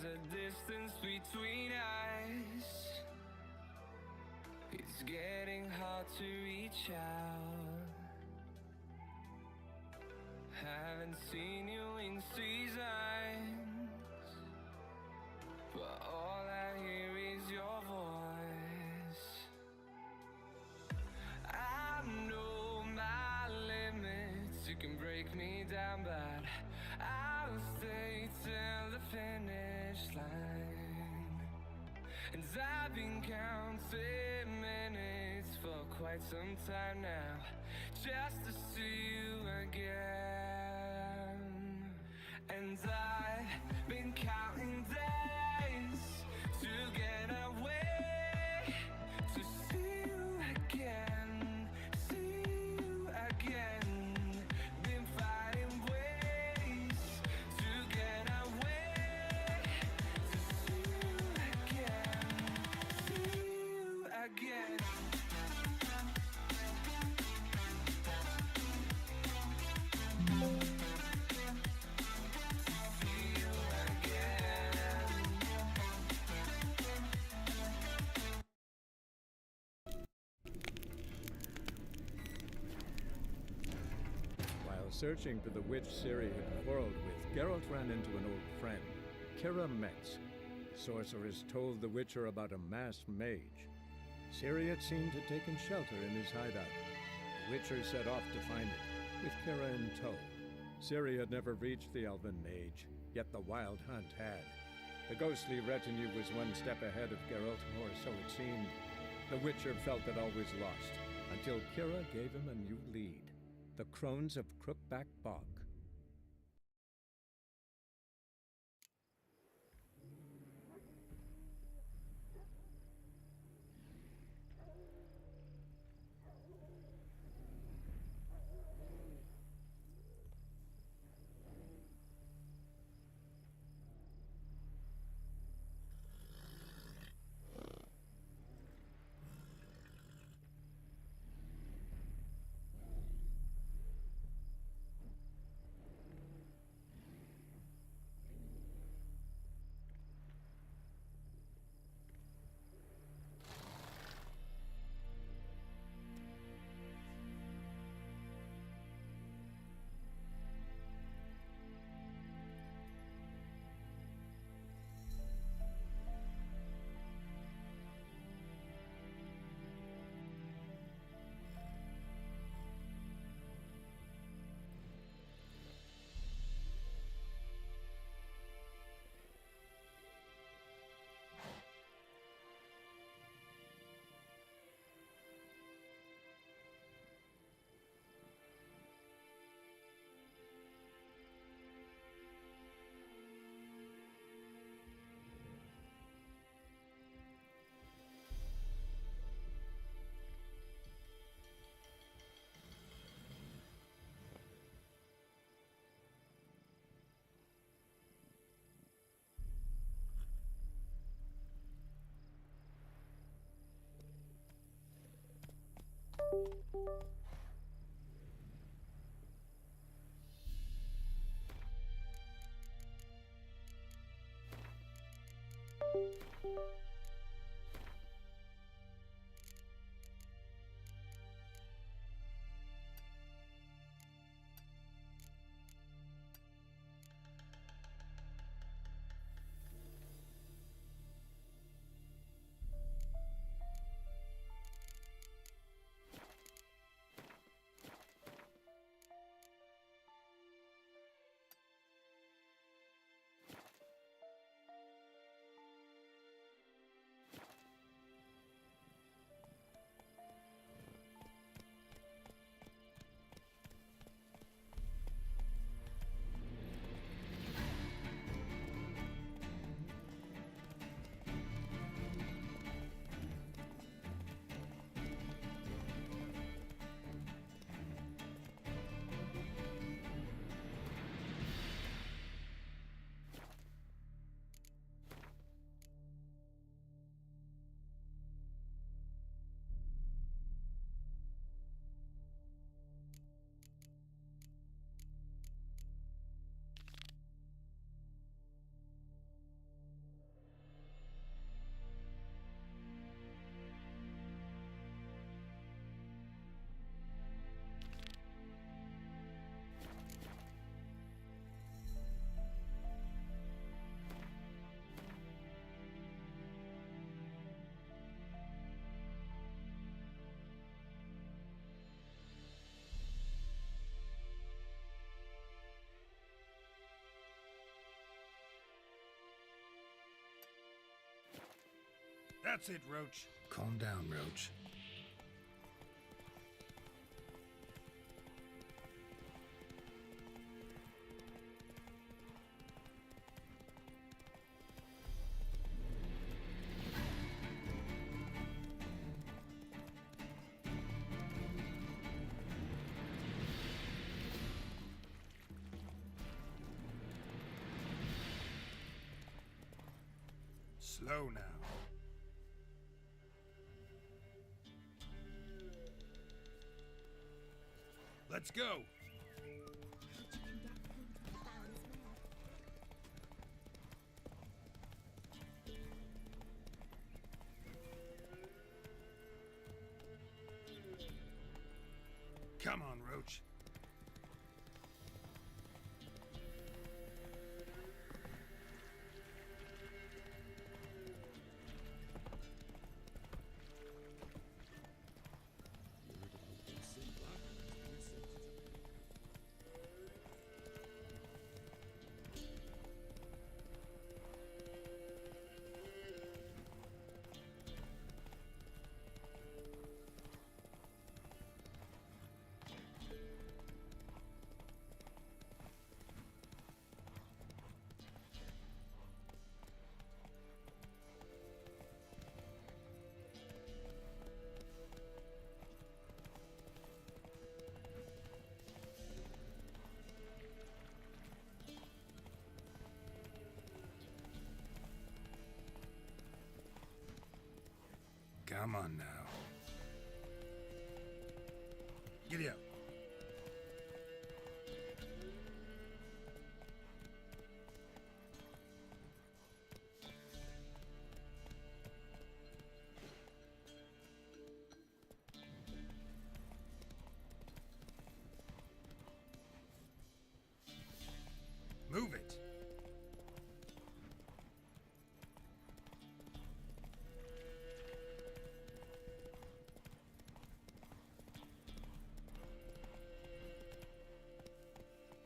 a distance between us. It's getting hard to reach out. Haven't seen you in seasons, but all I hear is your voice. I know my limits, you can break me down, but I'll stay till the finish line. And I've been counting minutes for quite some time now, just to see you again. And I've been counting days to get away, to see you again, see you again. Been finding ways to get away, to see you again, see you again. While searching for the witch Ciri had quarreled with, Geralt ran into an old friend, Kira Metz. The sorceress told the Witcher about a masked mage. Ciri had seemed to have taken shelter in his hideout. The Witcher set off to find it, with Kira in tow. Ciri had never reached the elven mage, yet the wild hunt had. The ghostly retinue was one step ahead of Geralt, or so it seemed. The Witcher felt that all was lost, until Kira gave him a new lead. The Crones of Crookback Bog. That's it, Roach. Calm down, Roach. Slow now. Let's go. Come on, Roach. Come on now. Giddy up. Move it.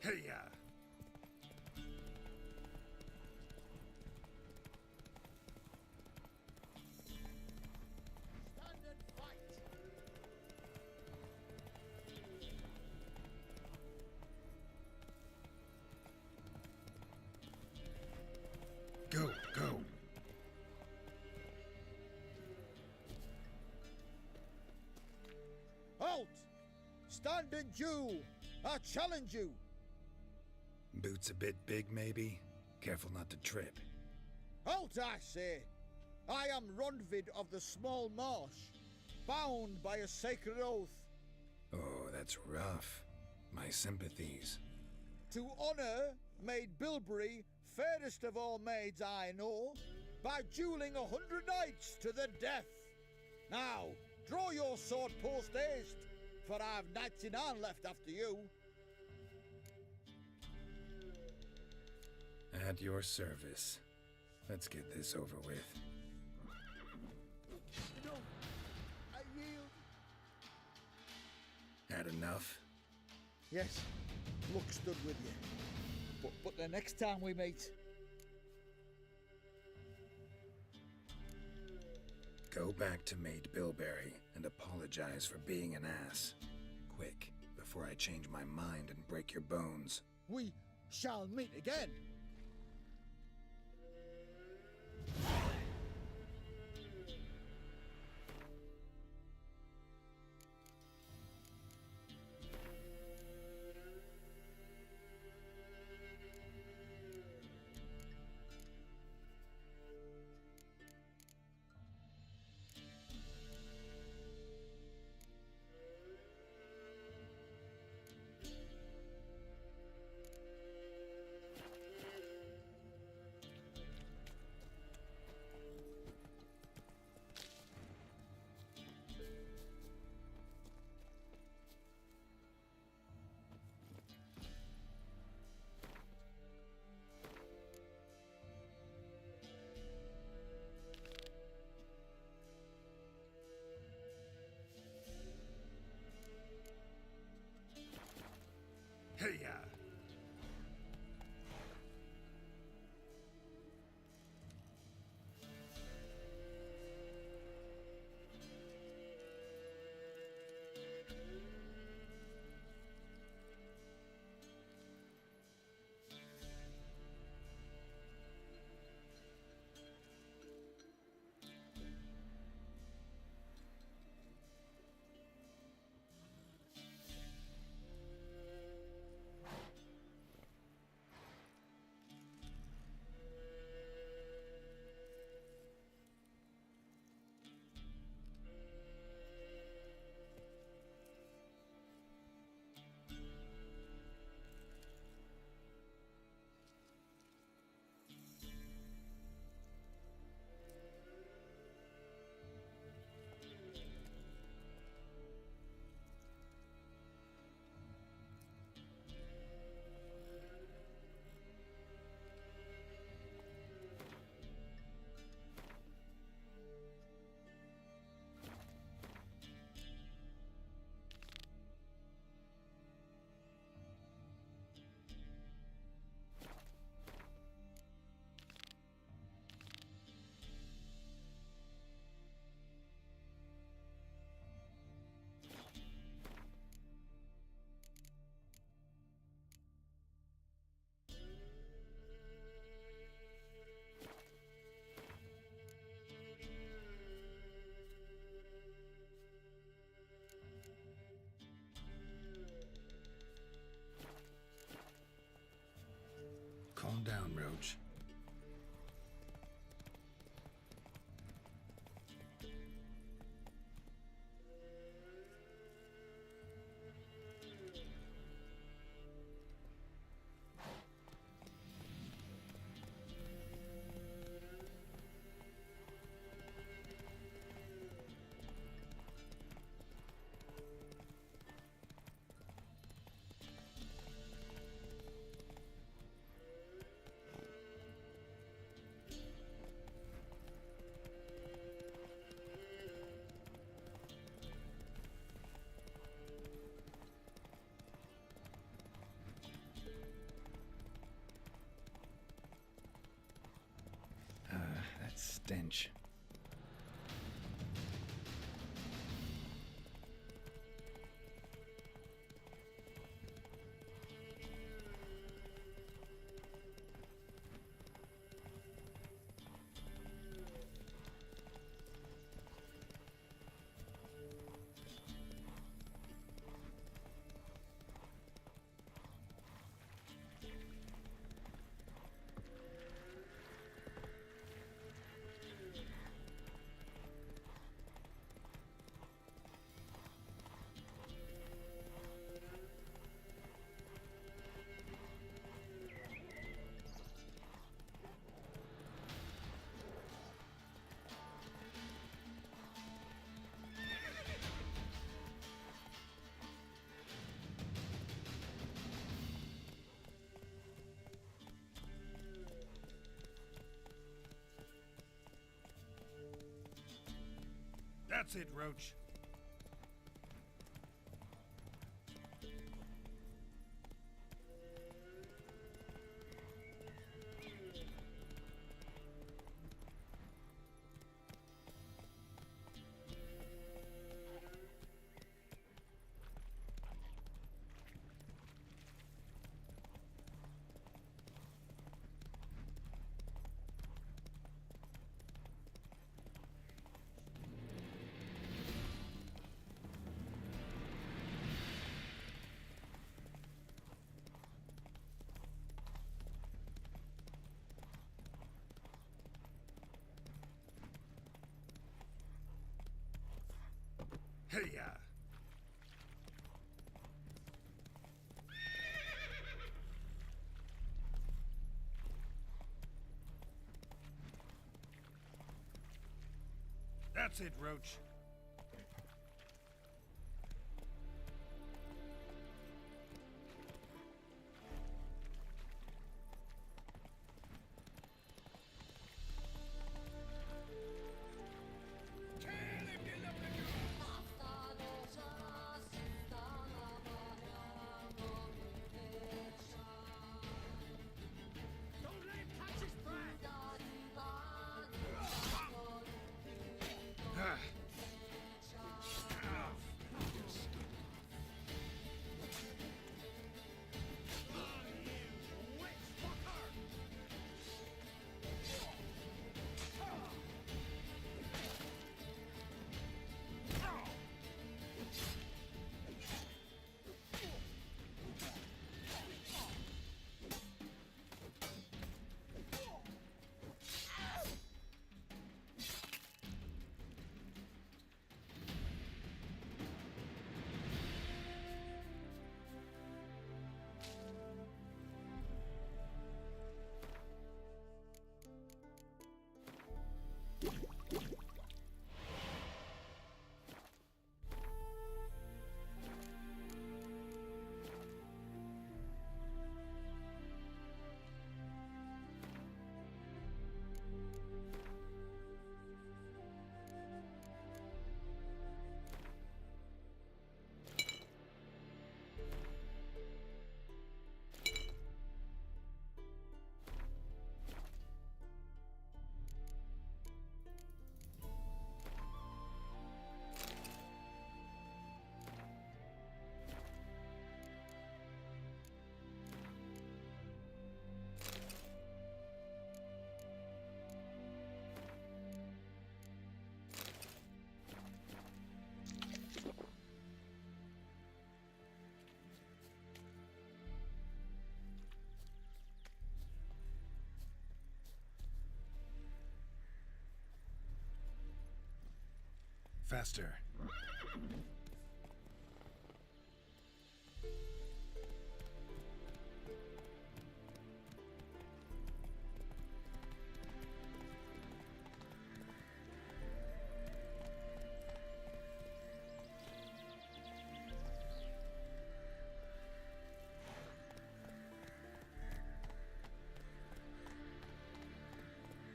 Hey-ya! Stand and fight! Go, go! Halt! Stand and do! I challenge you! Boots a bit big, maybe? Careful not to trip. Halt, I say! I am Ronvid of the Small Marsh, bound by a sacred oath. Oh, that's rough. My sympathies. To honor Maid Bilberry, fairest of all maids I know, by dueling 100 knights to the death. Now, draw your sword post haste, for I've 99 left after you. At your service. Let's get this over with. No, I yield. Had enough? Yes, luck stood with you. But the next time we meet... Go back to Maid Bilberry and apologize for being an ass. Quick, before I change my mind and break your bones. We shall meet again. Calm down, Roach. That stench. That's it, Roach. Hey-ya! That's it, Roach. Faster.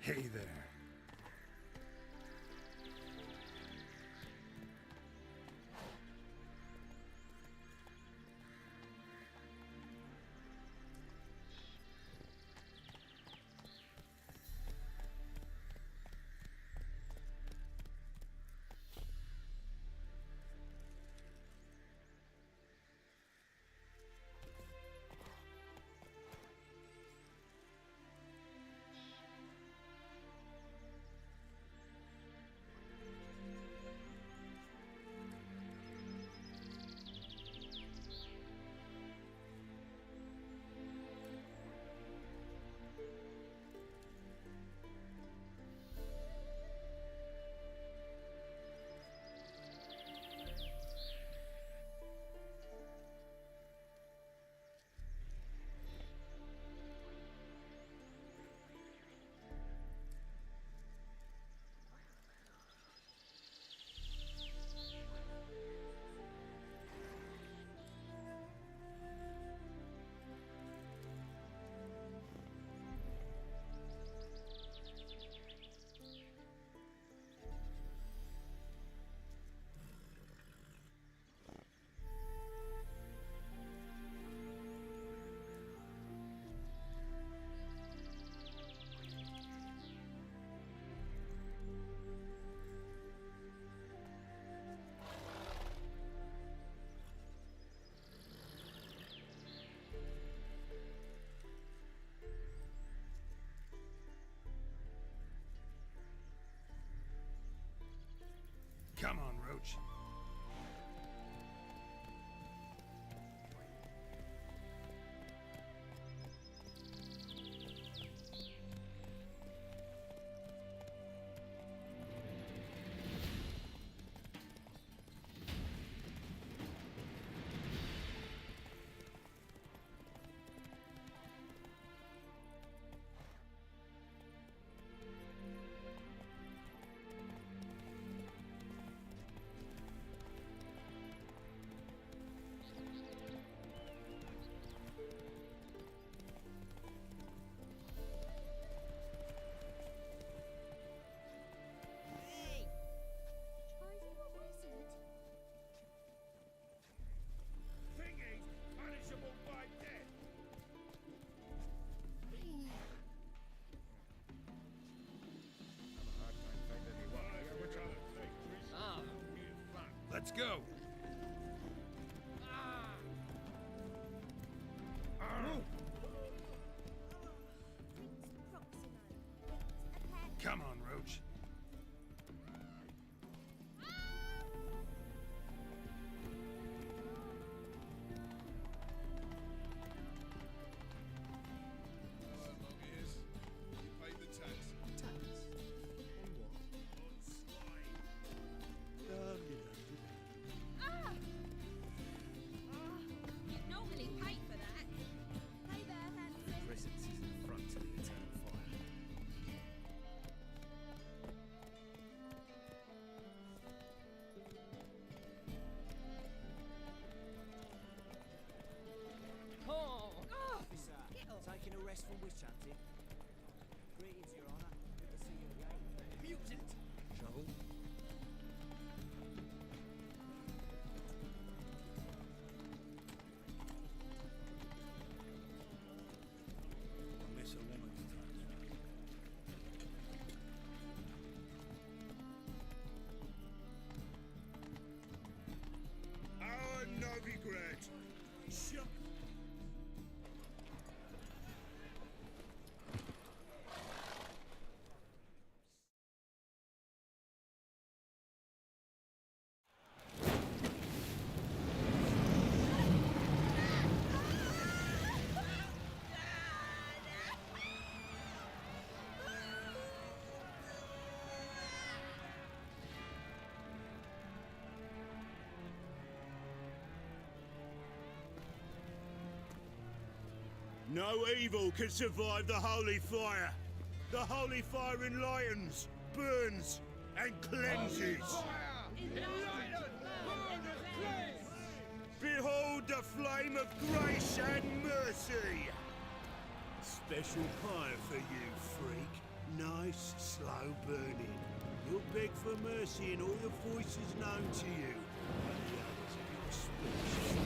Hey there. Come on, Roach. Let's go. Come on, Roach. Taking a rest from witch hunting. Greetings, Your Honour. Good to see you again. Mutant! Trouble? I miss a woman's touch. Our Novigrad. Shut. No evil can survive the holy fire. The holy fire enlightens, burns, and cleanses. Behold the flame of grace and mercy. Special fire for you, freak. Nice, slow burning. You'll beg for mercy in all the voices known to you. And the others of your speech.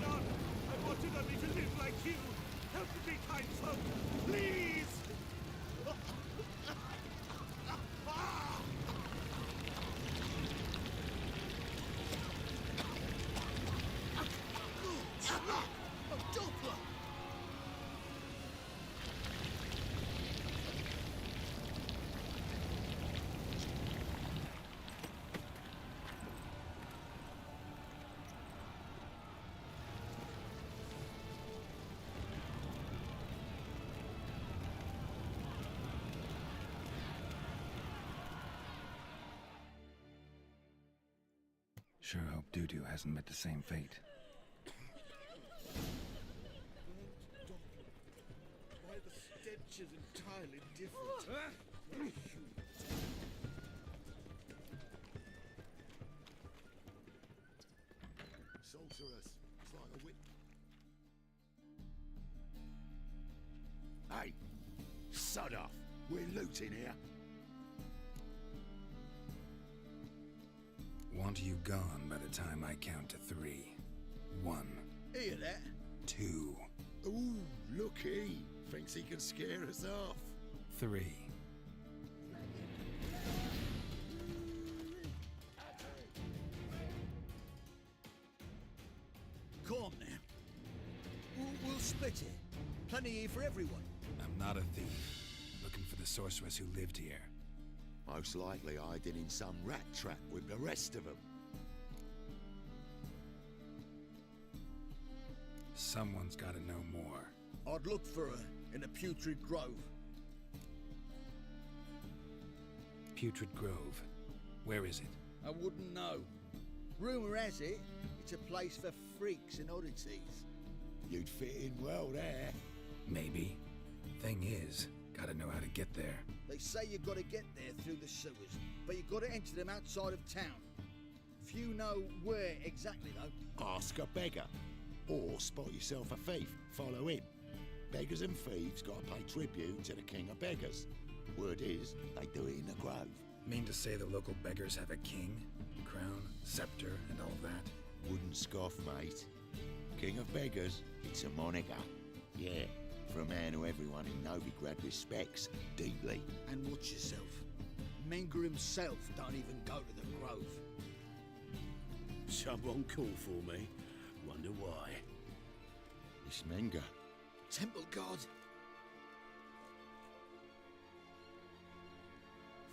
No, I wanted only to live like you. Help me, kind folk, please! Sure hope Doo-Doo hasn't met the same fate. Why the stench is entirely different. Sorceress, it's like a wit. Hey, sod off. We're looting here. Want you gone by the time I count to 3. 1, Hear that? 2, Ooh, looky. Thinks he can scare us off. 3. Calm now. We'll split it. Plenty here for everyone. I'm not a thief. Looking for the sorceress who lived here. Most likely hiding in some rat trap with the rest of them. Someone's gotta know more. I'd look for her in the Putrid Grove. Putrid Grove. Where is it? I wouldn't know. Rumour has it, it's a place for freaks and oddities. You'd fit in well there. Maybe. Thing is, gotta know how to get there. They say you gotta get there through the sewers, but you gotta enter them outside of town. Few know where exactly, though. Ask a beggar. Or spot yourself a thief. Follow him. Beggars and thieves gotta pay tribute to the king of beggars. Word is, they do it in the grove. Mean to say the local beggars have a king, crown, scepter, and all that? Wouldn't scoff, mate. King of beggars, it's a moniker. Yeah, for a man who everyone in Novigrad respects deeply. And watch yourself. Menger himself don't even go to the grove. Someone call for me. Wonder why. It's Menger. Temple God.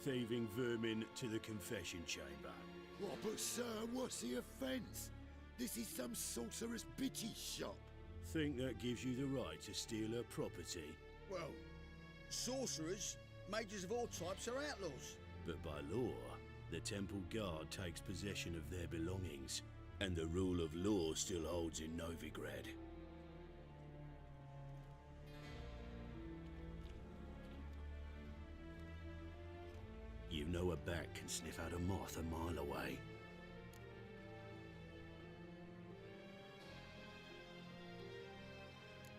Thieving vermin to the confession chamber. What, but sir, what's the offence? This is some sorcerer's bitchy shop. Think that gives you the right to steal her property? Well, sorcerers, mages of all types are outlaws. But by law, the temple guard takes possession of their belongings, and the rule of law still holds in Novigrad. You know a bat can sniff out a moth a mile away.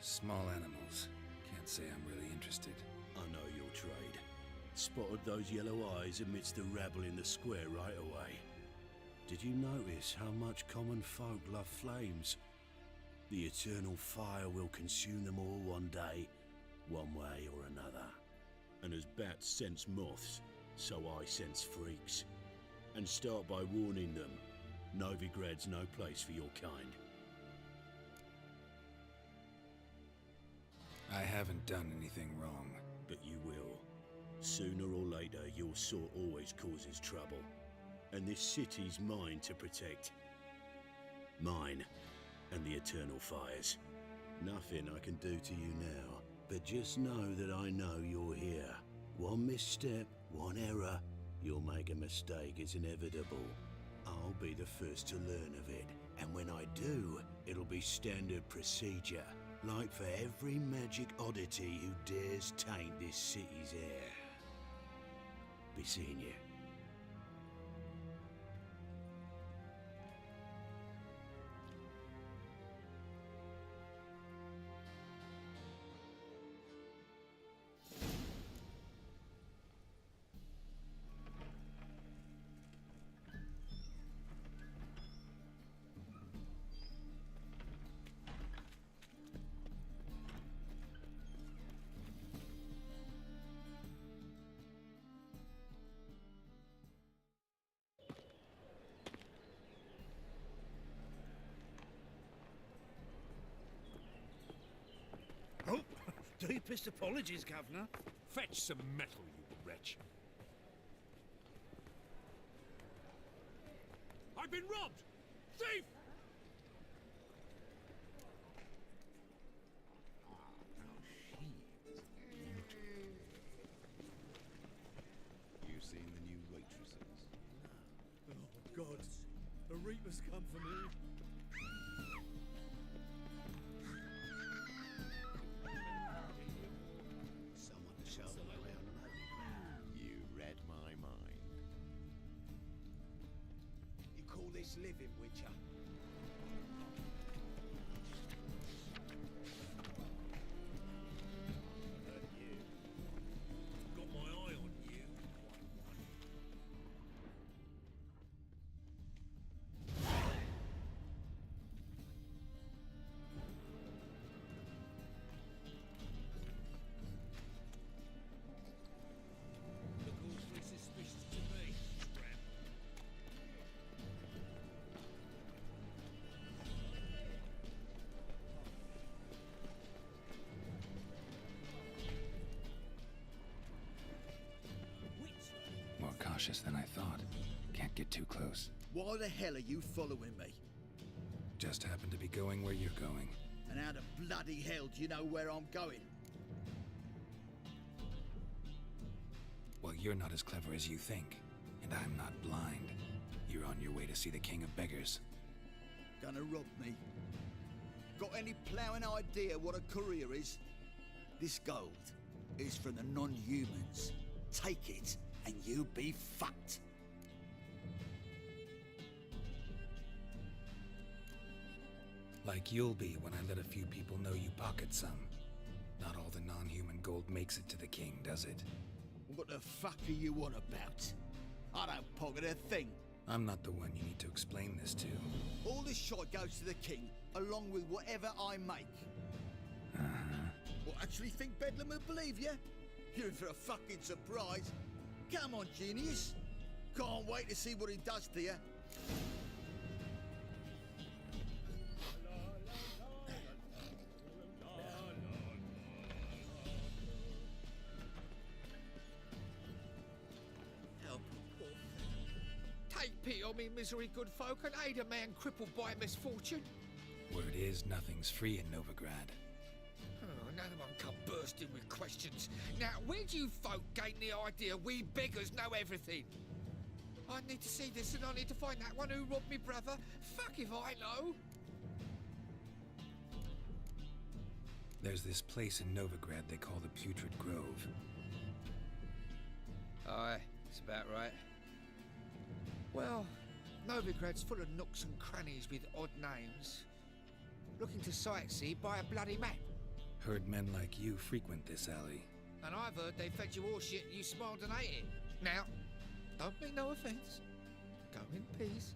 Small animals. Can't say I'm really interested. I know your trade. Spotted those yellow eyes amidst the rabble in the square right away. Did you notice how much common folk love flames? The eternal fire will consume them all one day, one way or another. And as bats sense moths, so I sense freaks. And start by warning them, Novigrad's no place for your kind. I haven't done anything wrong. But you will. Sooner or later, your sort always causes trouble. And this city's mine to protect. Mine and the eternal fires. Nothing I can do to you now, but just know that I know you're here. One misstep, one error, you'll make a mistake is inevitable. I'll be the first to learn of it, and when I do, it'll be standard procedure. Like for every magic oddity who dares taint this city's air. Be seeing you. Oh, deepest apologies, Governor. Fetch some metal, you wretch. I've been robbed! Thief! You seen the new waitresses? Oh, God. The Reapers come for me. Someone to show them around. You read my mind. You call this living, Witcher? You. Got my eye on you. Look awfully suspicious to me, tramp. More cautious than I thought. Can't get too close. Why the hell are you following me? Just happen to be going where you're going. And how the bloody hell do you know where I'm going? Well, you're not as clever as you think. And I'm not blind. You're on your way to see the King of Beggars. Gonna rob me? Got any ploughing idea what a courier is? This gold is from the non-humans. Take it, and you be fucked. Like you'll be when I let a few people know you pocket some. Not all the non-human gold makes it to the king, does it? What the fuck are you on about? I don't pocket a thing. I'm not the one you need to explain this to. All this shite goes to the king, along with whatever I make. What, actually think Bedlam will believe you? You're in for a fucking surprise. Come on, genius. Can't wait to see what he does to you. Help a poor thing. Take pity on me, misery, good folk, and aid a man crippled by misfortune. Word is, nothing's free in Novigrad. Oh, another one come bursting with questions. Now, where do you folk gain the idea we beggars know everything? I need to see this and I need to find that one who robbed me brother. Fuck if I know. There's this place in Novigrad they call the Putrid Grove. Aye, it's about right. Well, Novigrad's full of nooks and crannies with odd names. Looking to sightsee, buy a bloody map. Heard men like you frequent this alley. And I've heard they fed you all shit and you smiled and ate it. Now, don't mean no offence. Go in peace.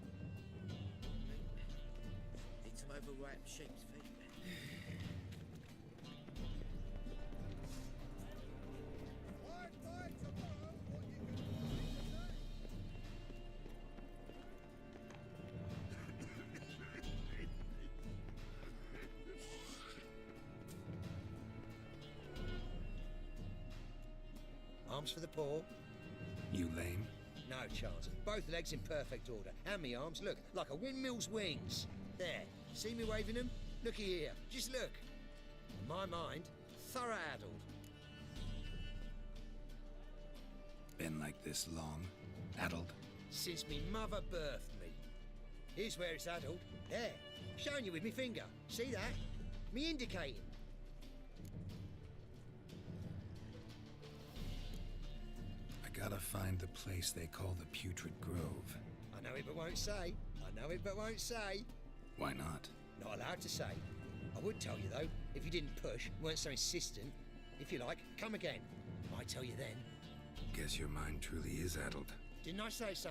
Need some overripe sheep's feet. Arms for the poor? You lame? No chance. Both legs in perfect order. And me arms, look, like a windmill's wings. There. See me waving them? Looky here. Just look. In my mind, thorough addled. Been like this long? Addled? Since me mother birthed me. Here's where it's addled. There. Showing you with me finger. See that? Me indicating. Gotta find the place they call the Putrid Grove. I know it but won't say. I know it but won't say. Why not? Not allowed to say. I would tell you though, if you didn't push, weren't so insistent. If you like, come again. Might tell you then. Guess your mind truly is addled. Didn't I say so?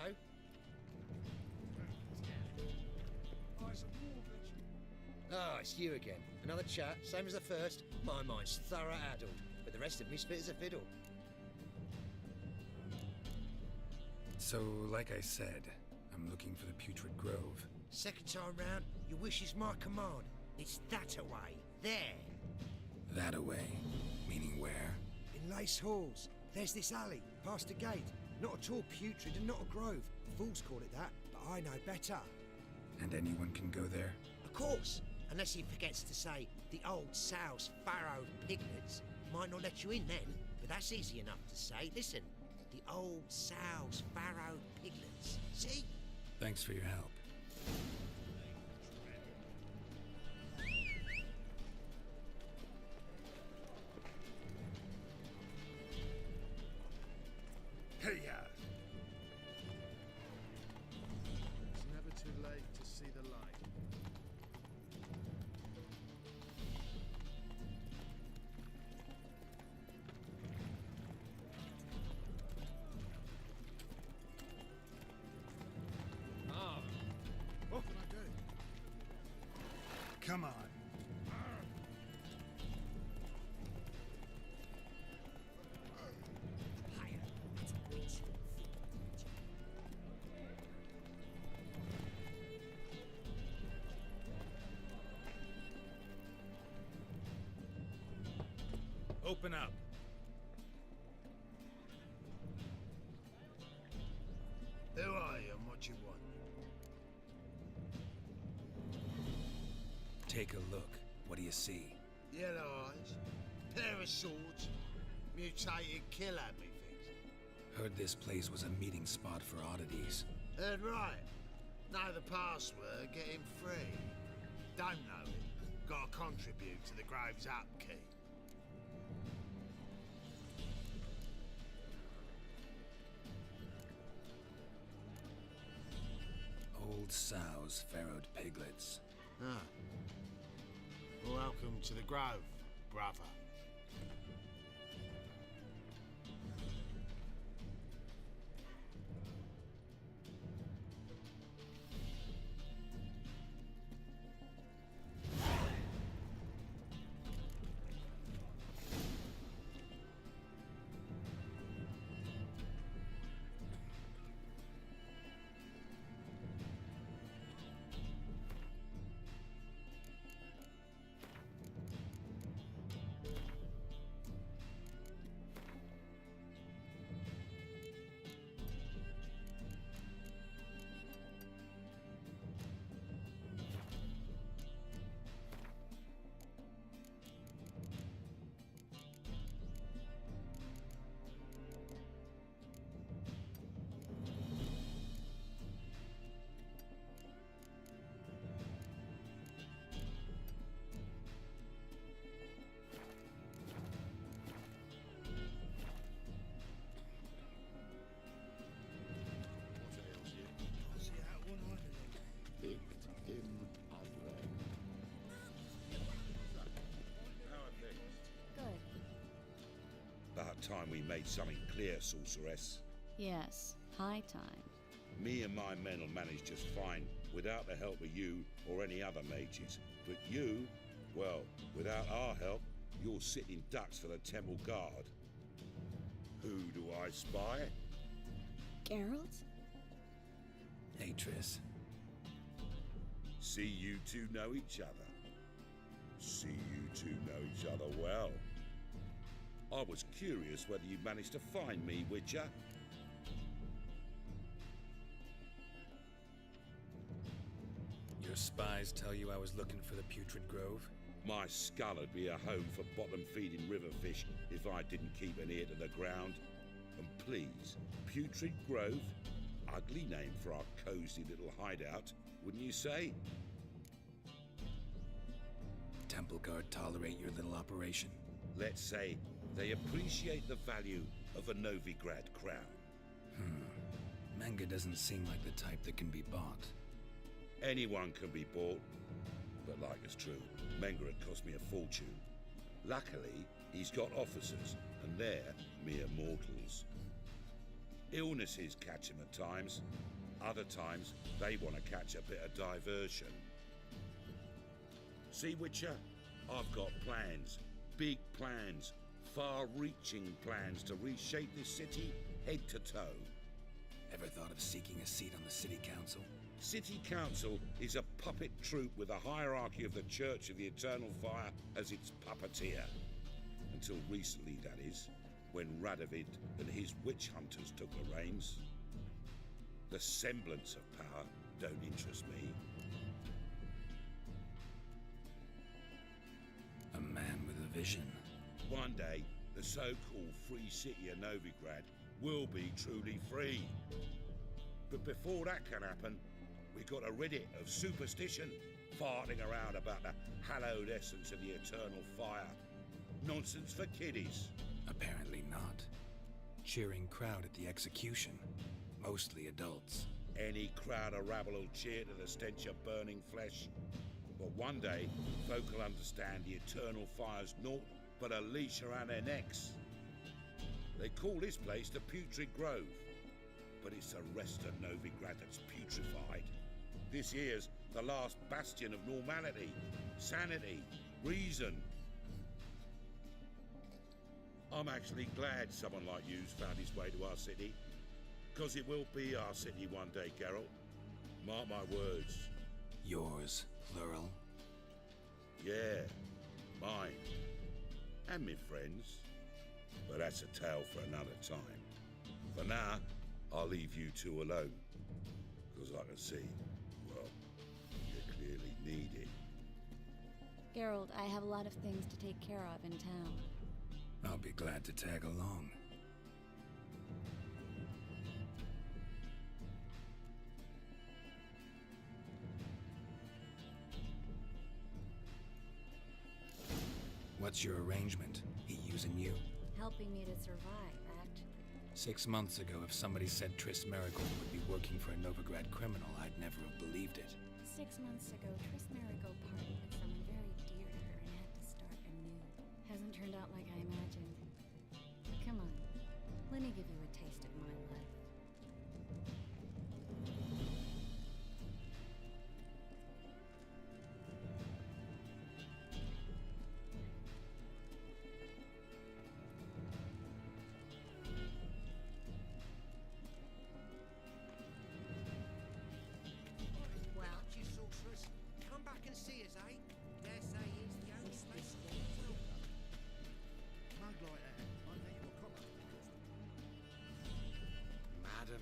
Ah, it's you again. Another chat, same as the first. My mind's thorough addled, but the rest of me's fit as a fiddle. So, like I said, I'm looking for the Putrid Grove. Second time round, your wish is my command. It's that away. There. That away? Meaning where? In Lace Halls. There's this alley, past the gate. Not at all putrid and not a grove. Fools call it that, but I know better. And anyone can go there? Of course. Unless he forgets to say the old sow's farrowed piglets. Might not let you in then, but that's easy enough to say. Listen, the old sow's farrowed piglets. See? Thanks for your help. Hey-ya! It's never too late to see the light. What can I do? Come on. Open up. Who are you and what you want? Take a look. What do you see? Yellow eyes, pair of swords, mutated killer me things. Heard this place was a meeting spot for oddities. Heard right. Know the password, get him free. Don't know it. Gotta contribute to the Grove's upkeep. Old sows, farrowed piglets. Ah. Welcome to the Grove, brother. About time we made something clear, sorceress. Yes, high time. Me and my men will manage just fine, without the help of you or any other mages. But you, well, without our help, you're sitting ducks for the temple guard. Who do I spy? Geralt? Hey, Triss. See you two know each other. See you two know each other well. I was curious whether you managed to find me, Witcher. Your spies tell you I was looking for the Putrid Grove? My skull would be a home for bottom-feeding riverfish if I didn't keep an ear to the ground. And please, Putrid Grove? Ugly name for our cozy little hideout, wouldn't you say? Temple Guard tolerate your little operation? Let's say they appreciate the value of a Novigrad crown. Manga doesn't seem like the type that can be bought. Anyone can be bought, but like it's true, Menga had cost me a fortune. Luckily, he's got officers, and they're mere mortals. Illnesses catch him at times. Other times, they want to catch a bit of diversion. See, Witcher? I've got plans. Big plans. Far-reaching plans to reshape this city head to toe. Ever thought of seeking a seat on the city council? City Council is a puppet troupe with a hierarchy of the Church of the Eternal Fire as its puppeteer. Until recently, that is, when Radovid and his witch hunters took the reins. The semblance of power don't interest me. A man with a vision. One day, the so-called free city of Novigrad will be truly free. But before that can happen, we got a rid of superstition, farting around about the hallowed essence of the eternal fire. Nonsense for kiddies. Apparently not. Cheering crowd at the execution. Mostly adults. Any crowd of rabble will cheer to the stench of burning flesh. But one day, folk will understand the eternal fire's naught but a leash around their necks. They call this place the Putrid Grove, but it's the rest of Novigrad that's putrefied. This here's the last bastion of normality, sanity, reason. I'm actually glad someone like you's found his way to our city, because it will be our city one day, Geralt. Mark my words. Yours, plural? Yeah, mine. And me friends. But that's a tale for another time. For now, I'll leave you two alone. Because I can see, well, you clearly need it. Geralt, I have a lot of things to take care of in town. I'll be glad to tag along. What's your arrangement? He using you? Helping me to survive, actually. 6 months ago, if somebody said Triss Merigold would be working for a Novigrad criminal, I'd never have believed it. 6 months ago, Triss Merigold parted with someone very dear to her and had to start anew. Hasn't turned out like I imagined. Come on, let me give you a taste of my life.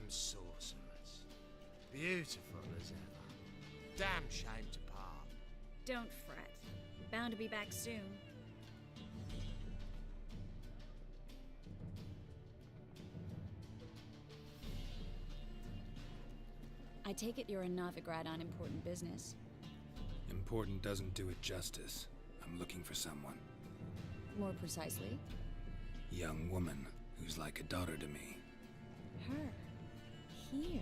Sorcerers. Beautiful as ever. Damn shame to part. Don't fret. Bound to be back soon. I take it you're in Novigrad on important business. Important doesn't do it justice. I'm looking for someone. More precisely? Young woman who's like a daughter to me. Her? Here?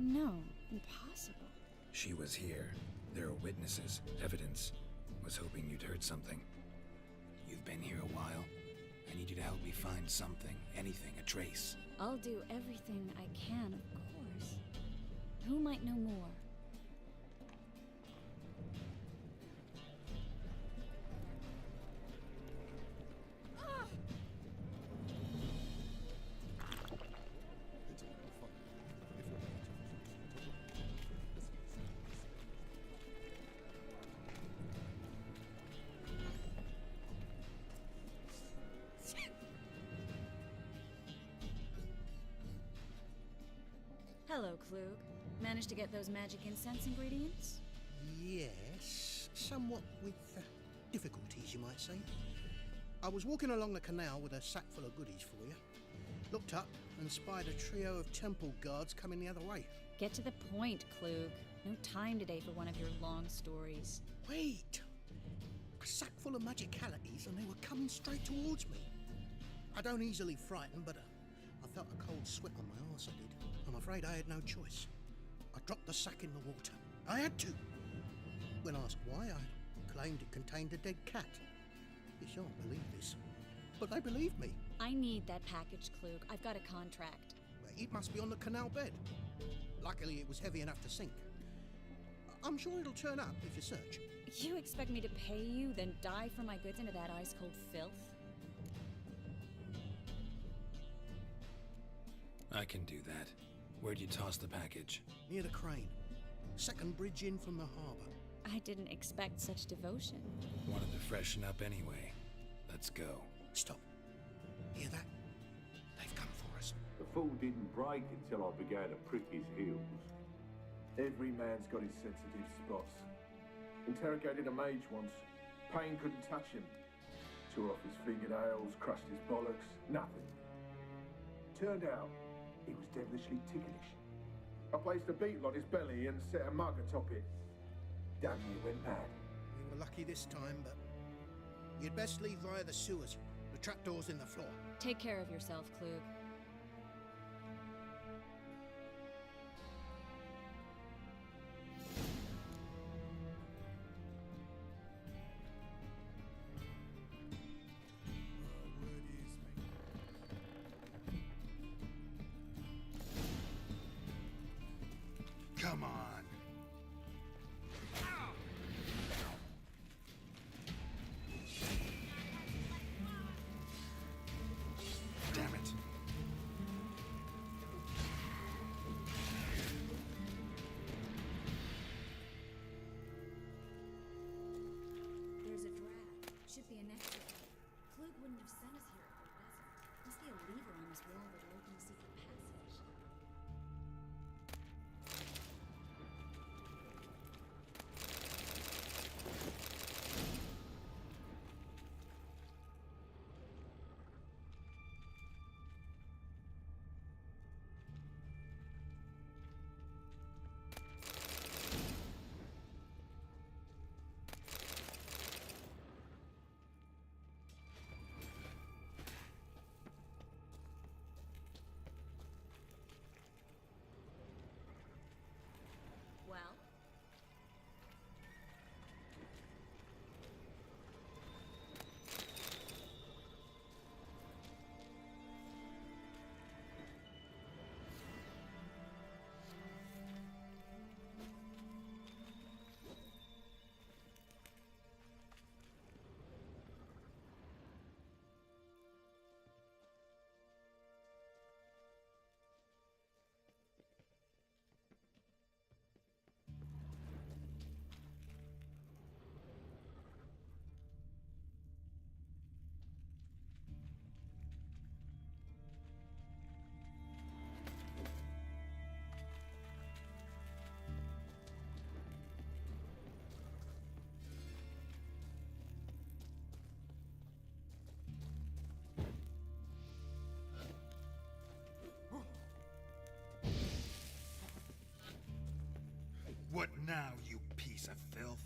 No, impossible. She was here. There are witnesses, evidence. Was hoping you'd heard something. You've been here a while. I need you to help me find something, anything, a trace. I'll do everything I can, of course. Who might know more? Hello, Klug. Managed to get those magic incense ingredients? Yes, somewhat with difficulties, you might say. I was walking along the canal with a sack full of goodies for you. Looked up and spied a trio of temple guards coming the other way. Get to the point, Klug. No time today for one of your long stories. Wait! A sack full of magicalities and they were coming straight towards me. I don't easily frighten, but I felt a cold sweat on my arse, I did. I'm afraid I had no choice. I dropped the sack in the water. I had to. When asked why, I claimed it contained a dead cat. You shan't believe this, but they believed me. I need that package, Klug. I've got a contract. It must be on the canal bed. Luckily, it was heavy enough to sink. I'm sure it'll turn up if you search. You expect me to pay you, then dive for my goods into that ice-cold filth? I can do that. Where'd you toss the package? Near the crane. Second bridge in from the harbour. I didn't expect such devotion. Wanted to freshen up anyway. Let's go. Stop. Hear that? They've come for us. The fall didn't break until I began to prick his heels. Every man's got his sensitive spots. Interrogated a mage once. Pain couldn't touch him. Tore off his fingernails, crushed his bollocks, nothing. Turned out, he was devilishly ticklish. I placed a beetle on his belly and set a mug atop it. Damn near went mad. We were lucky this time, but you'd best leave via the sewers. The trapdoor's in the floor. Take care of yourself, Klug. Come on. Damn it. There's a drag. Should be an exit. Klug wouldn't have sent us here if there wasn't. Must be a lever on this wall that'll open a secret passage. Well? What now, you piece of filth?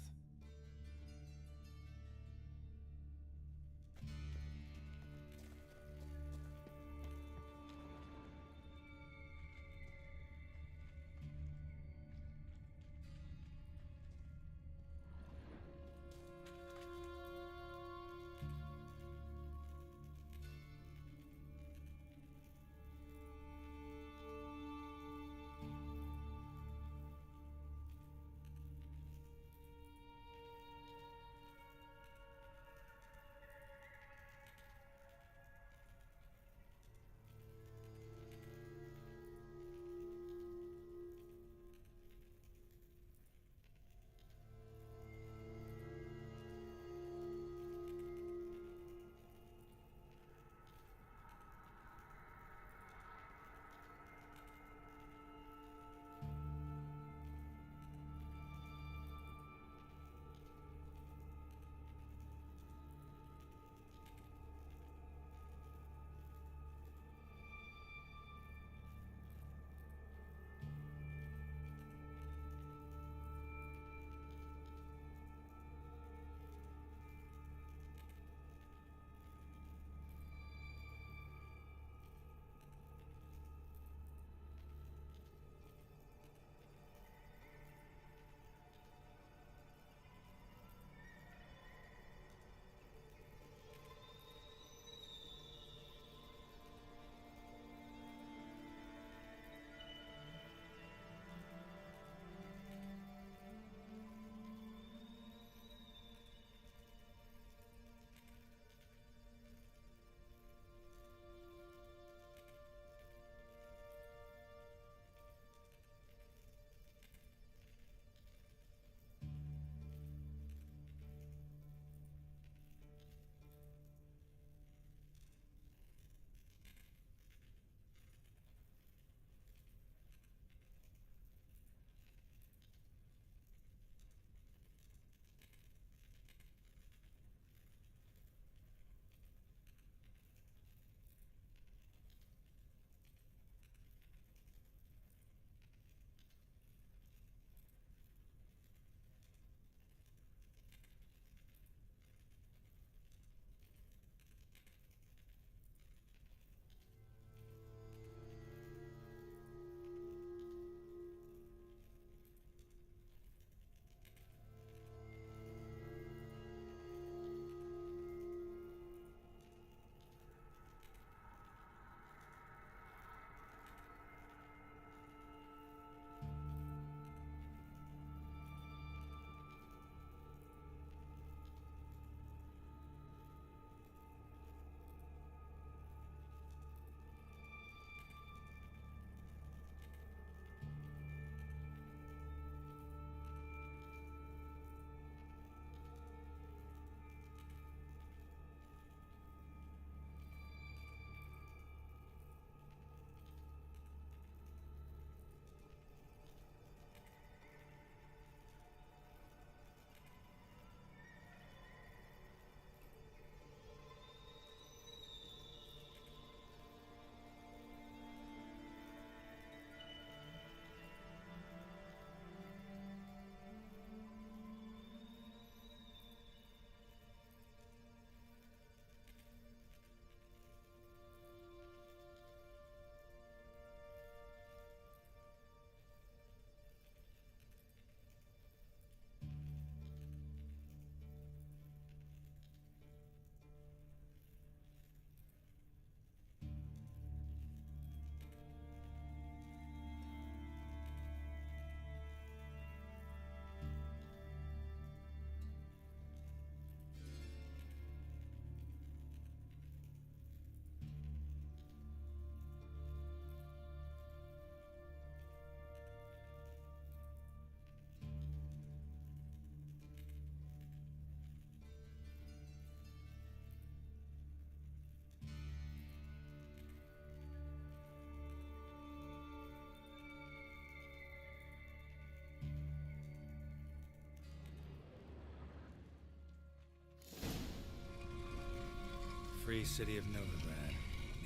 free city of Novigrad.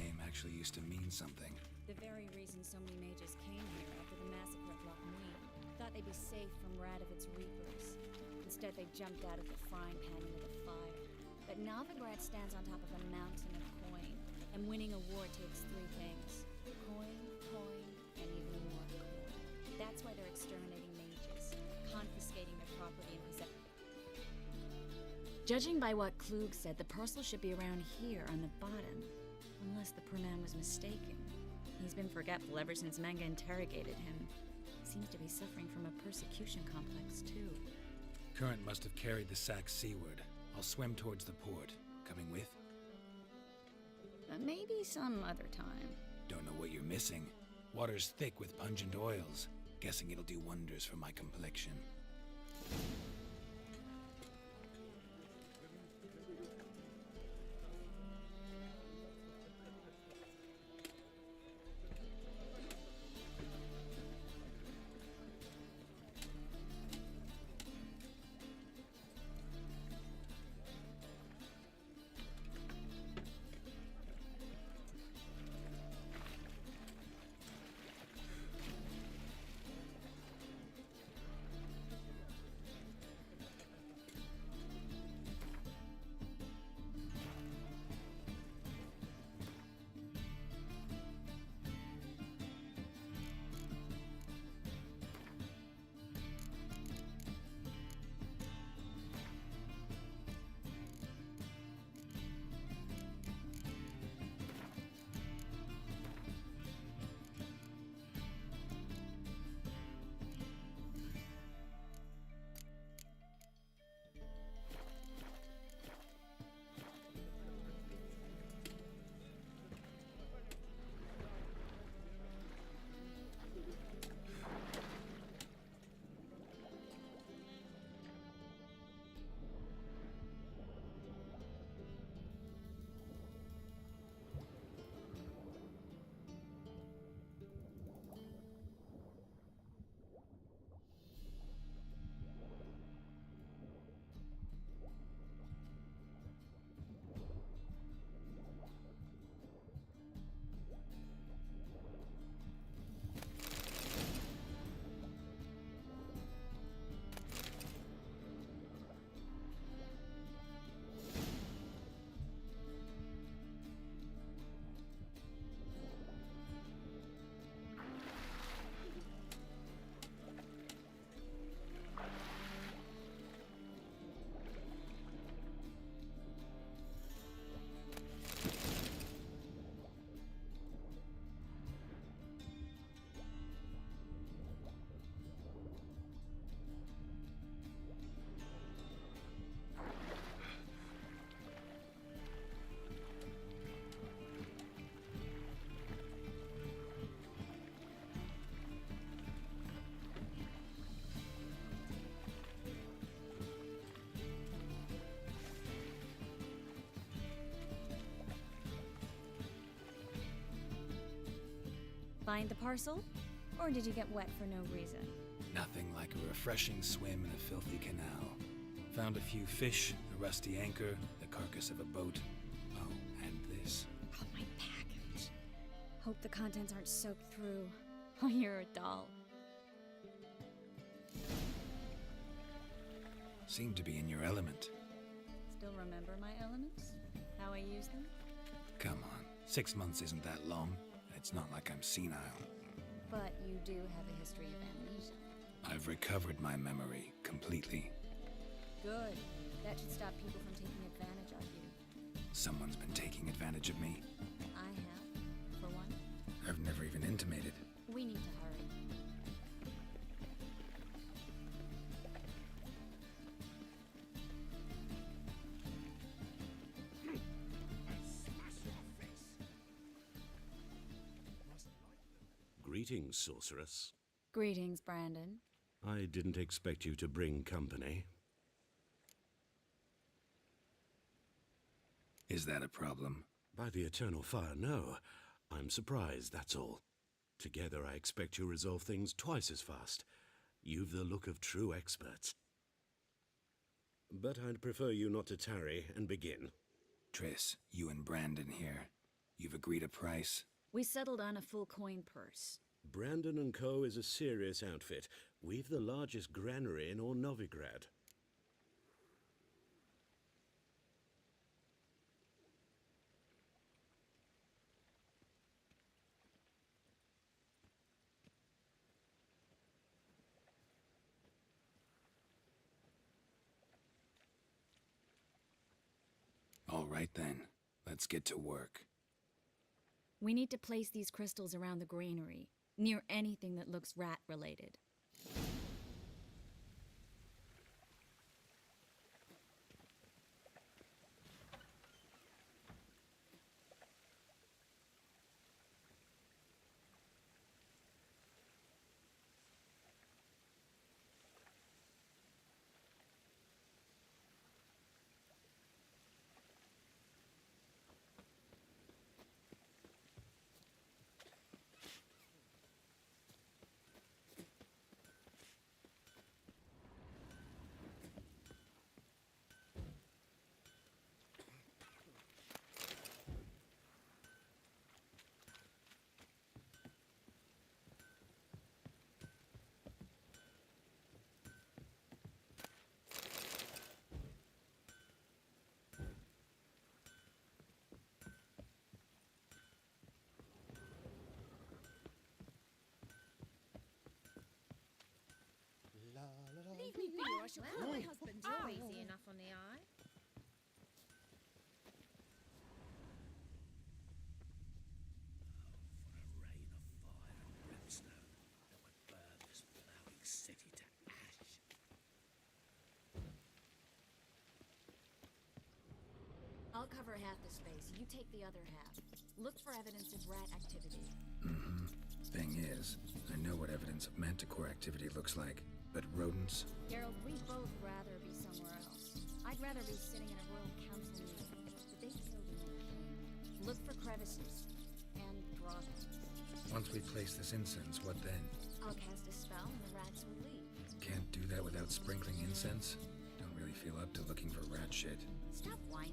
Name actually used to mean something. The very reason so many mages came here after the massacre at Loch Muin. Thought they'd be safe from Radovit's reapers. Instead, they jumped out of the frying pan into the fire. But Novigrad stands on top of a mountain of coin, and winning a war takes three things. Coin, and even more coin. That's why they're exterminating mages, confiscating their property and possession. Judging by what Klug said, the parcel should be around here on the bottom. Unless the poor man was mistaken. He's been forgetful ever since Manga interrogated him. Seems to be suffering from a persecution complex, too. Current must have carried the sack seaward. I'll swim towards the port. Coming with? Maybe some other time. Don't know what you're missing. Water's thick with pungent oils. Guessing it'll do wonders for my complexion. Find the parcel? Or did you get wet for no reason? Nothing like a refreshing swim in a filthy canal. Found a few fish, a rusty anchor, the carcass of a boat. Oh, and this. Oh, my package. Hope the contents aren't soaked through. Oh, you're a doll. Seem to be in your element. Still remember my elements? How I use them? Come on, 6 months isn't that long. It's not like I'm senile. But you do have a history of amnesia. I've recovered my memory completely. Good. That should stop people from taking advantage of you. Someone's been taking advantage of me. I have, for one. I've never even intimated. We need to hurry. Greetings, sorceress. Greetings, Brandon. I didn't expect you to bring company. Is that a problem? By the eternal fire, no. I'm surprised, that's all. Together I expect you resolve things twice as fast. You've the look of true experts. But I'd prefer you not to tarry and begin. Triss, you and Brandon here. You've agreed a price? We settled on a full coin purse. Brandon and Co. is a serious outfit. We've the largest granary in all Novigrad. All right then, let's get to work. We need to place these crystals around the granary, near anything that looks rat-related. Leave me be, or I shall call my husband. You're easy enough on the eye. I'll cover half the space, you take the other half. Look for evidence of rat activity. Thing is, I know what evidence of manticore activity looks like, but rodents? Geralt, we'd both rather be somewhere else. I'd rather be sitting in a royal council meeting, but they killed me. Look for crevices, and grottos. Once we place this incense, what then? I'll cast a spell and the rats will leave. Can't do that without sprinkling incense? Don't really feel up to looking for rat shit. Stop whining.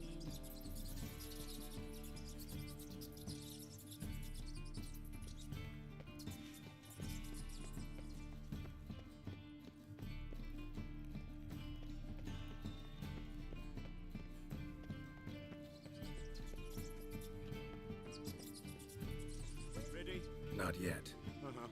Ready? Not yet. Uh-huh.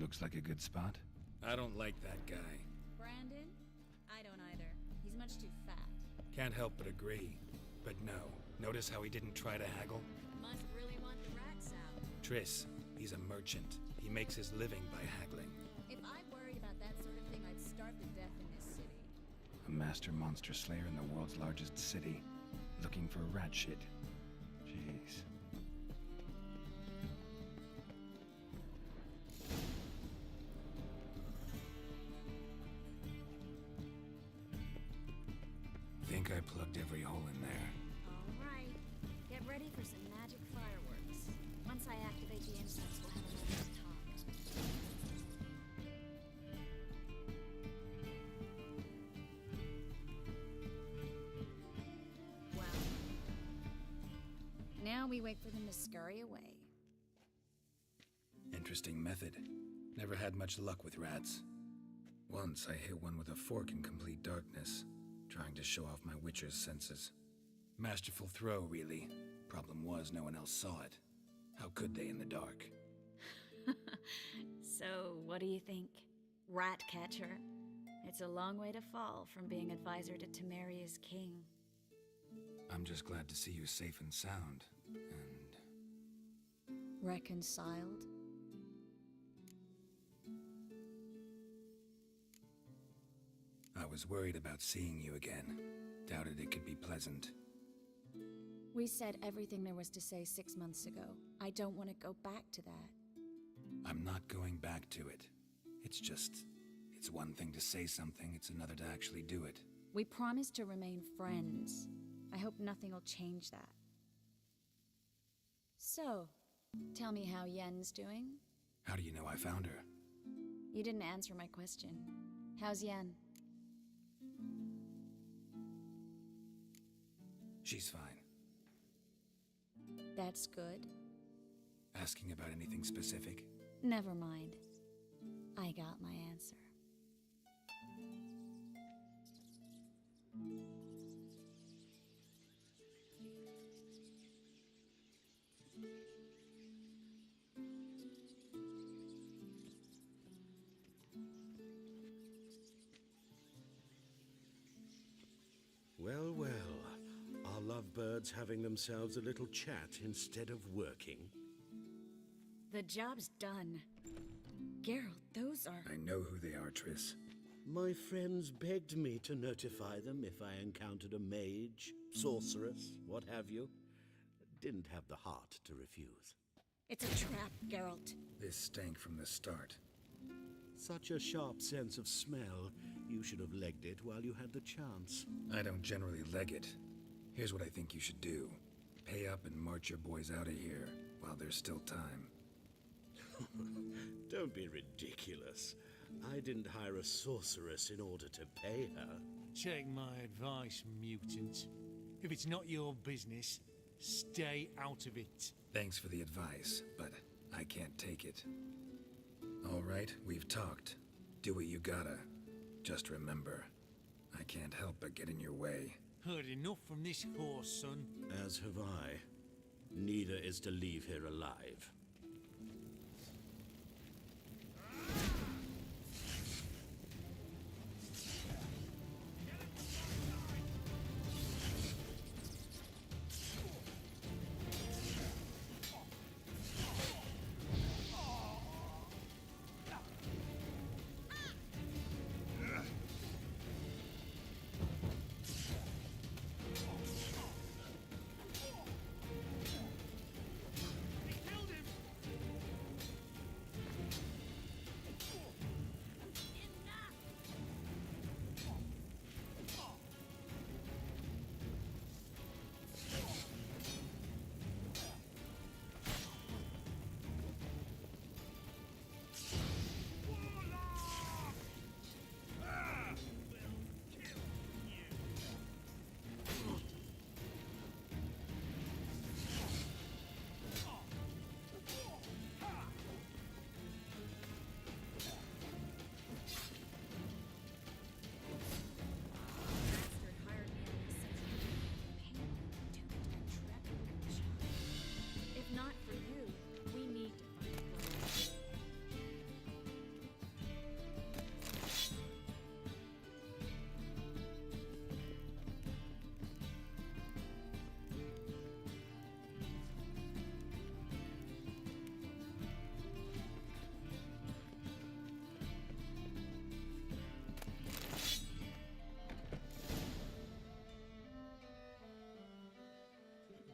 Looks like a good spot. I don't like that guy. Brandon? I don't either. He's much too fat. Can't help but agree. But no. Notice how he didn't try to haggle? Must really want the rats out. Triss, he's a merchant. He makes his living by haggling. If I worried about that sort of thing, I'd starve to death in this city. A master monster slayer in the world's largest city. Looking for rat shit. Jeez. Think I plugged every hole in there. All right. Get ready for some magic fireworks. Once I activate the incense, we'll have a moment to talk. Well, now we wait for them to scurry away. Interesting method. Never had much luck with rats. Once I hit one with a fork in complete darkness, trying to show off my witcher's senses. Masterful throw, really. Problem was, no one else saw it. How could they in the dark? So, what do you think? Rat catcher? It's a long way to fall from being advisor to Temeria's king. I'm just glad to see you safe and sound, and... Reconciled? I was worried about seeing you again. Doubted it could be pleasant. We said everything there was to say 6 months ago. I don't want to go back to that. I'm not going back to it. It's just... It's one thing to say something, it's another to actually do it. We promised to remain friends. I hope nothing will change that. So, tell me how Yen's doing? How do you know I found her? You didn't answer my question. How's Yen? She's fine. That's good. Asking about anything specific? Never mind. I got my answer. Well, well. Are lovebirds having themselves a little chat instead of working? The job's done. Geralt, those are... I know who they are, Triss. My friends begged me to notify them if I encountered a mage, sorceress, what have you. Didn't have the heart to refuse. It's a trap, Geralt. This stank from the start. Such a sharp sense of smell. You should have legged it while you had the chance. I don't generally leg it. Here's what I think you should do. Pay up and march your boys out of here while there's still time. Don't be ridiculous. I didn't hire a sorceress in order to pay her. Take my advice, mutant. If it's not your business, stay out of it. Thanks for the advice, but I can't take it. All right, we've talked. Do what you gotta. Just remember, I can't help but get in your way. Heard enough from this horse, son. As have I. Neither is to leave here alive.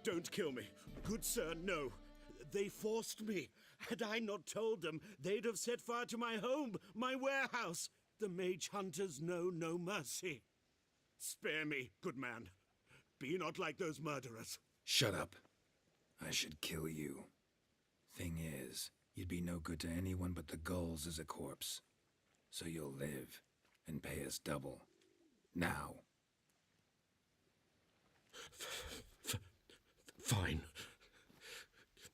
Don't kill me. Good sir, no. They forced me. Had I not told them, they'd have set fire to my home, my warehouse. The mage hunters know no mercy. Spare me, good man. Be not like those murderers. Shut up. I should kill you. Thing is, you'd be no good to anyone but the gulls as a corpse. So you'll live and pay us double. Now. Fine.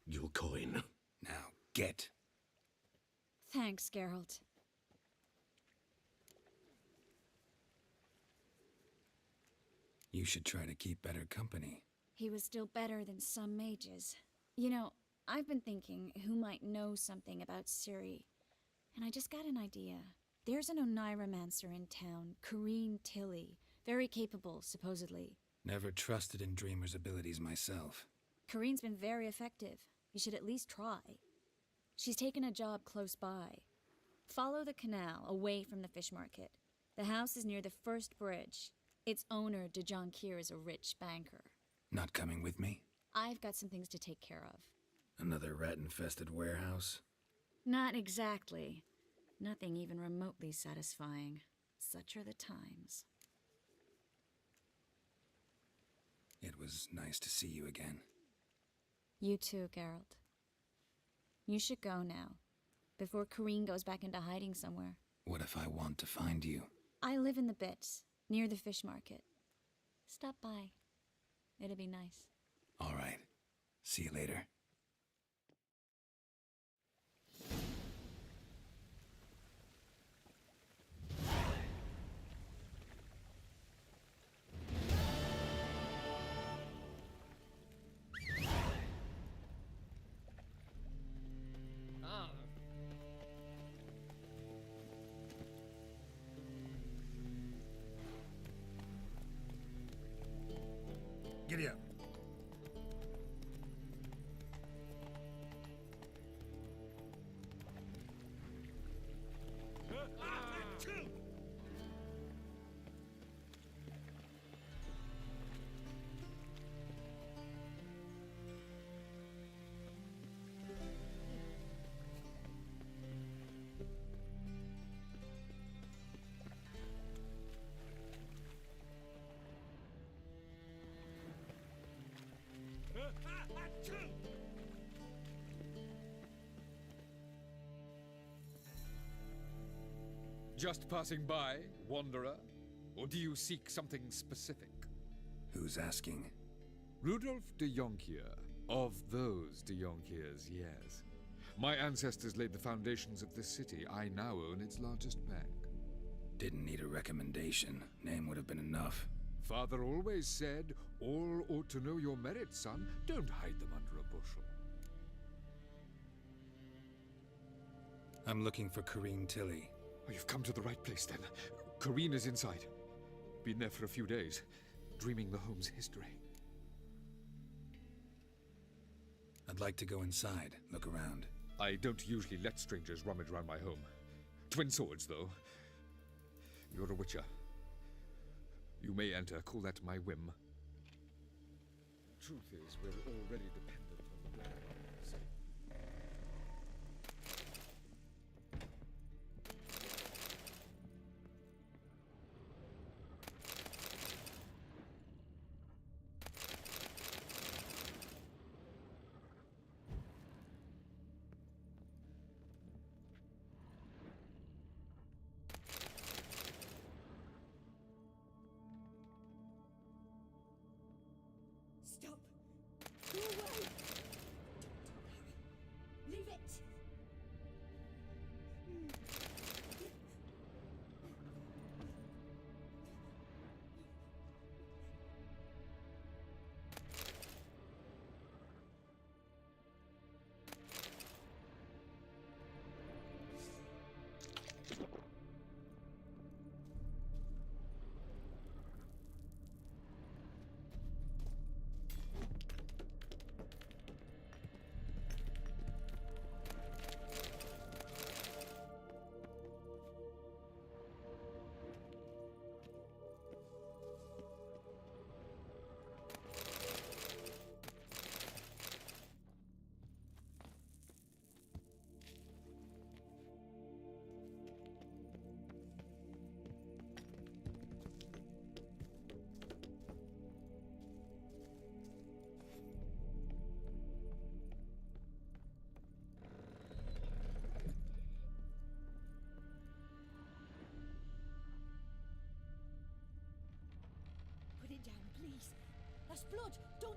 Your coin. Now, get. Thanks, Geralt. You should try to keep better company. He was still better than some mages. You know, I've been thinking who might know something about Ciri, and I just got an idea. There's an Oneiromancer in town, Corrine Tilly. Very capable, supposedly. Never trusted in Dreamer's abilities myself. Corrine's been very effective. You should at least try. She's taken a job close by. Follow the canal, away from the fish market. The house is near the first bridge. Its owner, de Jonquier, is a rich banker. Not coming with me? I've got some things to take care of. Another rat-infested warehouse? Not exactly. Nothing even remotely satisfying. Such are the times. It was nice to see you again. You too, Geralt. You should go now, before Corrine goes back into hiding somewhere. What if I want to find you? I live in the Bits, near the fish market. Stop by. It'll be nice. All right. See you later. Giddy up. Just passing by, wanderer? Or do you seek something specific? Who's asking? Rudolf de Jonquier. Of those de Jonquiers, yes. My ancestors laid the foundations of this city. I now own its largest bank. Didn't need a recommendation. Name would have been enough. Father always said, all ought to know your merits, son. Don't hide them under a bushel. I'm looking for Corrine Tilly. Oh, you've come to the right place, then. Corrine is inside. Been there for a few days, dreaming the home's history. I'd like to go inside, look around. I don't usually let strangers rummage around my home. Twin swords, though. You're a witcher. You may enter, call that my whim. Truth is, we're already dependent on the whereabouts. Stop! Go away! Leave it! please. That's blood. Don't.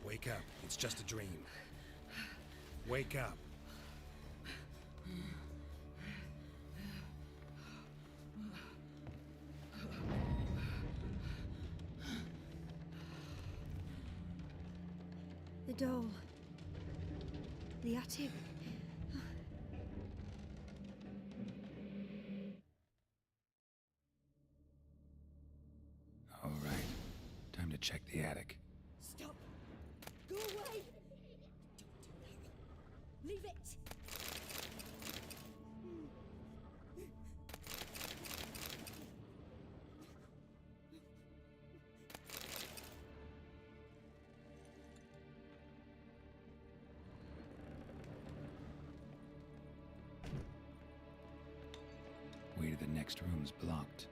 Wake up. It's just a dream. Wake up. The doll. The attic. All right. Time to check the attic. Stop! Go away! Don't do that. Leave it! Way to the next room's blocked.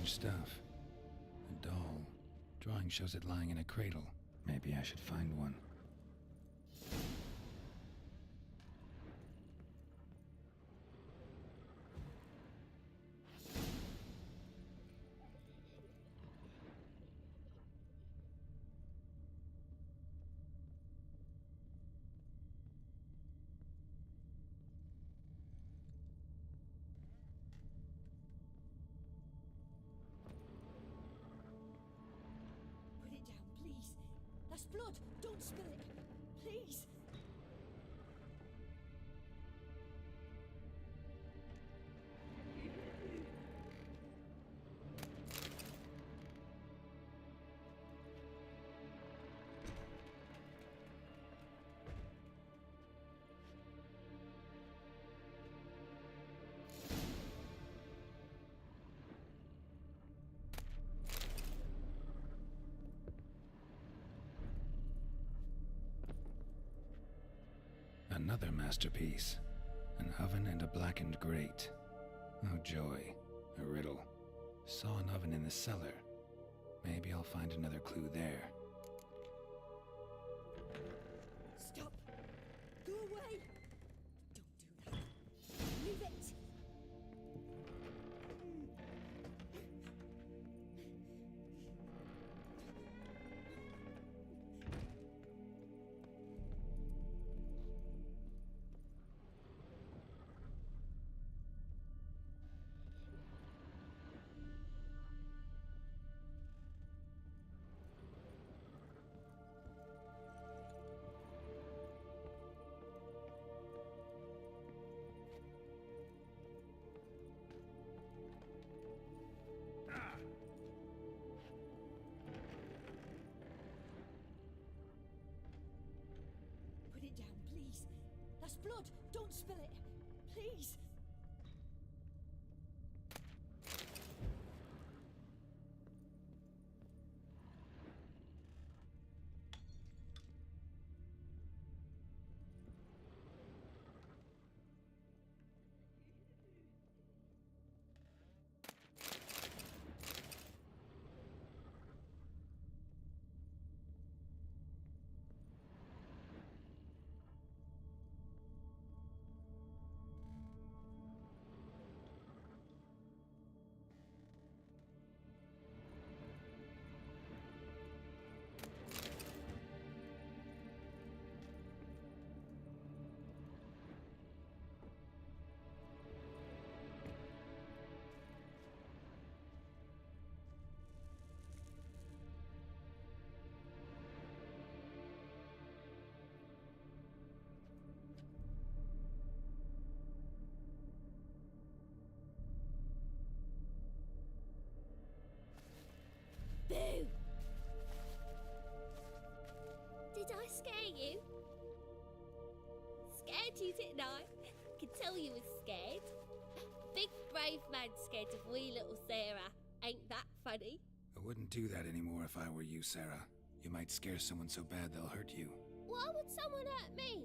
Stuff. A doll. Drawing shows it lying in a cradle. Maybe I should find one. blood! Don't spill it! Please! Another masterpiece. An oven and a blackened grate. Oh joy. A riddle. Saw an oven in the cellar. Maybe I'll find another clue there. Stop! Go away! Don't do that. Leave it! Put it down, please. That's blood. Don't spill it. Please. Boo! Did I scare you? Scared you, didn't I? Could tell you was scared. Big brave man scared of wee little Sarah. Ain't that funny? I wouldn't do that anymore if I were you, Sarah. You might scare someone so bad they'll hurt you. Why would someone hurt me?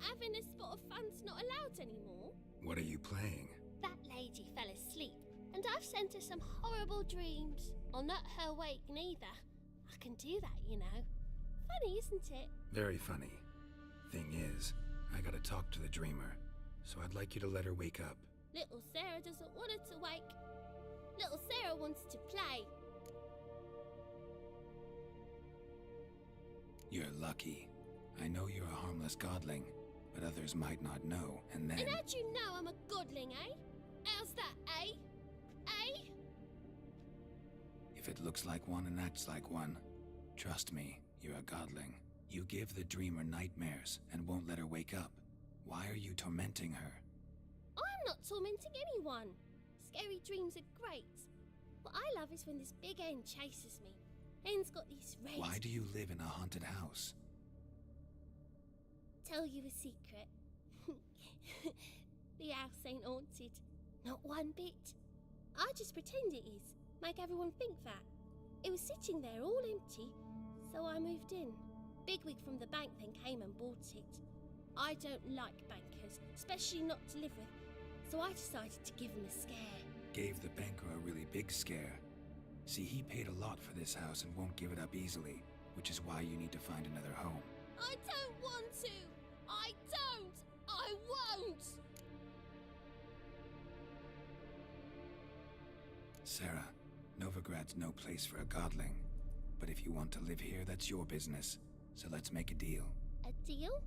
Having a spot of fun's not allowed anymore. What are you playing? That lady fell asleep, and I've sent her some horrible dreams. I'll not her awake neither. I can do that, you know. Funny, isn't it? Very funny. Thing is, I gotta talk to the dreamer, so I'd like you to let her wake up. Little Sarah doesn't want her to wake. Little Sarah wants to play. You're lucky. I know you're a harmless godling, but others might not know, and then... And how'd you know I'm a godling, eh? How's that, eh? Eh? If it looks like one and acts like one, trust me, you're a godling. You give the dreamer nightmares and won't let her wake up. Why are you tormenting her? I'm not tormenting anyone. Scary dreams are great. What I love is when this big hen chases me. Hen's got these red... Why do you live in a haunted house? Tell you a secret. The house ain't haunted. Not one bit. I just pretend it is. Make everyone think that. It was sitting there all empty, so I moved in. Bigwig from the bank then came and bought it. I don't like bankers, especially not to live with, so I decided to give him a scare. Gave the banker a really big scare. See, he paid a lot for this house and won't give it up easily, which is why you need to find another home. I don't want to! I don't! I won't! Sarah, Novigrad's no place for a godling. But if you want to live here, that's your business. So let's make a deal. A deal?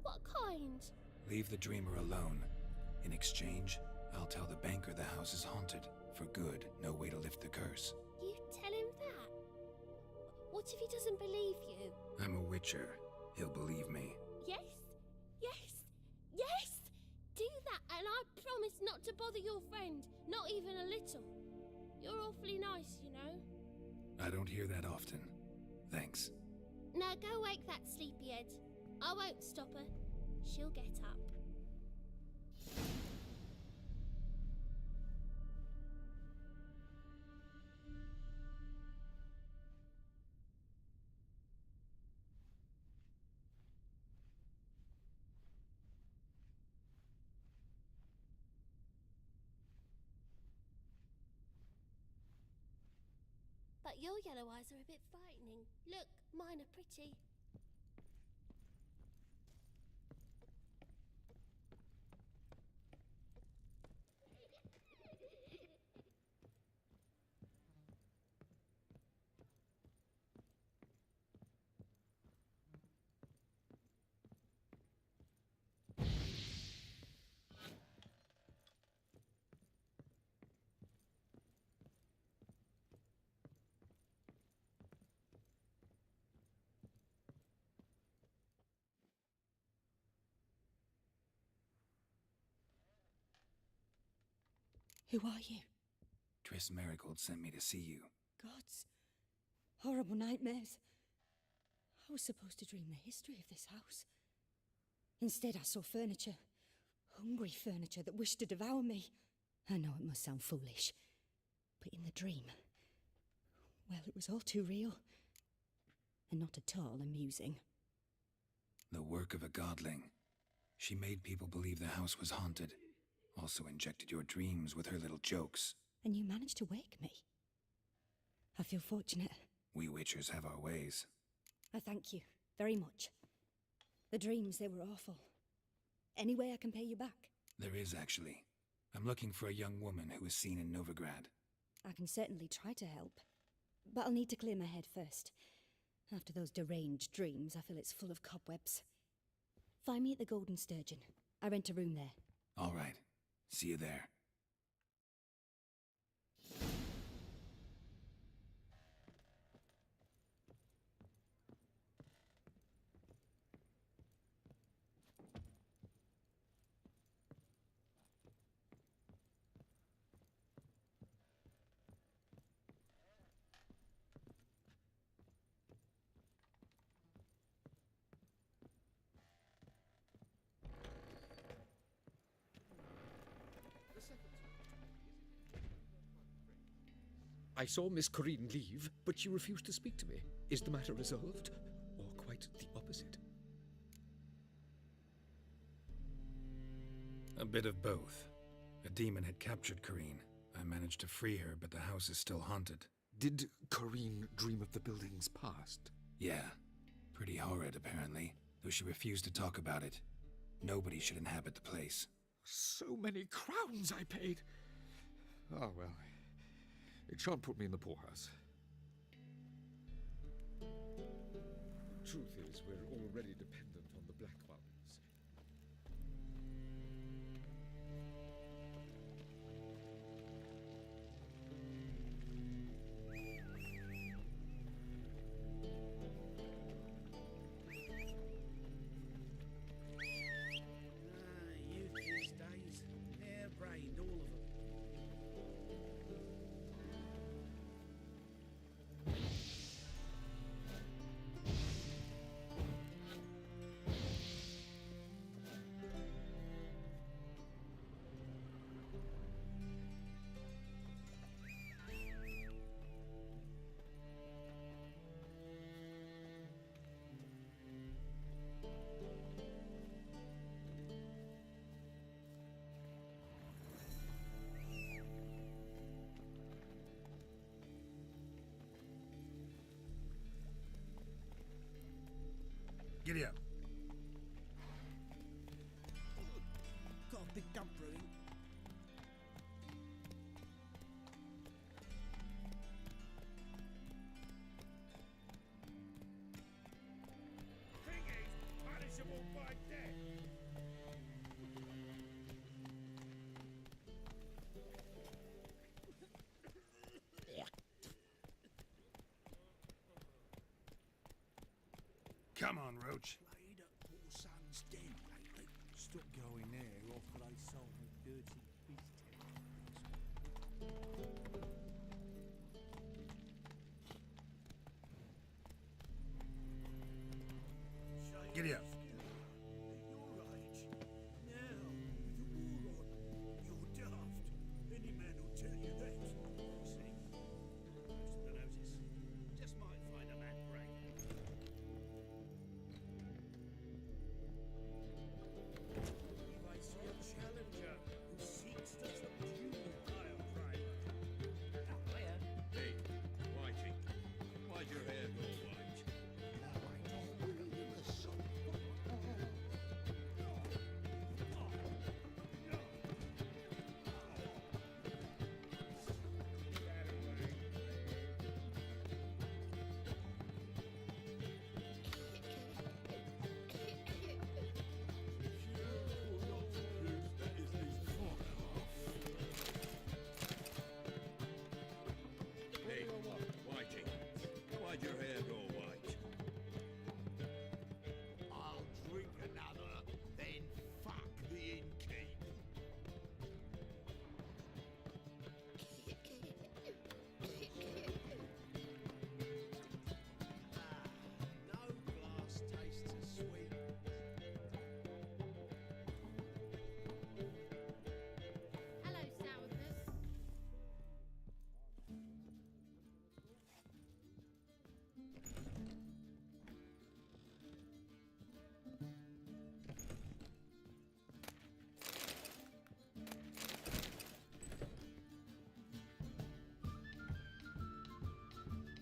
What kind? Leave the dreamer alone. In exchange, I'll tell the banker the house is haunted. For good, no way to lift the curse. You tell him that? What What if he doesn't believe you? I'm a witcher. He'll believe me. Yes, yes, yes! Do that, and I promise not to bother your friend, not even a little. You're awfully nice, you know. I don't hear that often. Thanks. Now go wake that sleepyhead. I won't stop her. She'll get up. But your yellow eyes are a bit frightening. Look, mine are pretty. Who are you? Triss Marigold sent me to see you. Gods. Horrible nightmares. I was supposed to dream the history of this house. Instead, I saw furniture. Hungry furniture that wished to devour me. I know it must sound foolish, but in the dream, well, it was all too real. And not at all amusing. The work of a godling. She made people believe the house was haunted. Also injected your dreams with her little jokes. And you managed to wake me. I feel fortunate. We witchers have our ways. I thank you very much. The dreams, they were awful. Any way I can pay you back? There is, actually. I'm looking for a young woman who was seen in Novigrad. I can certainly try to help. But I'll need to clear my head first. After those deranged dreams, I feel it's full of cobwebs. Find me at the Golden Sturgeon. I rent a room there. All right. See you there. I saw Miss Corinne leave, but she refused to speak to me. Is the matter resolved? Or quite the opposite? A bit of both. A demon had captured Corinne. I managed to free her, but the house is still haunted. Did Corinne dream of the building's past? Yeah. Pretty horrid, apparently, though she refused to talk about it. Nobody should inhabit the place. So many crowns I paid! Oh, well. It shan't put me in the poorhouse. Truth is, we're already dependent on the Black Ones. Youth these days, hair-brained, all of them. Giddy up. Got a big dump brewing. Thing is, punishable by death. Come on, Roach. Played at poor son's den lately. Stop going there, or play some dirty business. Giddy up. Why'd your hair go white? I'll drink another, then fuck the innkeep. No glass tastes as sweet. Hello, sourness.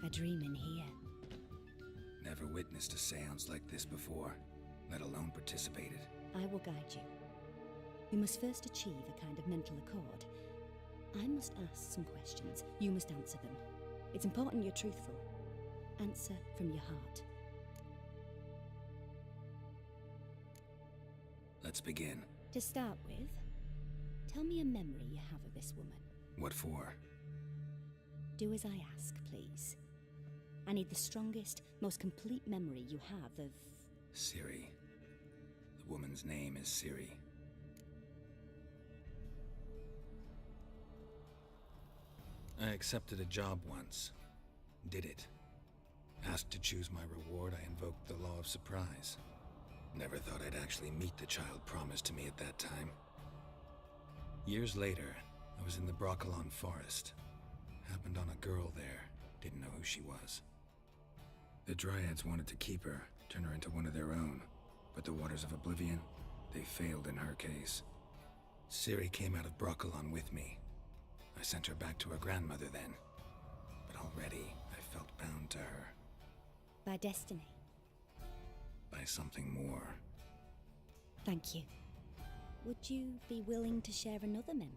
A dream in here. Never witnessed a seance like this before, let alone participated. I will guide you. You must first achieve a kind of mental accord. I must ask some questions. You must answer them. It's important you're truthful. Answer from your heart. Let's begin. To start with, tell me a memory you have of this woman. What for? Do as I ask, please. I need the strongest, most complete memory you have of... Ciri. The woman's name is Ciri. I accepted a job once. Did it. Asked to choose my reward, I invoked the law of surprise. Never thought I'd actually meet the child promised to me at that time. Years later, I was in the Broccolon forest. Happened on a girl there. Didn't know who she was. The Dryads wanted to keep her, turn her into one of their own. But the Waters of Oblivion, they failed in her case. Ciri came out of Broccolon with me. I sent her back to her grandmother then. But already, I felt bound to her. By destiny. By something more. Thank you. Would you be willing to share another memory?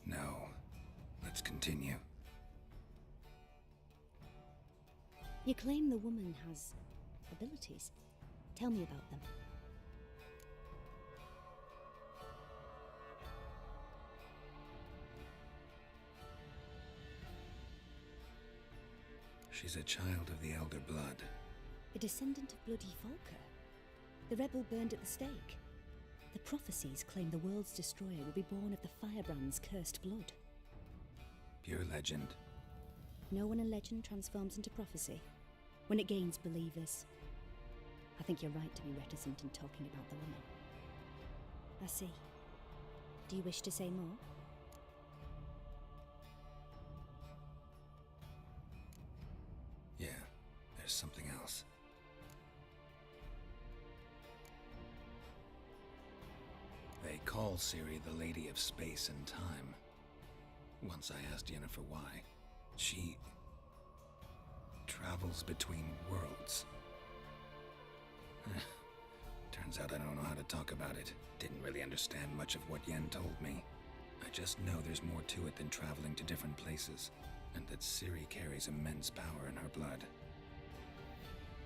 No. Let's continue. You claim the woman has abilities. Tell me about them. She's a child of the Elder Blood. A descendant of Bloody Volker. The rebel burned at the stake. The prophecies claim the world's destroyer will be born of the Firebrand's cursed blood. Pure legend. No one in legend transforms into prophecy. When it gains believers. I think you're right to be reticent in talking about the woman. I see. Do you wish to say more? Yeah, there's something else. They call Ciri the Lady of Space and Time. Once I asked Yennefer why. She travels between worlds. Turns out I don't know how to talk about it. Didn't really understand much of what Yen told me. I just know there's more to it than traveling to different places. and that Ciri carries immense power in her blood.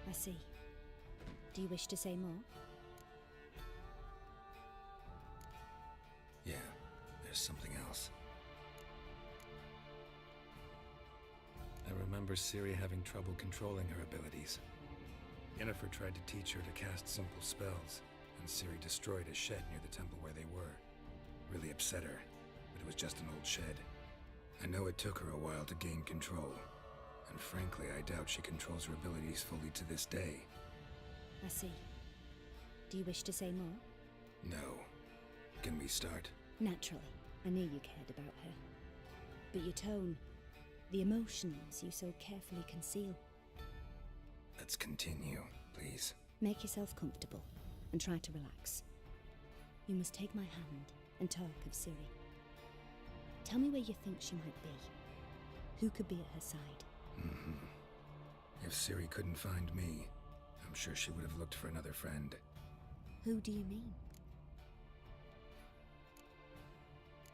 I see. Do you wish to say more? Yeah, there's something else. I remember Ciri having trouble controlling her abilities. Yennefer tried to teach her to cast simple spells, and Ciri destroyed a shed near the temple where they were. Really upset her, but it was just an old shed. I know it took her a while to gain control, and frankly, I doubt she controls her abilities fully to this day. I see. Do you wish to say more? No. Can we start? Naturally. I knew you cared about her. But your tone, the emotions you so carefully conceal. Let's continue, please. Make yourself comfortable and try to relax. You must take my hand and talk of Ciri. Tell me where you think she might be. Who could be at her side? If Ciri couldn't find me, I'm sure she would have looked for another friend. Who do you mean?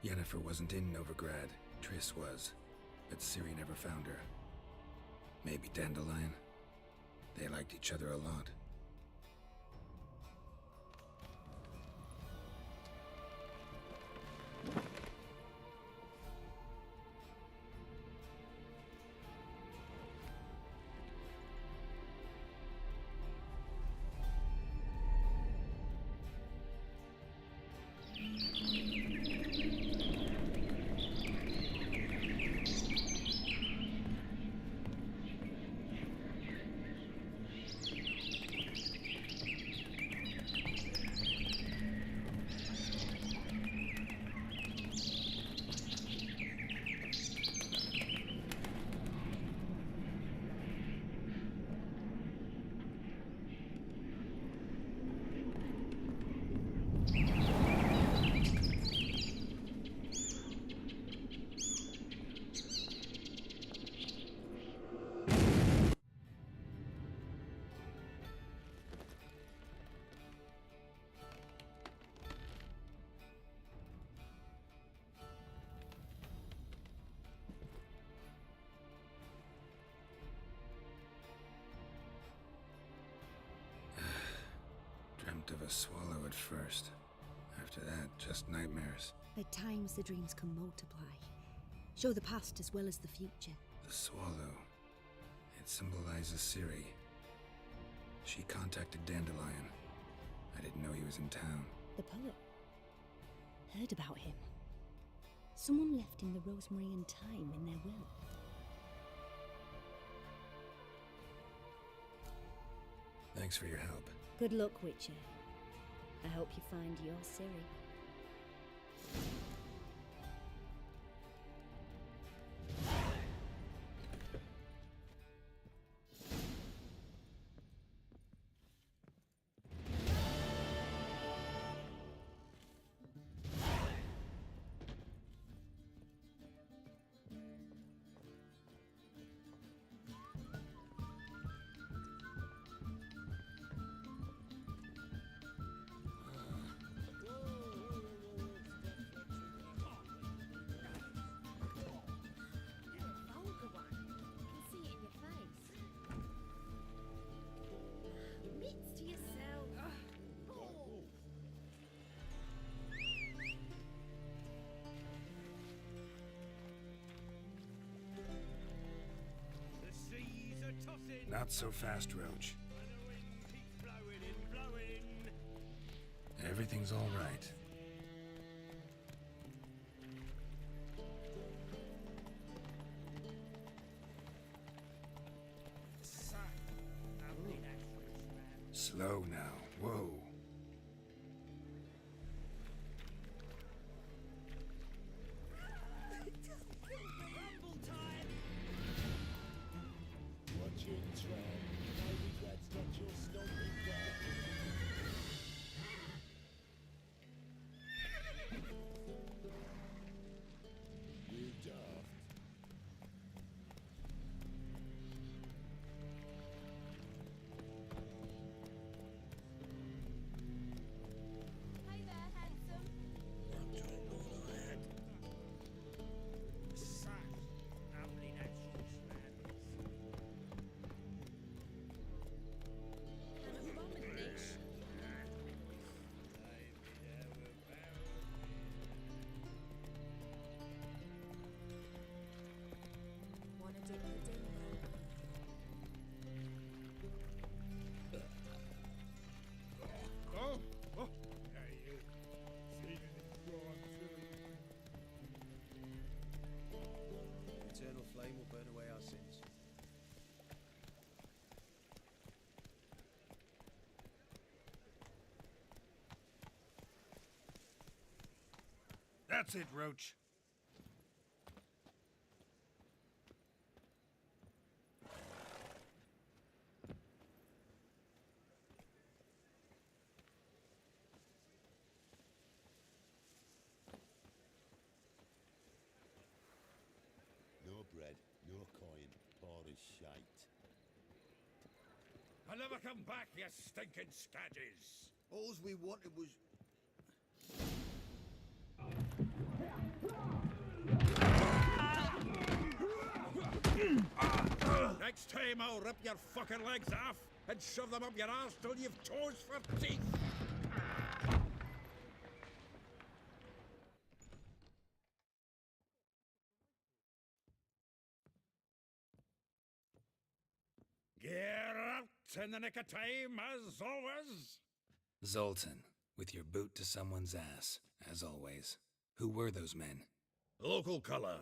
Yennefer wasn't in Novigrad. Triss was. But Ciri never found her. Maybe Dandelion? They liked each other a lot. Of a swallow at first. After that, just nightmares. At times, the dreams can multiply. Show the past as well as the future. The swallow. It symbolizes Ciri. She contacted Dandelion. I didn't know he was in town. The poet. Heard about him. Someone left him the rosemary and thyme in their will. Thanks for your help. Good luck, Witcher. I hope you find your Ciri. Not so fast, Roach. Everything's all right. Slow now. Whoa. That's it, Roach. No bread, no coin, bar is shite. I'll never come back, you stinking scadges! All we wanted was... Next time I'll rip your fucking legs off and shove them up your arse till you've toes for teeth! Get out in the nick of time, as always! Zoltan, with your boot to someone's ass, as always. Who were those men? Local colour.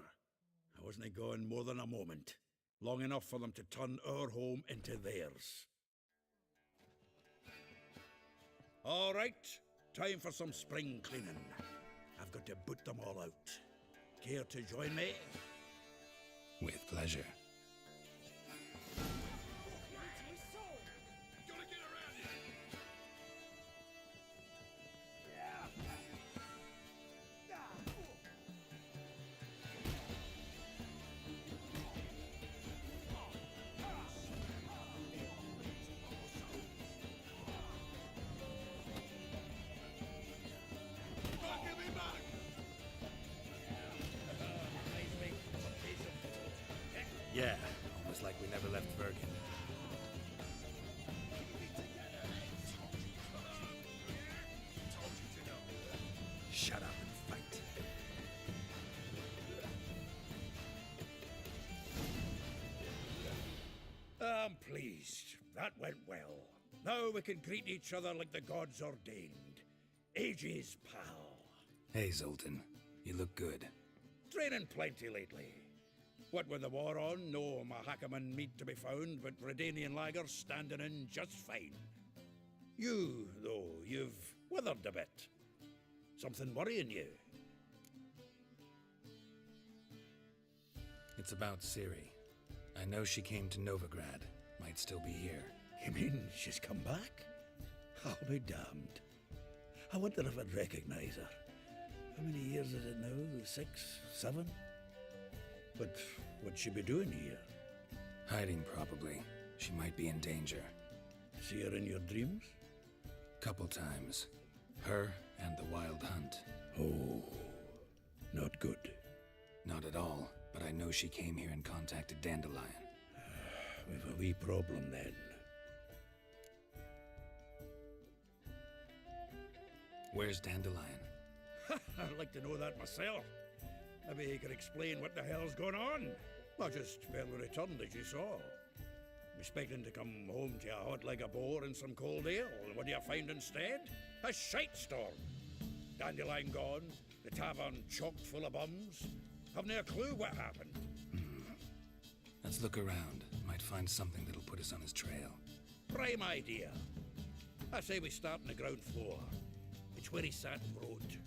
I wasn't going more than a moment. Long enough for them to turn our home into theirs. All right, time for some spring cleaning. I've got to boot them all out. Care to join me? With pleasure. Yeah, almost like we never left Bergen. Shut up and fight. I'm pleased. That went well. Now we can greet each other like the gods ordained. Ages, pal. Hey, Zoltan. You look good. Training plenty lately. What with the war on, no Mahakaman meat to be found, but Redanian lagers standing in just fine. You, though, you've withered a bit. Something worrying you? It's about Ciri. I know she came to Novigrad. Might still be here. You mean she's come back? I'll be damned. I wonder if I'd recognize her. How many years is it now? 6, 7? But what'd she be doing here? Hiding, probably. She might be in danger. See her in your dreams? Couple times. Her and the Wild Hunt. Oh, not good. Not at all, but I know she came here and contacted Dandelion. We've a wee problem then. Where's Dandelion? I'd like to know that myself. Maybe he could explain what the hell's going on. I just barely returned, as you saw. I'm expecting to come home to a hot like a boar and some cold ale, and what do you find instead? A shite storm. Dandelion gone, the tavern chock full of bums. Haven't a clue what happened. Let's look around. Might find something that'll put us on his trail. Prime idea. I say we start on the ground floor. It's where he sat and wrote.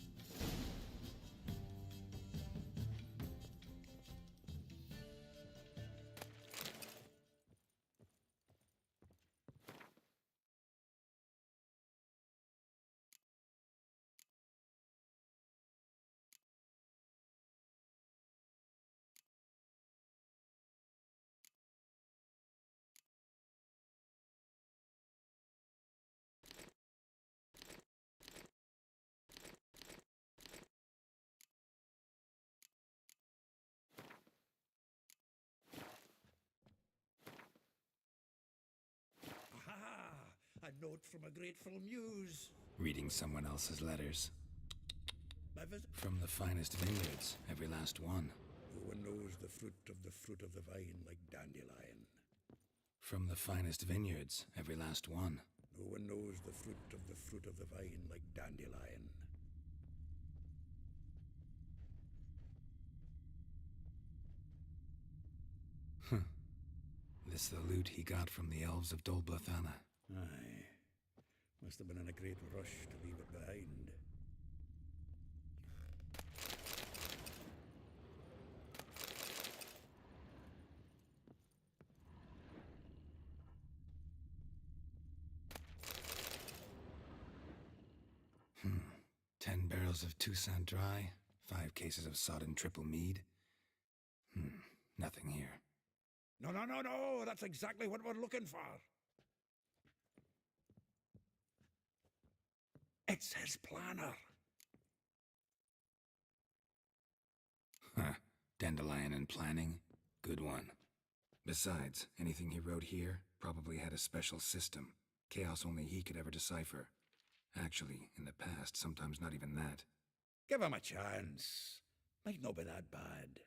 A note from a grateful muse. Reading someone else's letters. From the finest vineyards, every last one. No one knows the fruit of the vine like Dandelion. From the finest vineyards, every last one. No one knows the fruit of the vine like Dandelion. This the loot he got from the elves of Dol Blathanna. Aye. Must have been in a great rush to leave it behind. barrels of Toussaint Dry, 5 cases of sodden triple mead. Nothing here. No, no, no, no! That's exactly what we're looking for! It's his planner! Huh. Dandelion and planning? Good one. Besides, anything he wrote here probably had a special system. Chaos only he could ever decipher. Actually, in the past, sometimes not even that. Give him a chance. Might not be that bad.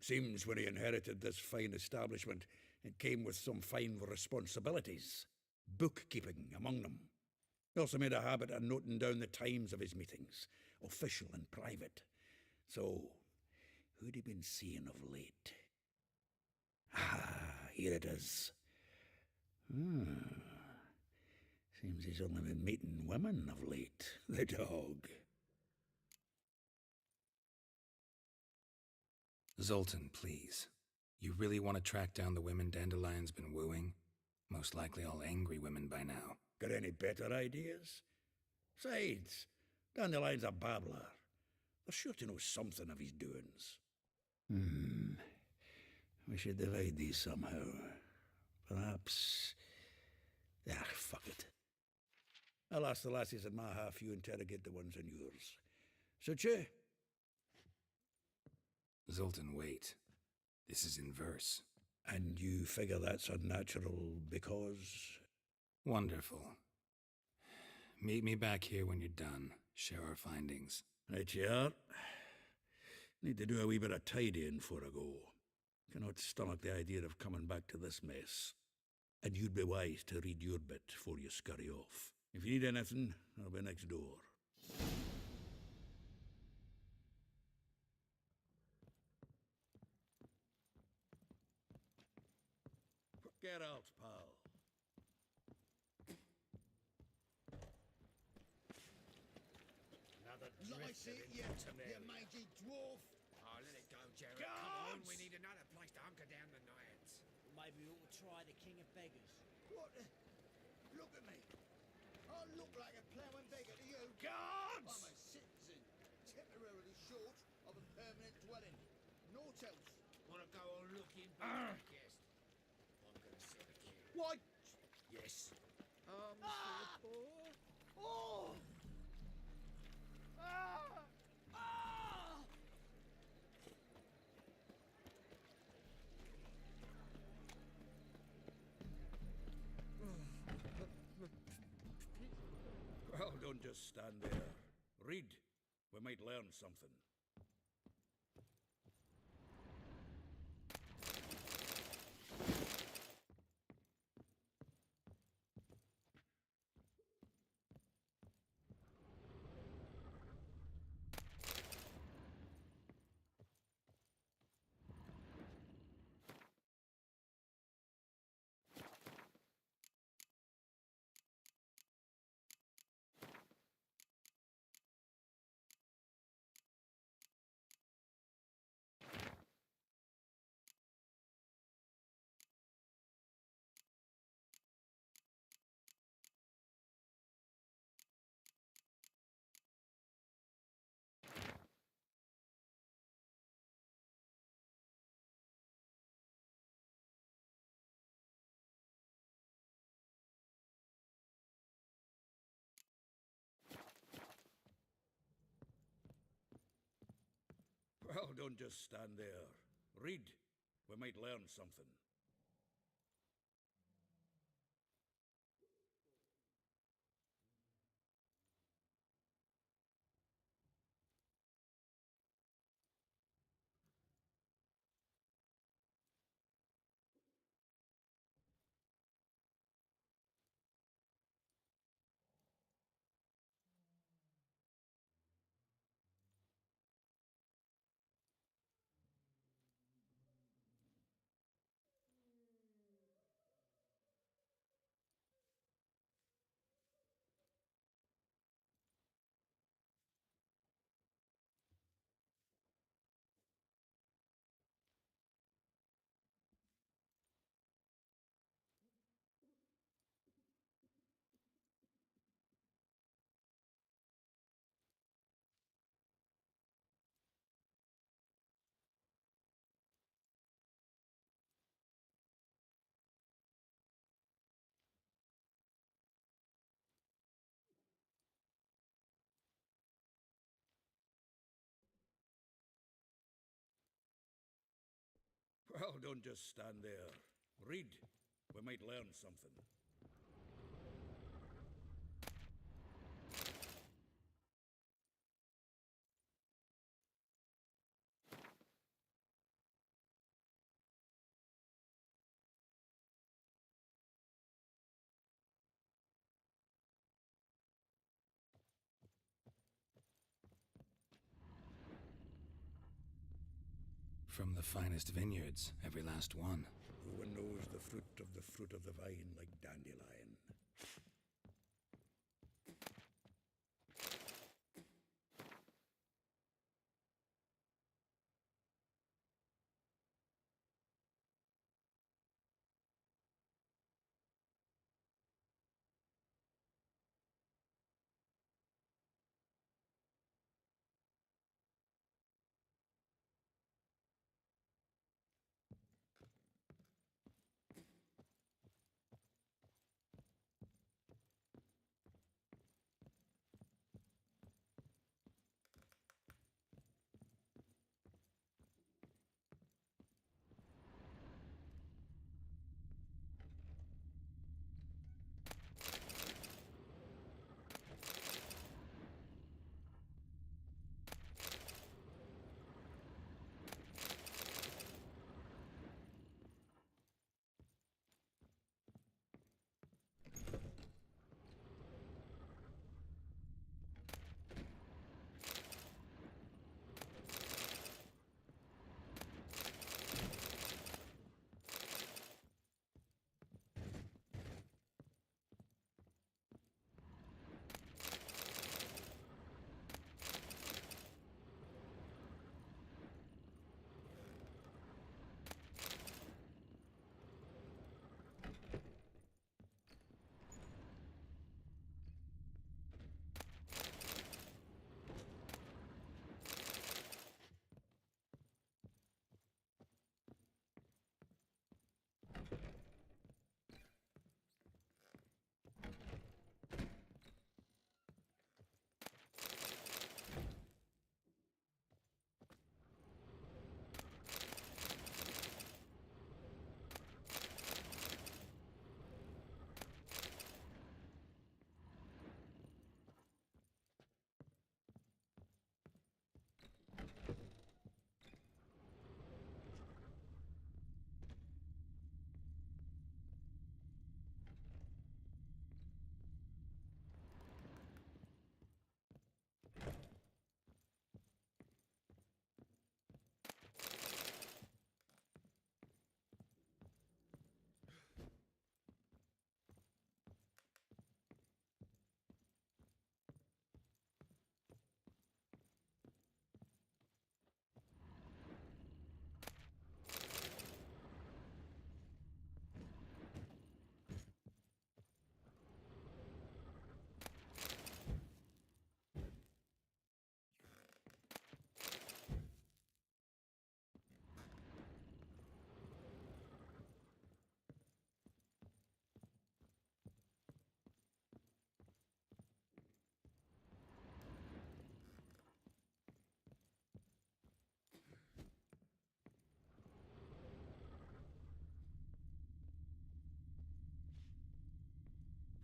Seems when he inherited this fine establishment, it came with some fine responsibilities. Bookkeeping among them. He also made a habit of noting down the times of his meetings, official and private. So, who'd he been seeing of late? Ah, here it is. Seems he's only been meeting women of late, the dog. Zoltan, please. You really want to track down the women Dandelion's been wooing? Most likely all angry women by now. Got any better ideas? Besides, Dandelion's a babbler. They're sure to know something of his doings. We should divide these somehow. Perhaps... fuck it. I'll ask the lassies in my half, you interrogate the ones in yours. Suit you? Zoltan, wait. This is in verse. And you figure that's unnatural because... Wonderful. Meet me back here when you're done. Share our findings. Right you are. Need to do a wee bit of tidying before I go. Cannot stomach the idea of coming back to this mess. And you'd be wise to read your bit before you scurry off. If you need anything, I'll be next door. Get out, pal. Another Light it, you mangy dwarf! Oh, let it go, Jared. Guards! Come on, we need another place to hunker down the nights. Maybe we ought to try the King of Beggars. What? Look at me. I look like a ploughing beggar to you. Guards! I'm a citizen, temporarily short of a permanent dwelling. Naught else. Want to go on looking back, I guess. I'm gonna set a queue. Why? Yes. Oh! Well, don't just stand there. Read. We might learn something. Well, don't just stand there. Read. We might learn something. don't just stand there. Read. We might learn something. From the finest vineyards, every last one. Who one knows the fruit of the vine like dandelion?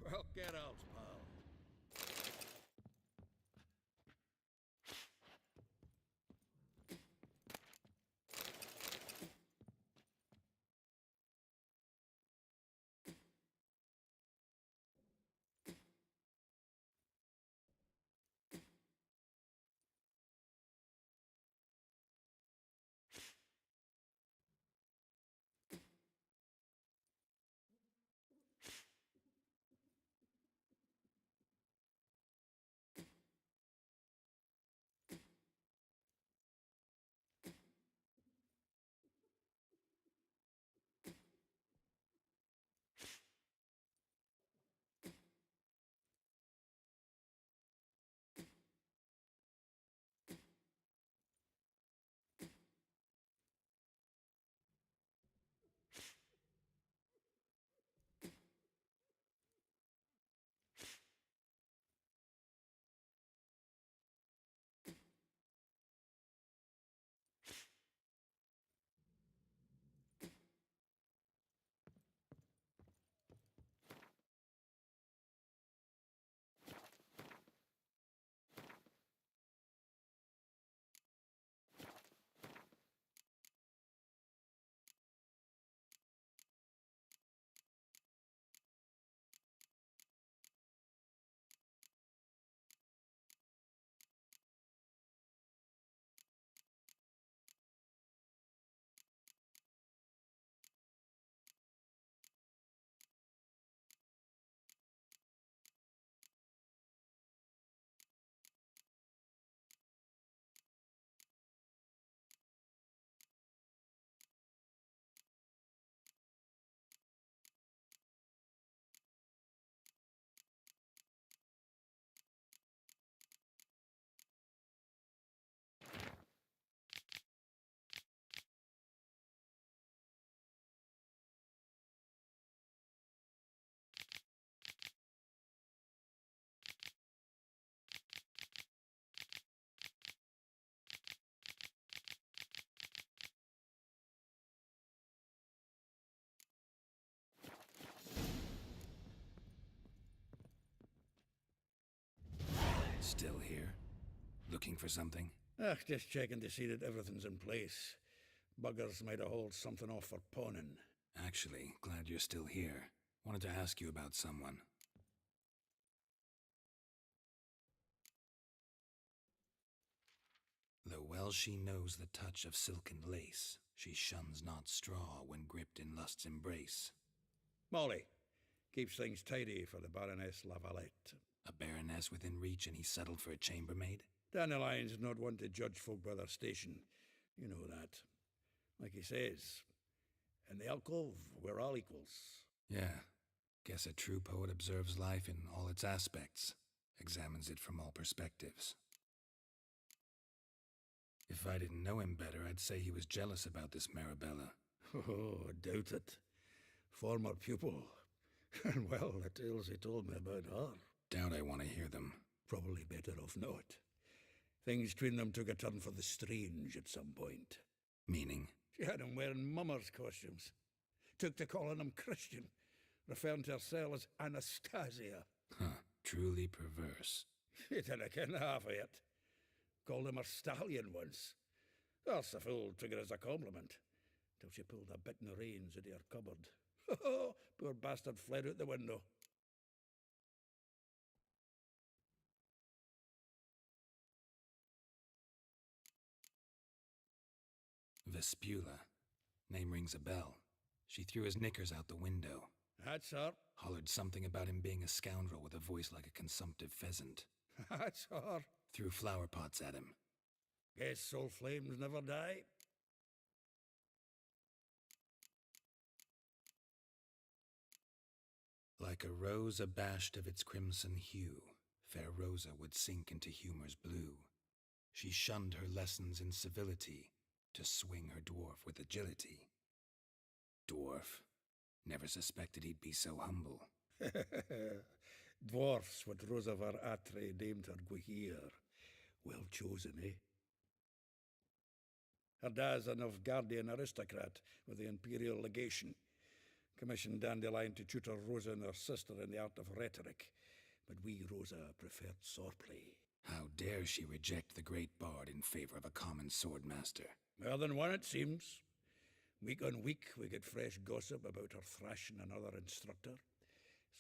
Well, get out, pal. Still here? Looking for something? Just checking to see that everything's in place. Buggers might have hauled something off for pawning. Actually, glad you're still here. Wanted to ask you about someone. Though well she knows the touch of silken lace, she shuns not straw when gripped in lust's embrace. Molly, keeps things tidy for the Baroness Lavalette. A baroness within reach and he settled for a chambermaid? Dandelion's not one to judge folk by their station. You know that. Like he says, in the alcove, we're all equals. Yeah. Guess a true poet observes life in all its aspects, examines it from all perspectives. If I didn't know him better, I'd say he was jealous about this Marabella. Oh, I doubt it. Former pupil. And well, the tales he told me about her. Doubt I want to hear them. Probably better off not. Things between them took a turn for the strange at some point. Meaning? She had him wearing mummers' costumes. Took to calling him Christian, referring to herself as Anastasia. Huh, truly perverse. She didn't ken half of it. Called him a stallion once. That's the fool took it as a compliment, till she pulled a bit in the reins into her cupboard. Poor bastard fled out the window. Vespula. Name rings a bell. She threw his knickers out the window. That's her. Hollered something about him being a scoundrel with a voice like a consumptive pheasant. That's her. Threw flower pots at him. Guess soul flames never die. Like a rose abashed of its crimson hue, fair Rosa would sink into humor's blue. She shunned her lessons in civility, to swing her dwarf with agility. Dwarf. Never suspected he'd be so humble. Dwarfs what Rosa var Atre named her Guihir. Well chosen, eh? Her dad's a Novgardian aristocrat with the Imperial Legation. Commissioned Dandelion to tutor Rosa and her sister in the art of rhetoric. But we, Rosa, preferred swordplay. How dare she reject the great bard in favor of a common swordmaster? More than one, it seems. Week on week, we get fresh gossip about her thrashing another instructor.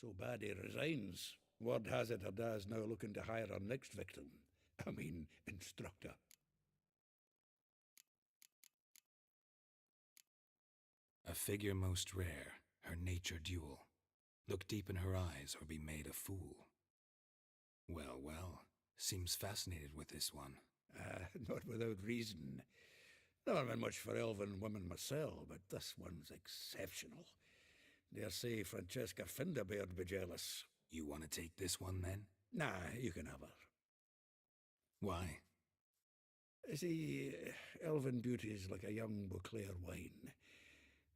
So bad he resigns. Word has it her dad's now looking to hire her next victim. I mean, instructor. A figure most rare, her nature dual. Look deep in her eyes or be made a fool. Well, well, seems fascinated with this one. Not without reason. Never been much for elven women myself, but this one's exceptional. Dare say Francesca Finderbeard be jealous. You want to take this one, then? Nah, you can have her. Why? See, elven beauty's like a young Beauclair wine,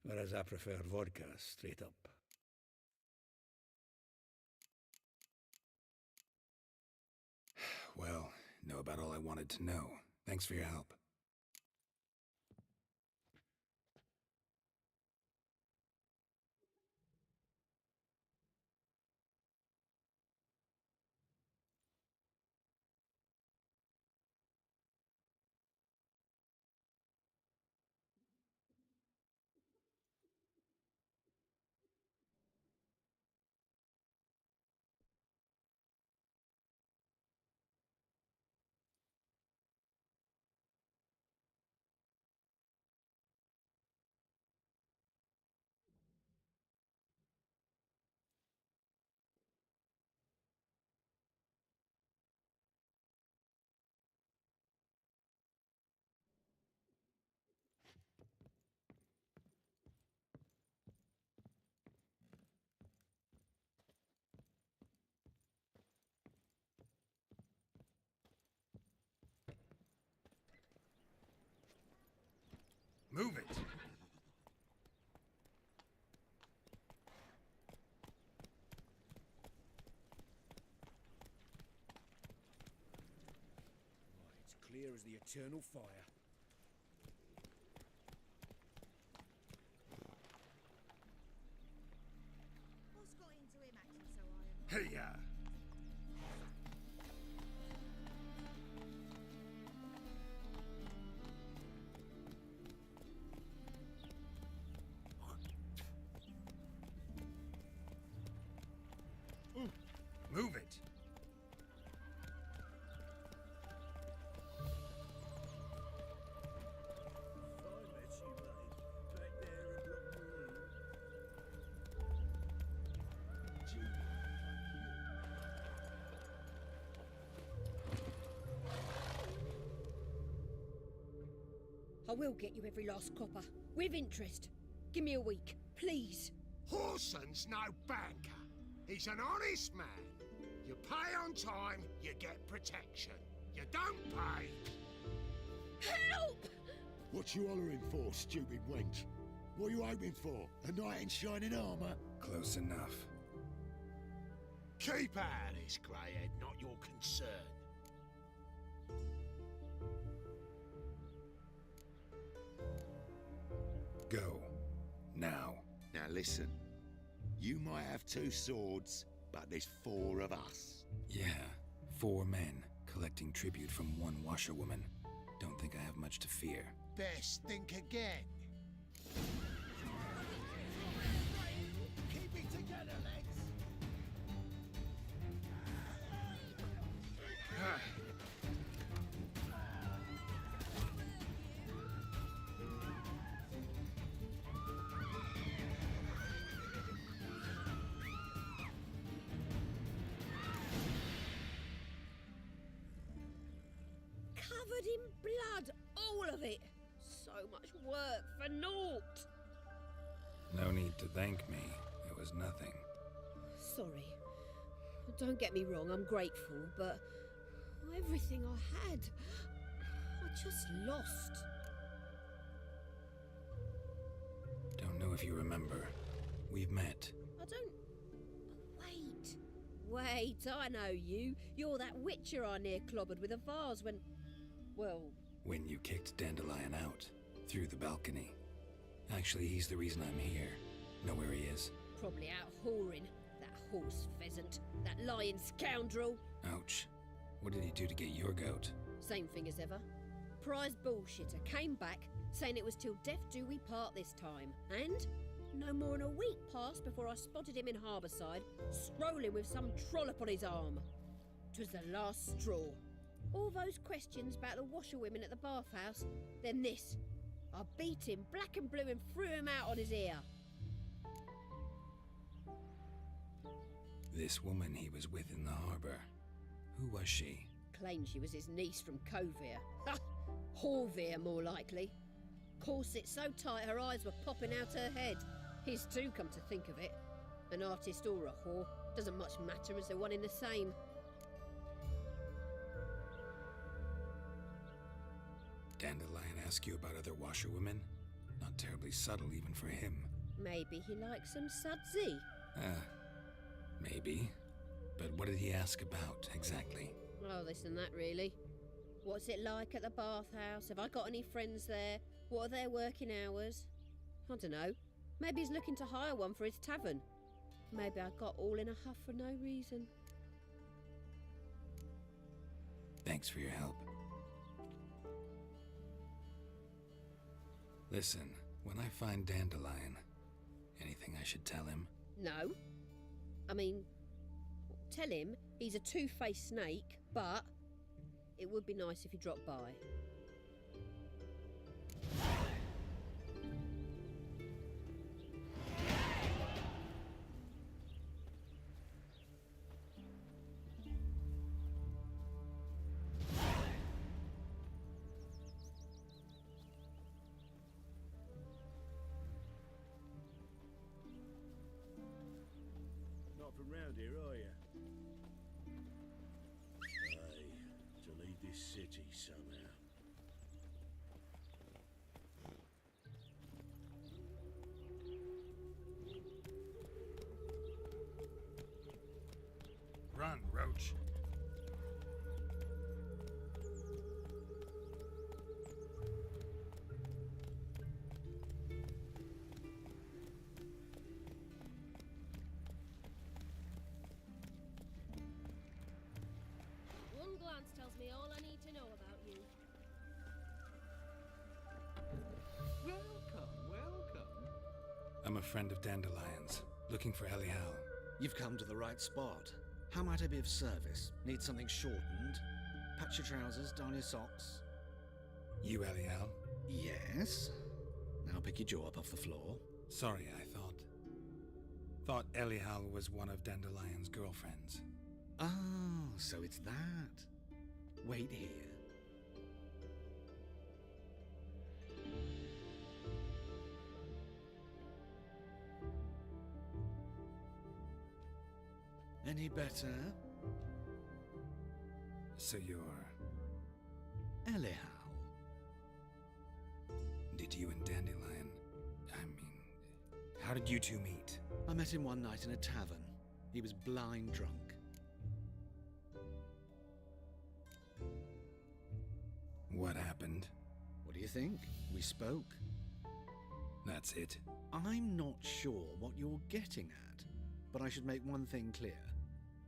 whereas I prefer vodka straight up. Well, know about all I wanted to know. Thanks for your help. Move it! It's clear as the eternal fire. What's got into him acting so iron? Hey-ya! Move it. I will get you every last copper, with interest. Give me a week, please. Horson's no banker. He's an honest man. You pay on time, you get protection. You don't pay. Help! What you hollering for, stupid wench? What are you hoping for? A knight in shining armour? Close enough. Keep out of this, greyhead, not your concern. Go. Now. Now listen. You might have 2 swords, but there's 4 of us. Yeah, 4 men collecting tribute from 1 washerwoman. Don't think I have much to fear. Best think again. Keep it together, lads. Covered in blood, all of it. So much work for naught. No need to thank me. It was nothing. Sorry. Don't get me wrong, I'm grateful, but everything I had, I just lost. Don't know if you remember. We've met. I don't... Wait. Wait, I know you. You're that witcher I near clobbered with a vase when... Well... When you kicked Dandelion out. Through the balcony. Actually, he's the reason I'm here. Know where he is? Probably out whoring. That horse pheasant. That lying scoundrel. Ouch. What did he do to get your goat? Same thing as ever. Prize bullshitter came back, saying it was till death do we part this time. And no more than a week passed before I spotted him in Harbourside, strolling with some trollop on his arm. 'Twas the last straw. All those questions about the washerwomen at the bathhouse, then this. I beat him black and blue and threw him out on his ear. This woman he was with in the harbour. Who was she? Claimed she was his niece from Covere. Ha! Horvere, more likely. Corset so tight her eyes were popping out her head. His too, come to think of it. An artist or a whore. Doesn't much matter as they're one in the same. Dandelion ask you about other washerwomen? Not terribly subtle even for him. Maybe he likes some sudsy. Maybe. But what did he ask about, exactly? Oh, this and that, really. What's it like at the bathhouse? Have I got any friends there? What are their working hours? I don't know. Maybe he's looking to hire one for his tavern. Maybe I got all in a huff for no reason. Thanks for your help. Listen, when I find Dandelion, anything I should tell him? No. I mean, tell him he's a two-faced snake, but it would be nice if he dropped by. Not from round here, are you? Aye, to leave this city somehow. Run, Roach. One glance tells me all I need to know about you. Welcome, welcome. I'm a friend of Dandelion's, looking for Elial. You've come to the right spot. How might I be of service? Need something shortened? Patch your trousers, darn your socks. You, Elial? Yes? Now pick your jaw up off the floor. Sorry, I thought Elial was one of Dandelion's girlfriends. Oh, so it's that. Wait here. Any better? So you're... Elial. Did you and Dandelion... how did you two meet? I met him one night in a tavern. He was blind drunk. What happened? What do you think? We spoke. That's it. I'm not sure what you're getting at, but I should make one thing clear.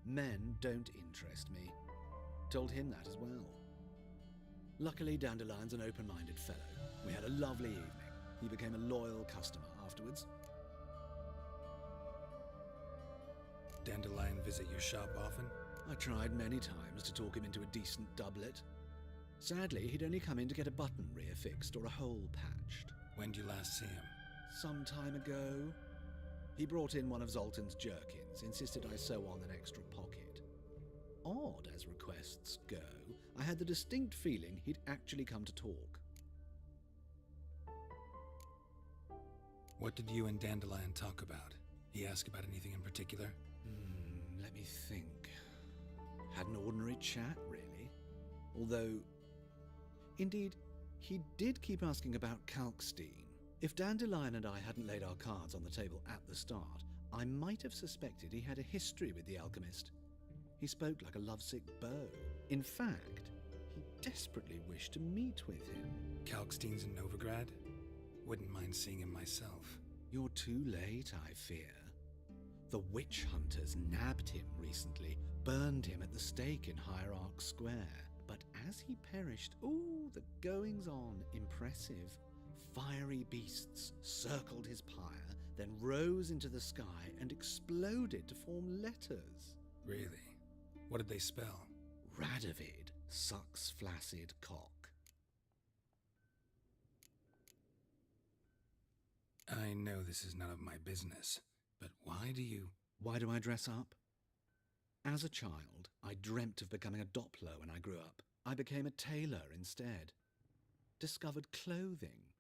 Men don't interest me. Told him that as well. Luckily, Dandelion's an open-minded fellow. We had a lovely evening. He became a loyal customer afterwards. Dandelion visit your shop often? I tried many times to talk him into a decent doublet. Sadly, he'd only come in to get a button reaffixed or a hole patched. When did you last see him? Some time ago. He brought in one of Zoltan's jerkins, insisted I sew on an extra pocket. Odd as requests go, I had the distinct feeling he'd actually come to talk. What did you and Dandelion talk about? He asked about anything in particular? Let me think. Had an ordinary chat, really. Although, indeed, he did keep asking about Kalkstein. If Dandelion and I hadn't laid our cards on the table at the start, I might have suspected he had a history with the alchemist. He spoke like a lovesick beau. In fact, he desperately wished to meet with him. Kalkstein's in Novigrad? Wouldn't mind seeing him myself. You're too late, I fear. The witch hunters nabbed him recently, burned him at the stake in Hierarch Square. But as he perished, the goings-on impressive. Fiery beasts circled his pyre, then rose into the sky and exploded to form letters. Really? What did they spell? Radovid sucks flaccid cock. I know this is none of my business, but why do I dress up? As a child, I dreamt of becoming a Doppler when I grew up. I became a tailor instead. Discovered clothing.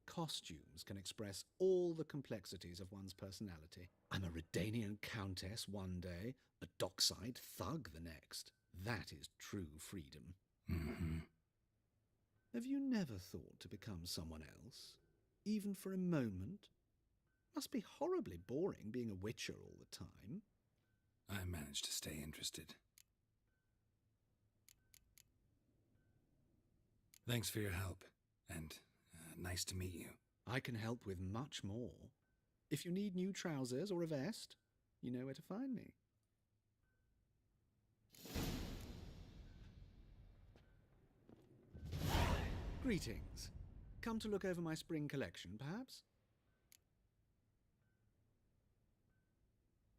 Costumes can express all the complexities of one's personality. I'm a Redanian countess one day, a dockside thug the next. That is true freedom. Mm-hmm. Have you never thought to become someone else? Even for a moment? Must be horribly boring being a witcher all the time. I managed to stay interested. Thanks for your help, and nice to meet you. I can help with much more. If you need new trousers or a vest, you know where to find me. Greetings. Come to look over my spring collection, perhaps?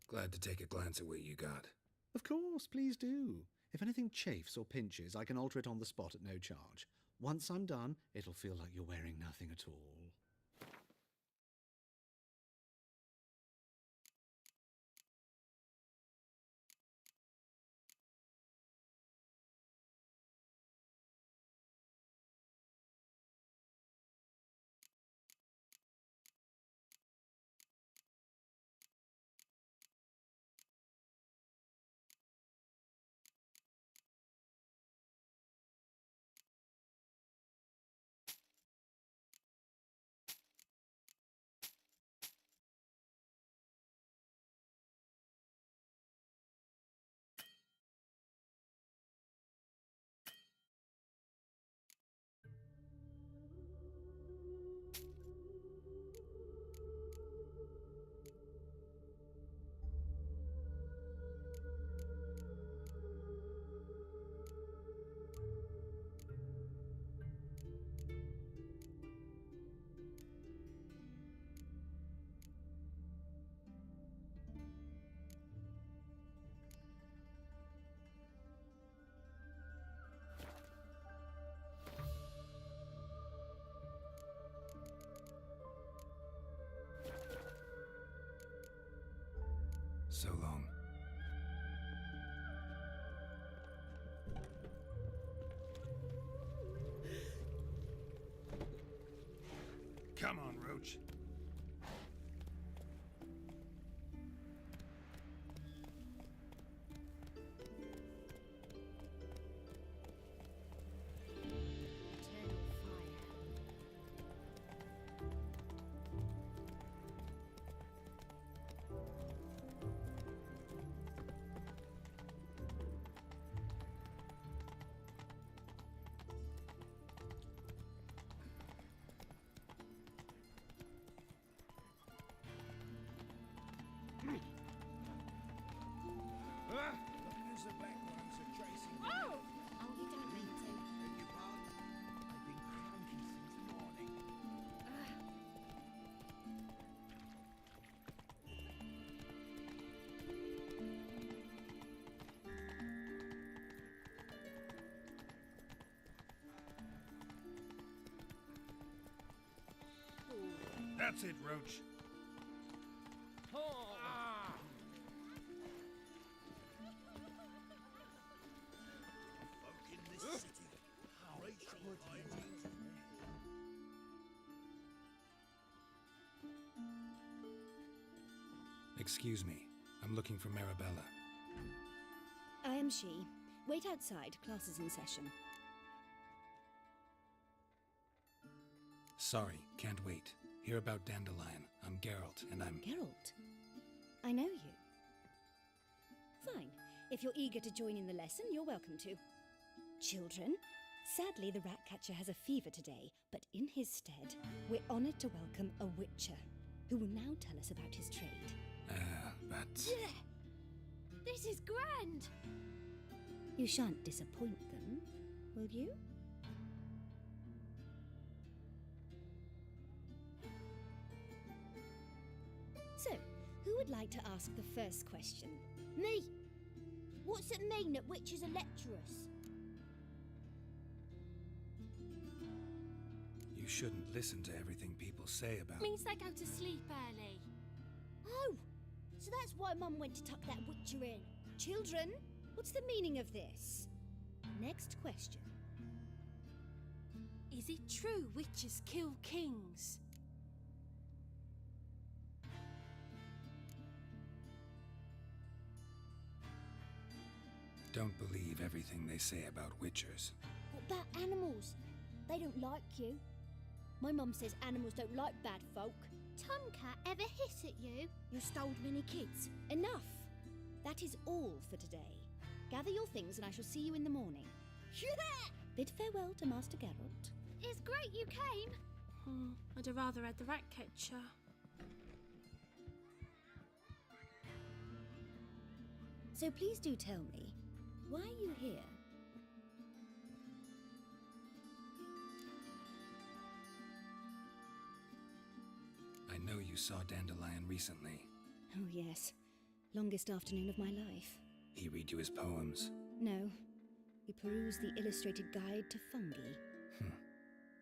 Glad to take a glance at what you got. Of course, please do. If anything chafes or pinches, I can alter it on the spot at no charge. Once I'm done, it'll feel like you're wearing nothing at all. Come on, Roach. That's it, Roach. Excuse me. I'm looking for Marabella. I am she. Wait outside. Class is in session. Sorry, can't wait. Hear about Dandelion. I'm Geralt, and I'm... Geralt? I know you. Fine. If you're eager to join in the lesson, you're welcome to. Children, sadly the Ratcatcher has a fever today, but in his stead, we're honoured to welcome a Witcher, who will now tell us about his trade. But... This is grand! You shan't disappoint them, will you? So, who would like to ask the first question? Me! What's it mean that witches are lecturers? You shouldn't listen to everything people say about... Means they go to sleep early. Oh! So that's why Mum went to tuck that witcher in. Children, what's the meaning of this? Next question. Is it true witches kill kings? Don't believe everything they say about witchers. What about animals? They don't like you. My mum says animals don't like bad folk. Tomcat ever hiss at you? You stole many kids. Enough! That is all for today. Gather your things and I shall see you in the morning. Bid farewell to Master Geralt. It's great you came. I'd have rather had the Ratcatcher. So please do tell me, why are you here? I know you saw Dandelion recently. Oh yes, longest afternoon of my life. He read you his poems. No, we perused the illustrated guide to fungi.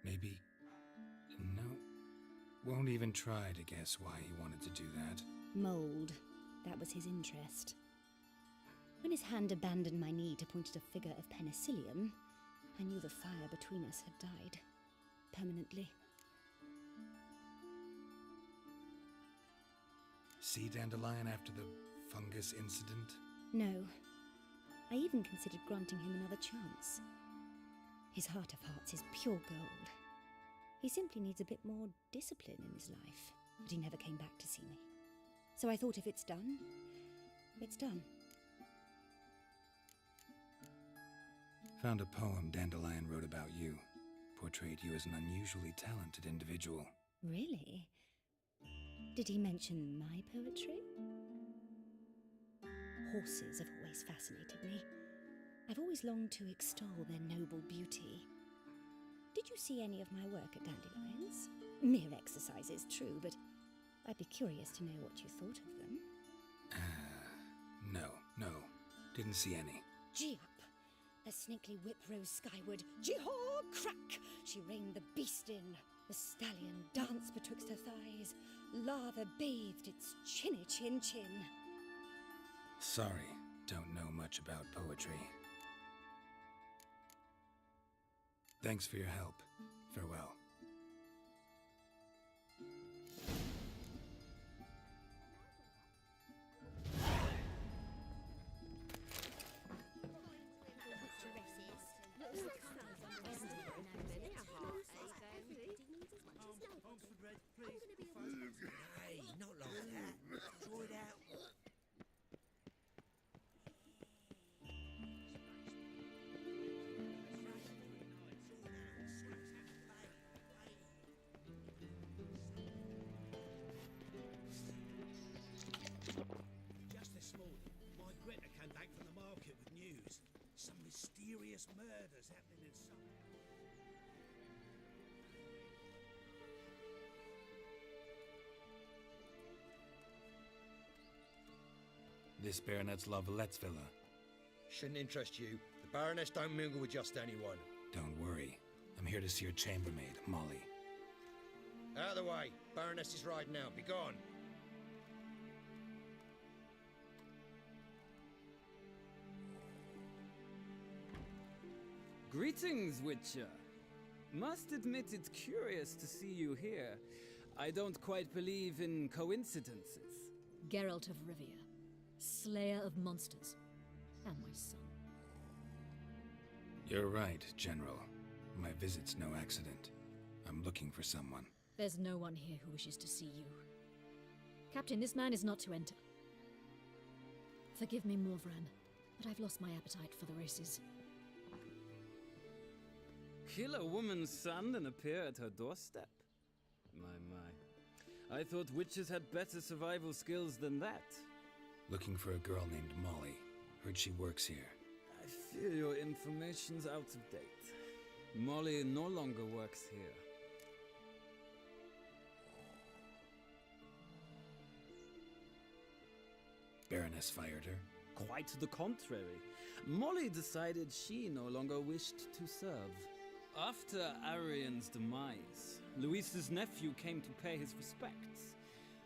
Maybe... No. Won't even try to guess why he wanted to do that. Mould. That was his interest. When his hand abandoned my knee to point at a figure of penicillium, I knew the fire between us had died. Permanently. See Dandelion after the fungus incident? No. I even considered granting him another chance. His heart of hearts is pure gold. He simply needs a bit more discipline in his life. But he never came back to see me. So I thought if it's done, it's done. Found a poem Dandelion wrote about you. Portrayed you as an unusually talented individual. Really? Did he mention my poetry? Horses have always fascinated me. I've always longed to extol their noble beauty. Did you see any of my work at Dandelion's? Mere exercises, true, but I'd be curious to know what you thought of them. No. Didn't see any. Gee up! A snaky whip rose skyward. Jee-haw! Crack! She reined the beast in. The stallion danced betwixt her thighs. Lava bathed its chinny chin. Sorry, don't know much about poetry. Thanks for your help. Farewell. serious murders happening in some... This Baronet's Lavallette's villa. Shouldn't interest you. The Baroness don't mingle with just anyone. Don't worry. I'm here to see your chambermaid, Molly. Out of the way. Baroness is riding out. Be gone. Greetings, Witcher. Must admit it's curious to see you here. I don't quite believe in coincidences. Geralt of Rivia, slayer of monsters, and my son. You're right, General. My visit's no accident. I'm looking for someone. There's no one here who wishes to see you. Captain, this man is not to enter. Forgive me, Morvran, but I've lost my appetite for the races. Kill a woman's son and appear at her doorstep? My. I thought witches had better survival skills than that. Looking for a girl named Molly. Heard she works here. I fear your information's out of date. Molly no longer works here. Baroness fired her? Quite the contrary. Molly decided she no longer wished to serve. After Arian's demise, Luis's nephew came to pay his respects.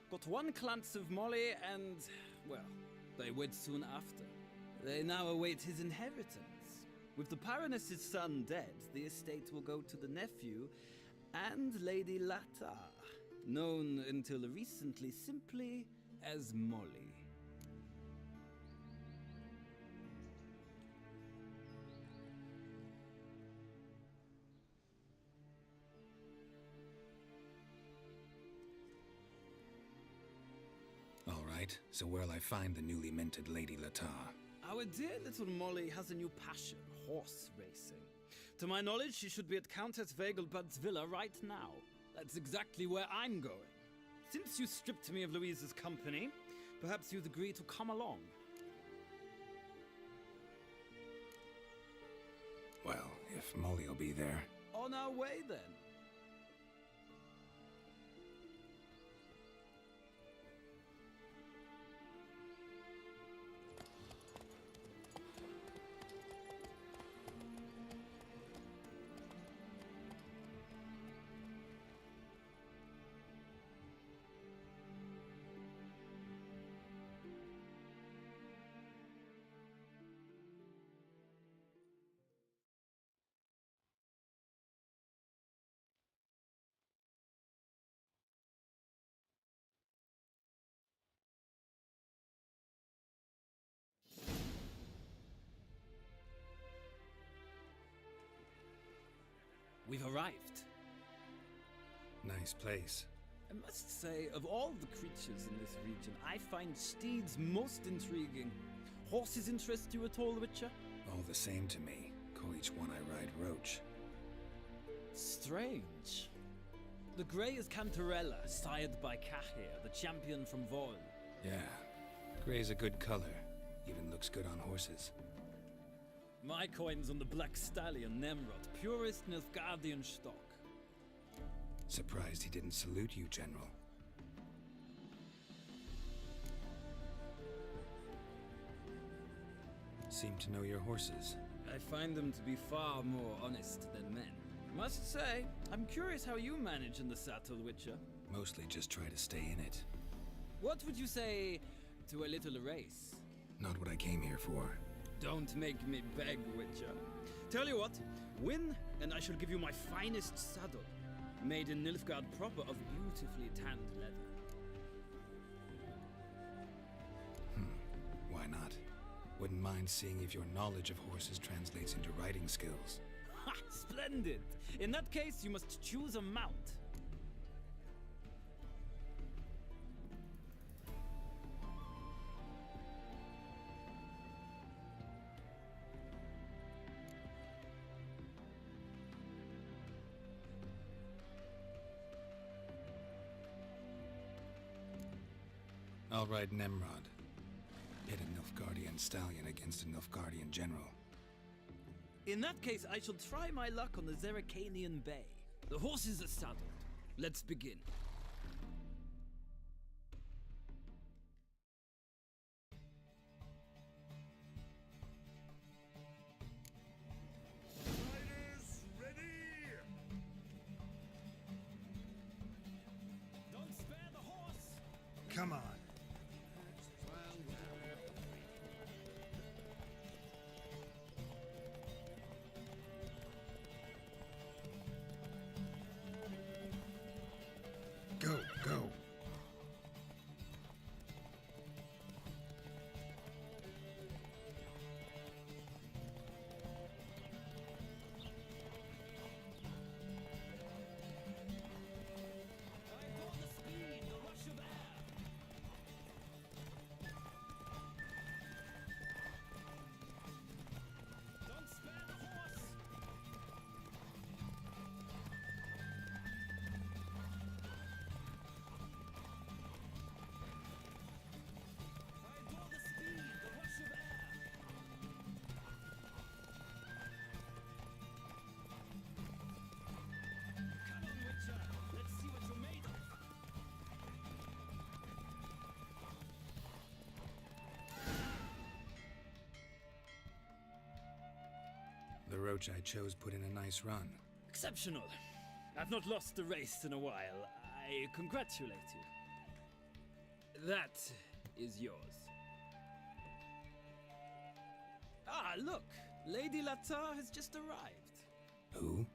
Got one glance of Molly and, well, they wed soon after. They now await his inheritance. With the Baroness's son dead, the estate will go to the nephew and Lady Lata, known until recently simply as Molly. All right, so where'll I find the newly minted Lady Lata? Our dear little Molly has a new passion, horse racing. To my knowledge, she should be at Countess Vegelbud's villa right now. That's exactly where I'm going. Since you stripped me of Louise's company, perhaps you'd agree to come along. Well, if Molly will be there. On our way, then. We've arrived. Nice place. I must say, of all the creatures in this region, I find steeds most intriguing. Horses interest you at all, Witcher? All the same to me. Call each one I ride Roach. Strange. The grey is Cantarella, sired by Cahir, the champion from Vol. Yeah. Gray's a good color. Even looks good on horses. My coin's on the Black Stallion, Nemrod, purest Nilfgaardian stock. Surprised he didn't salute you, General. Seem to know your horses. I find them to be far more honest than men. Must say, I'm curious how you manage in the saddle, Witcher. Mostly just try to stay in it. What would you say to a little race? Not what I came here for. Don't make me beg, Witcher. Tell you what, win, and I shall give you my finest saddle, made in Nilfgaard proper of beautifully tanned leather. Why not? Wouldn't mind seeing if your knowledge of horses translates into riding skills. Ha! Splendid! In that case, you must choose a mount. I'll ride Nemrod. Pit a Nilfgaardian stallion against a Nilfgaardian general. In that case, I shall try my luck on the Zeracanian Bay. The horses are saddled. Let's begin. Riders, ready! Don't spare the horse! Come on. Go, go. The roach I chose put in a nice run. Exceptional. I've not lost a race in a while. I congratulate you. That is yours. Ah, look! Lady Latar has just arrived. Who?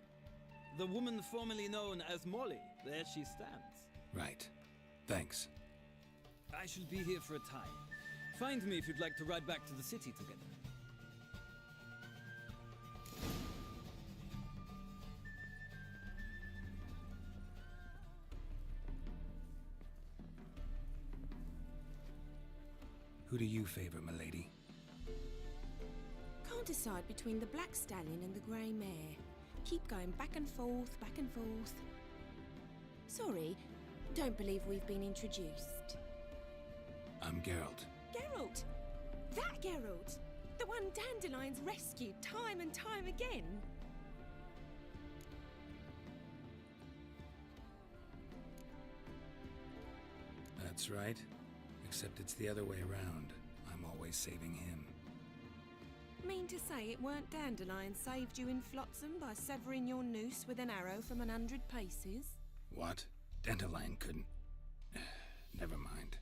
The woman formerly known as Molly. There she stands. Right. Thanks. I shall be here for a time. Find me if you'd like to ride back to the city together. Who do you favor, milady? Can't decide between the black stallion and the grey mare. Keep going back and forth, back and forth. Sorry, don't believe we've been introduced. I'm Geralt. Geralt! That Geralt! The one Dandelion's rescued time and time again! That's right. Except it's the other way around. I'm always saving him. Mean to say it weren't Dandelion saved you in Flotsam by severing your noose with an arrow from 100 paces? What? Dandelion couldn't... Never mind.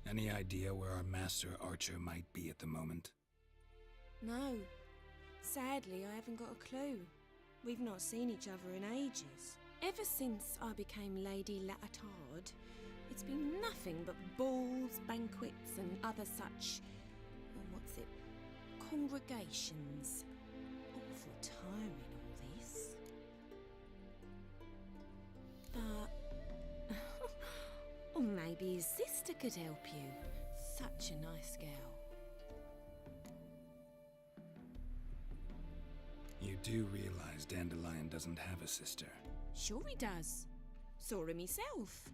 Any idea where our master archer might be at the moment? No. Sadly, I haven't got a clue. We've not seen each other in ages. Ever since I became Lady Latard, it's been nothing but balls, banquets, and other such... congregations. Awful tiring, all this. But... or maybe his sister could help you. Such a nice girl. You do realize Dandelion doesn't have a sister. Sure he does. Saw him myself.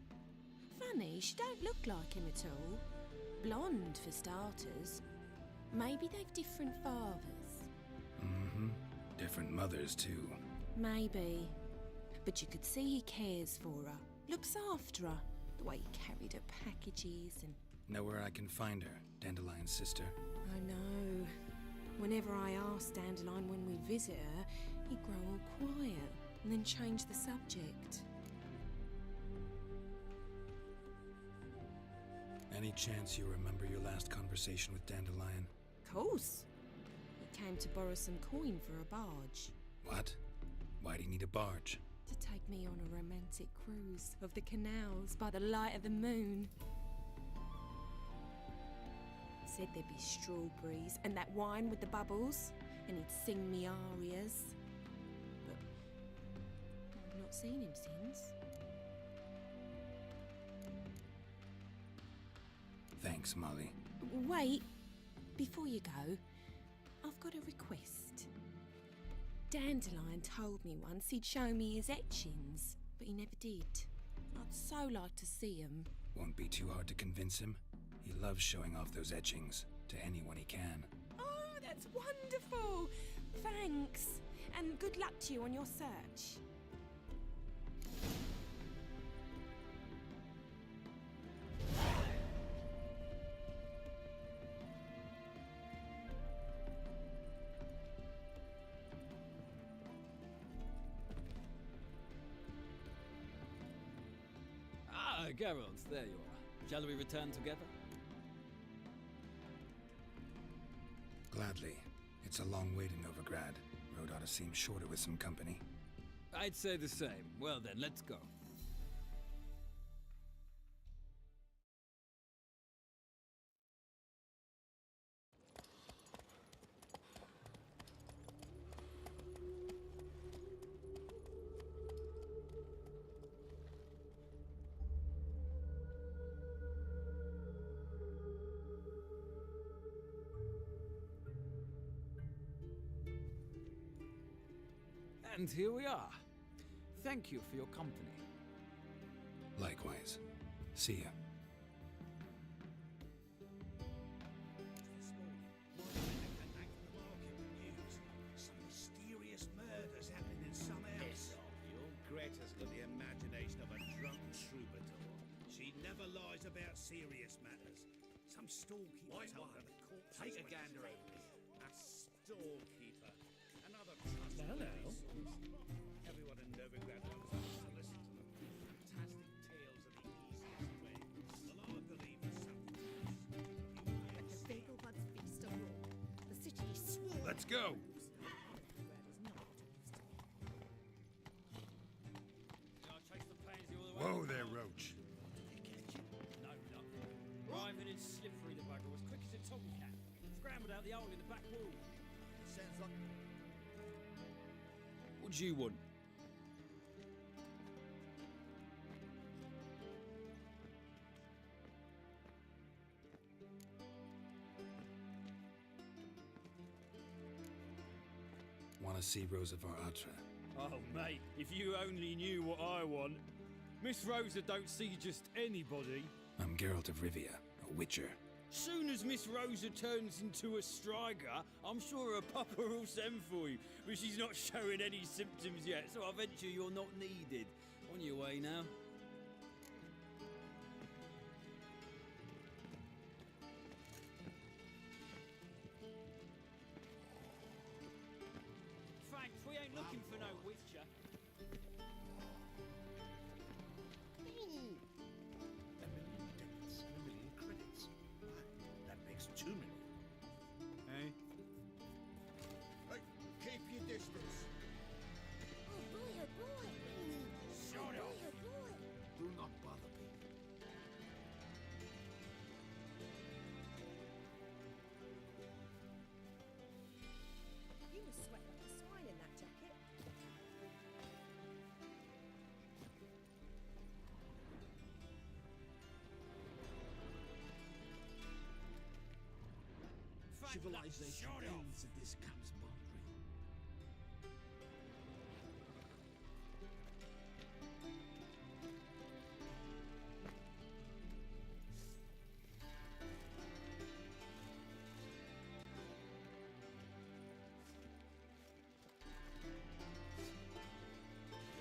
Funny, she don't look like him at all. Blonde, for starters. Maybe they've different fathers. Mm-hmm. Different mothers, too. Maybe. But you could see he cares for her. Looks after her. The way he carried her packages and... Know where I can find her, Dandelion's sister? I know. Whenever I ask Dandelion when we visit her, he'd grow all quiet and then change the subject. Any chance you remember your last conversation with Dandelion? Course. He came to borrow some coin for a barge. What? Why do you need a barge? To take me on a romantic cruise of the canals by the light of the moon. Said there'd be strawberries and that wine with the bubbles, and he'd sing me arias. But I've not seen him since. Thanks, Molly. Wait, before you go, I've got a request. Dandelion told me once he'd show me his etchings, but he never did. I'd so like to see them. Won't be too hard to convince him. He loves showing off those etchings to anyone he can. Oh, that's wonderful! Thanks. And good luck to you on your search. Ah, Geralt, there you are. Shall we return together? Gladly. It's a long way to Novigrad. Road ought to seem shorter with some company. I'd say the same. Well then, let's go. And here we are. Thank you for your company. Likewise. See ya. Some mysterious murders happening in some else. Your Greta's got the imagination of a drunk troubadour. She never lies about serious matters. Some storekeeper told her the corpse. Take a gander over here. A storekeeper. Another trust. Hello. Everyone in Novigrad wants us to listen to them. Fantastic tales of the easiest way. Well, I believe in something. Let the bagel buds feast abroad. The city is swarming. Let's go! Whoa there, Roach. No luck. Driving in slippery, the bugger was quick as a tomcat. Scrambled out the hole in the back wall. Sounds like... What do you want? Want to see Rosa var Atra? Oh, mate, if you only knew what I want. Miss Rosa don't see just anybody. I'm Geralt of Rivia, a witcher. Soon as Miss Rosa turns into a striker, I'm sure her papa will send for you. But she's not showing any symptoms yet, so I venture you're not needed. On your way now. Thanks, we ain't looking for no witcher. $1 million credits. That makes 2 million. Hey? Hey, keep your distance. Oh boy, oh boy. Shut oh up. boy, oh boy. Do not bother people. You must sweat like a swine in that jacket. Civilization ends at this camp's boundary.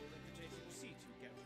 Your reputation precedes you, Geralt.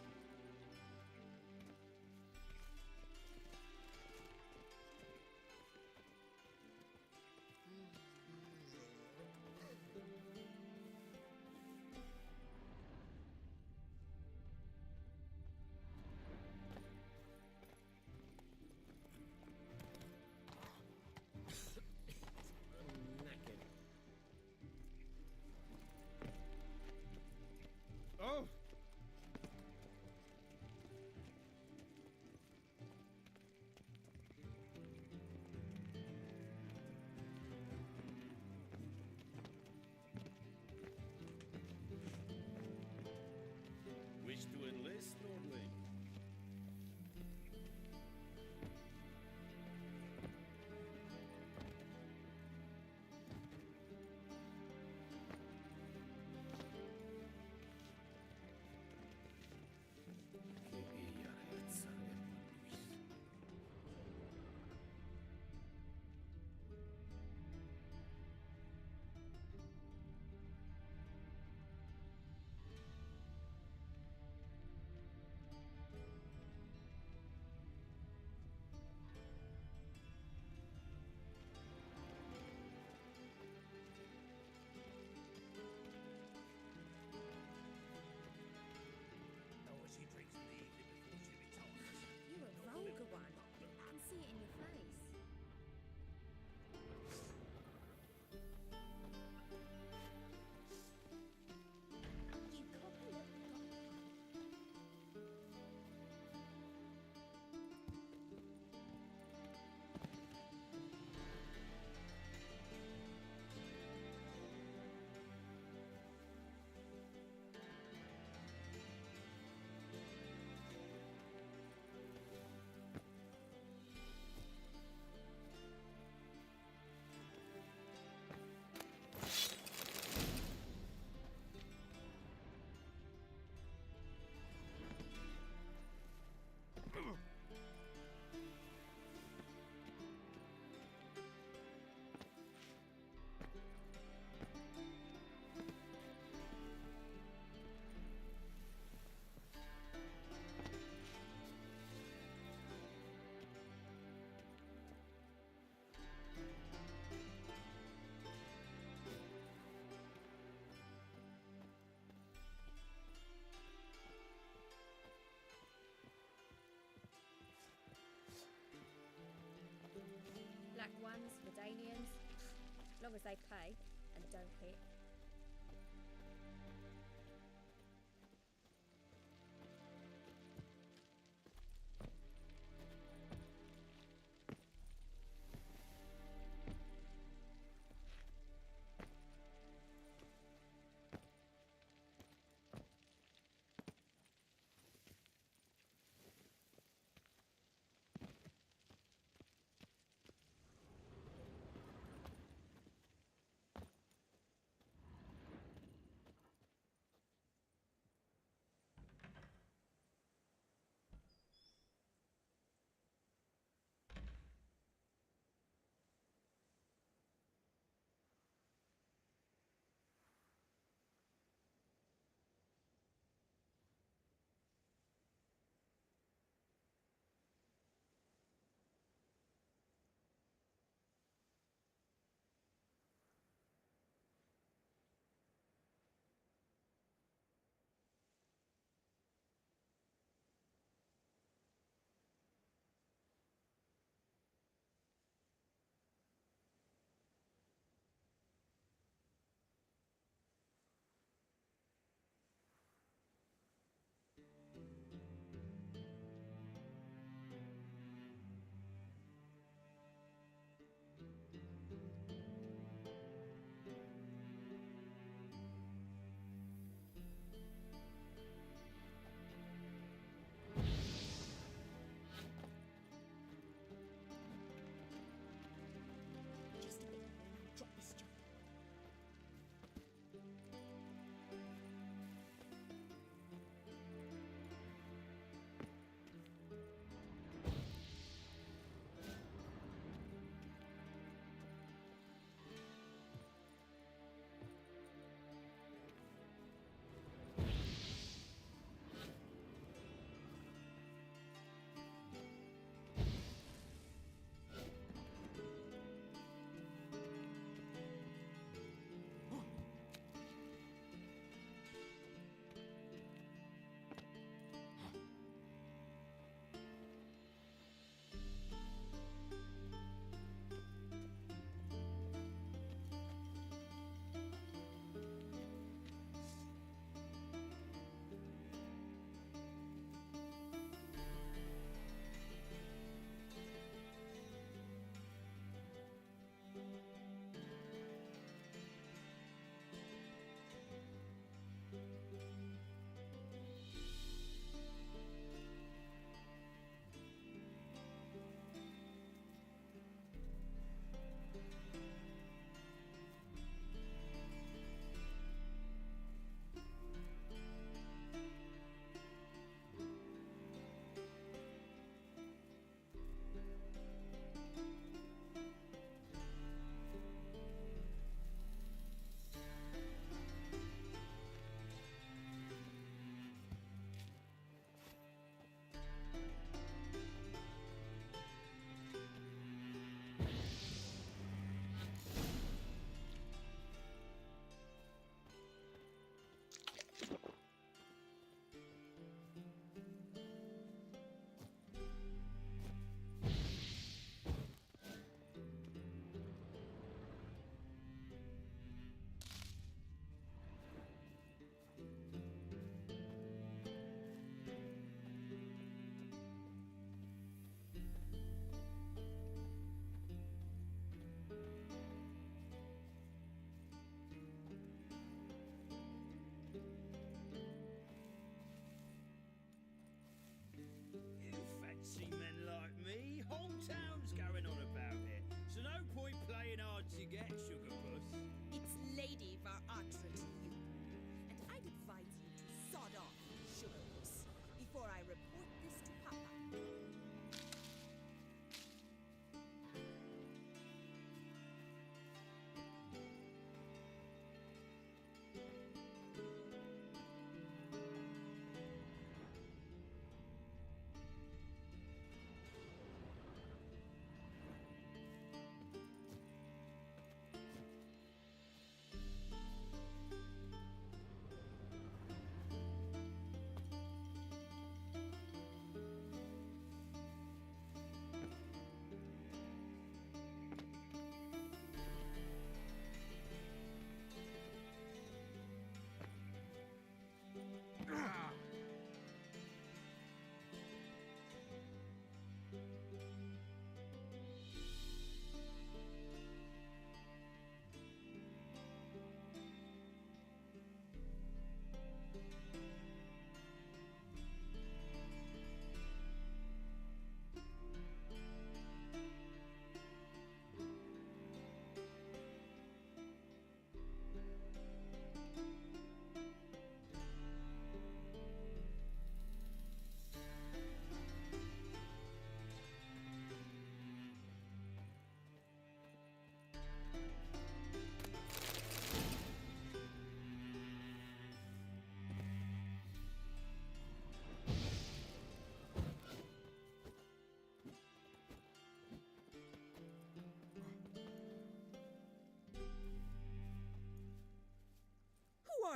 long as they pay and don't hit.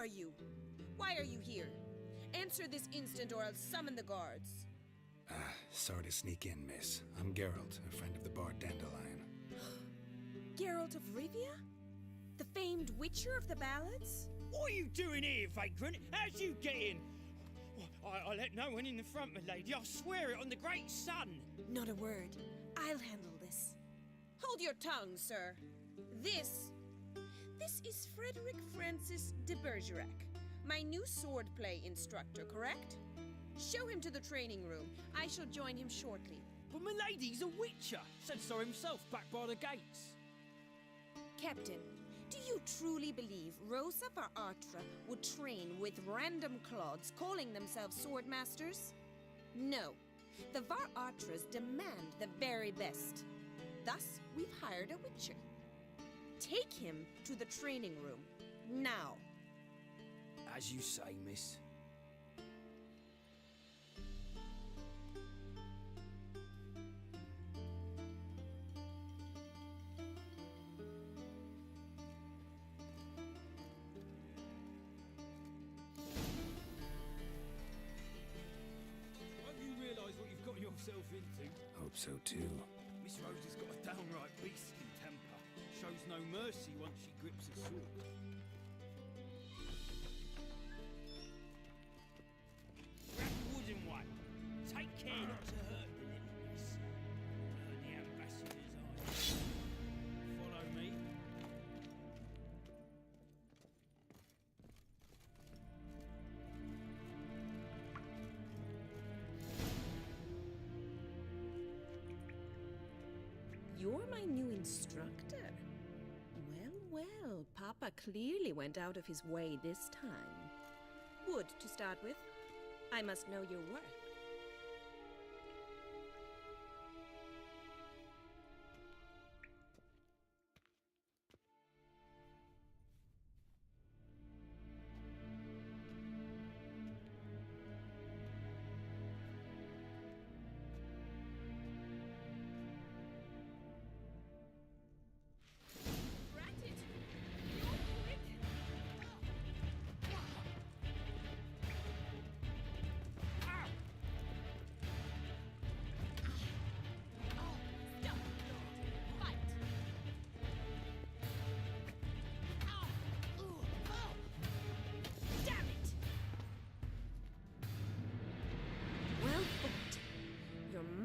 you? Why are you here? Answer this instant or I'll summon the guards. Sorry to sneak in, miss. I'm Geralt, a friend of the bard Dandelion. Geralt of Rivia? The famed witcher of the ballads? What are you doing here, vagrant? How'd you get in? I let no one in the front, my lady. I swear it on the great sun. Not a word. I'll handle this. Hold your tongue, sir. This is Frederick Francis de Bergerac, my new swordplay instructor, correct? Show him to the training room. I shall join him shortly. But my lady's a witcher. Said so himself back by the gates. Captain, do you truly believe Rosa var Artra would train with random clods calling themselves sword masters? No. The var Artras demand the very best. Thus, we've hired a witcher. Take him to the training room. Now. As you say, miss. Yourself into. Hope so too. Miss Rose has got a downright beastly temper. Shows no mercy once she grips a sword. Grab the wooden one. Take care not to hurt the little miss. Hurt the ambassador's eyes. Follow me. You're my new instructor. Well, Papa clearly went out of his way this time. Wood, to start with. I must know your worth.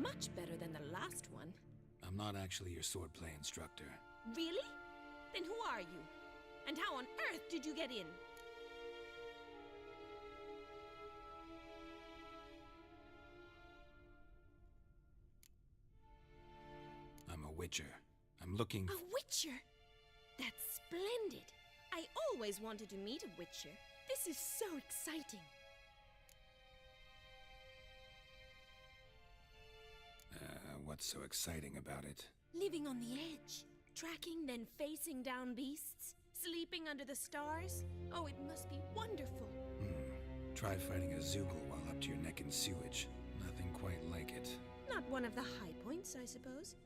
Much better than the last one. I'm not actually your swordplay instructor. Really? Then who are you? And how on earth did you get in? I'm a witcher. I'm looking... A witcher? That's splendid. I always wanted to meet a witcher. This is so exciting. What's so exciting about it? Living on the edge. Tracking, then facing down beasts. Sleeping under the stars. Oh, it must be wonderful. Try fighting a Zoogle while up to your neck in sewage. Nothing quite like it. Not one of the high points, I suppose.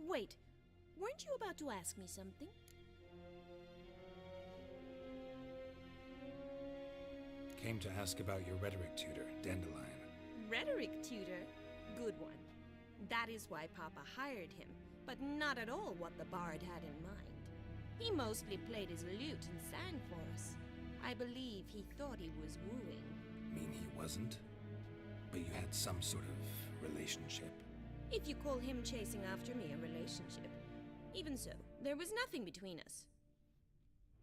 Wait, weren't you about to ask me something? Came to ask about your rhetoric tutor, Dandelion. Rhetoric tutor? Good one. That is why Papa hired him, but not at all what the bard had in mind. He mostly played his lute and sang for us. I believe he thought he was wooing. Mean he wasn't? But you had some sort of relationship? If you call him chasing after me a relationship. Even so, there was nothing between us.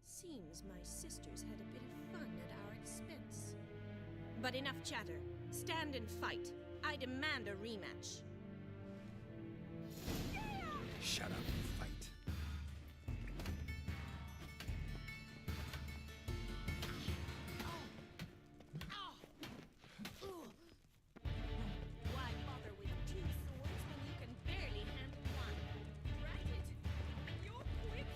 Seems my sisters had a bit of fun at our expense. But enough chatter. Stand and fight. I demand a rematch. Shut up and fight. Why bother with two swords when you can barely handle one? Drat it! You're quick!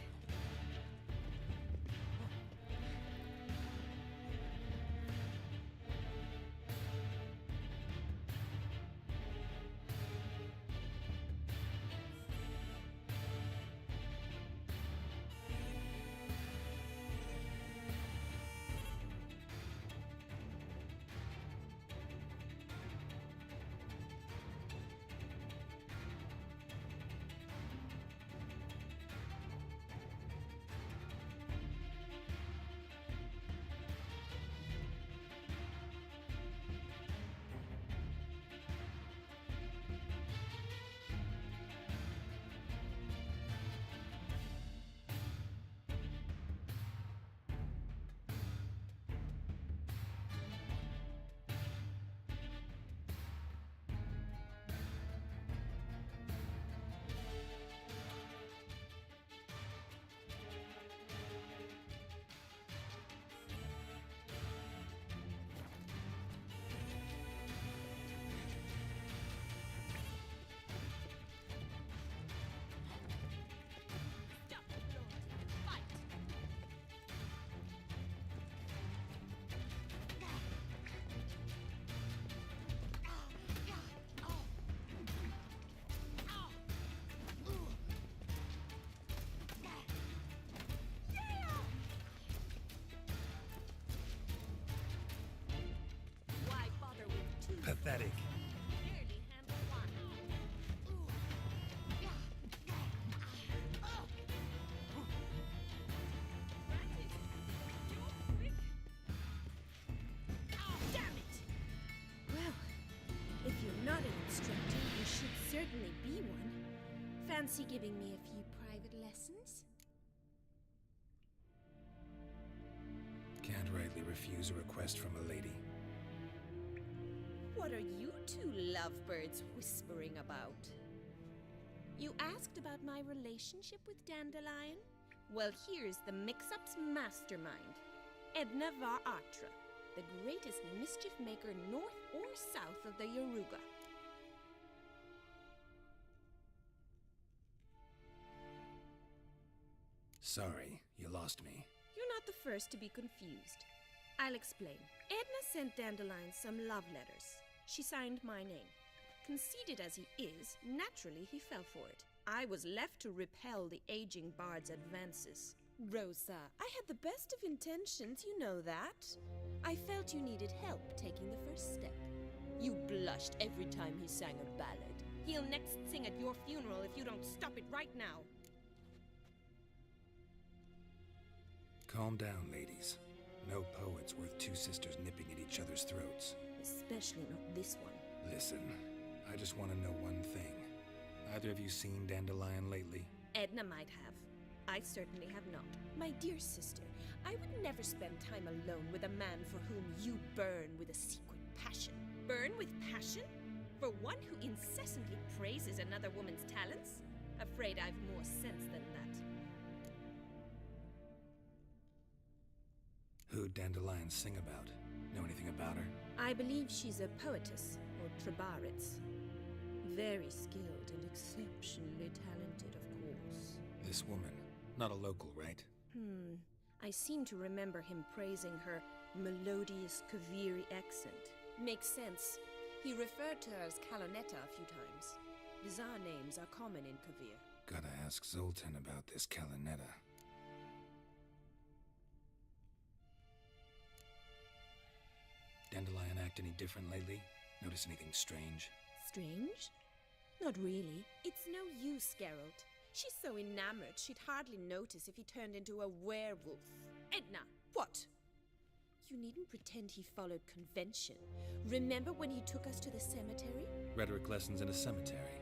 Pathetic. Well, if you're not an instructor, you should certainly be one. Fancy giving me a few private lessons? Can't rightly refuse a request from a lady. What are you two lovebirds whispering about? You asked about my relationship with Dandelion? Well, here's the mix-up's mastermind. Edna var Atra, the greatest mischief maker north or south of the Yaruga. Sorry, you lost me. You're not the first to be confused. I'll explain. Edna sent Dandelion some love letters. She signed my name. Conceited as he is, naturally he fell for it. I was left to repel the aging bard's advances. Rosa, I had the best of intentions, you know that. I felt you needed help taking the first step. You blushed every time he sang a ballad. He'll next sing at your funeral if you don't stop it right now. Calm down, ladies. No poet's worth two sisters nipping at each other's throats. Especially not this one. Listen, I just want to know one thing. Either of you seen Dandelion lately? Edna might have. I certainly have not. My dear sister, I would never spend time alone with a man for whom you burn with a secret passion. Burn with passion? For one who incessantly praises another woman's talents? Afraid I've more sense than that. Who'd Dandelion sing about? Know anything about her? I believe she's a poetess, or trebaritz. Very skilled and exceptionally talented, of course. This woman. Not a local, right? I seem to remember him praising her melodious Kaviri accent. Makes sense. He referred to her as Kalonetta a few times. Bizarre names are common in Kavir. Gotta ask Zoltan about this Kalonetta. Dandelion act any different lately? Notice anything strange? Strange? Not really. It's no use, Geralt. She's so enamored she'd hardly notice if he turned into a werewolf. Edna! What? You needn't pretend he followed convention. Remember when he took us to the cemetery? Rhetoric lessons in a cemetery.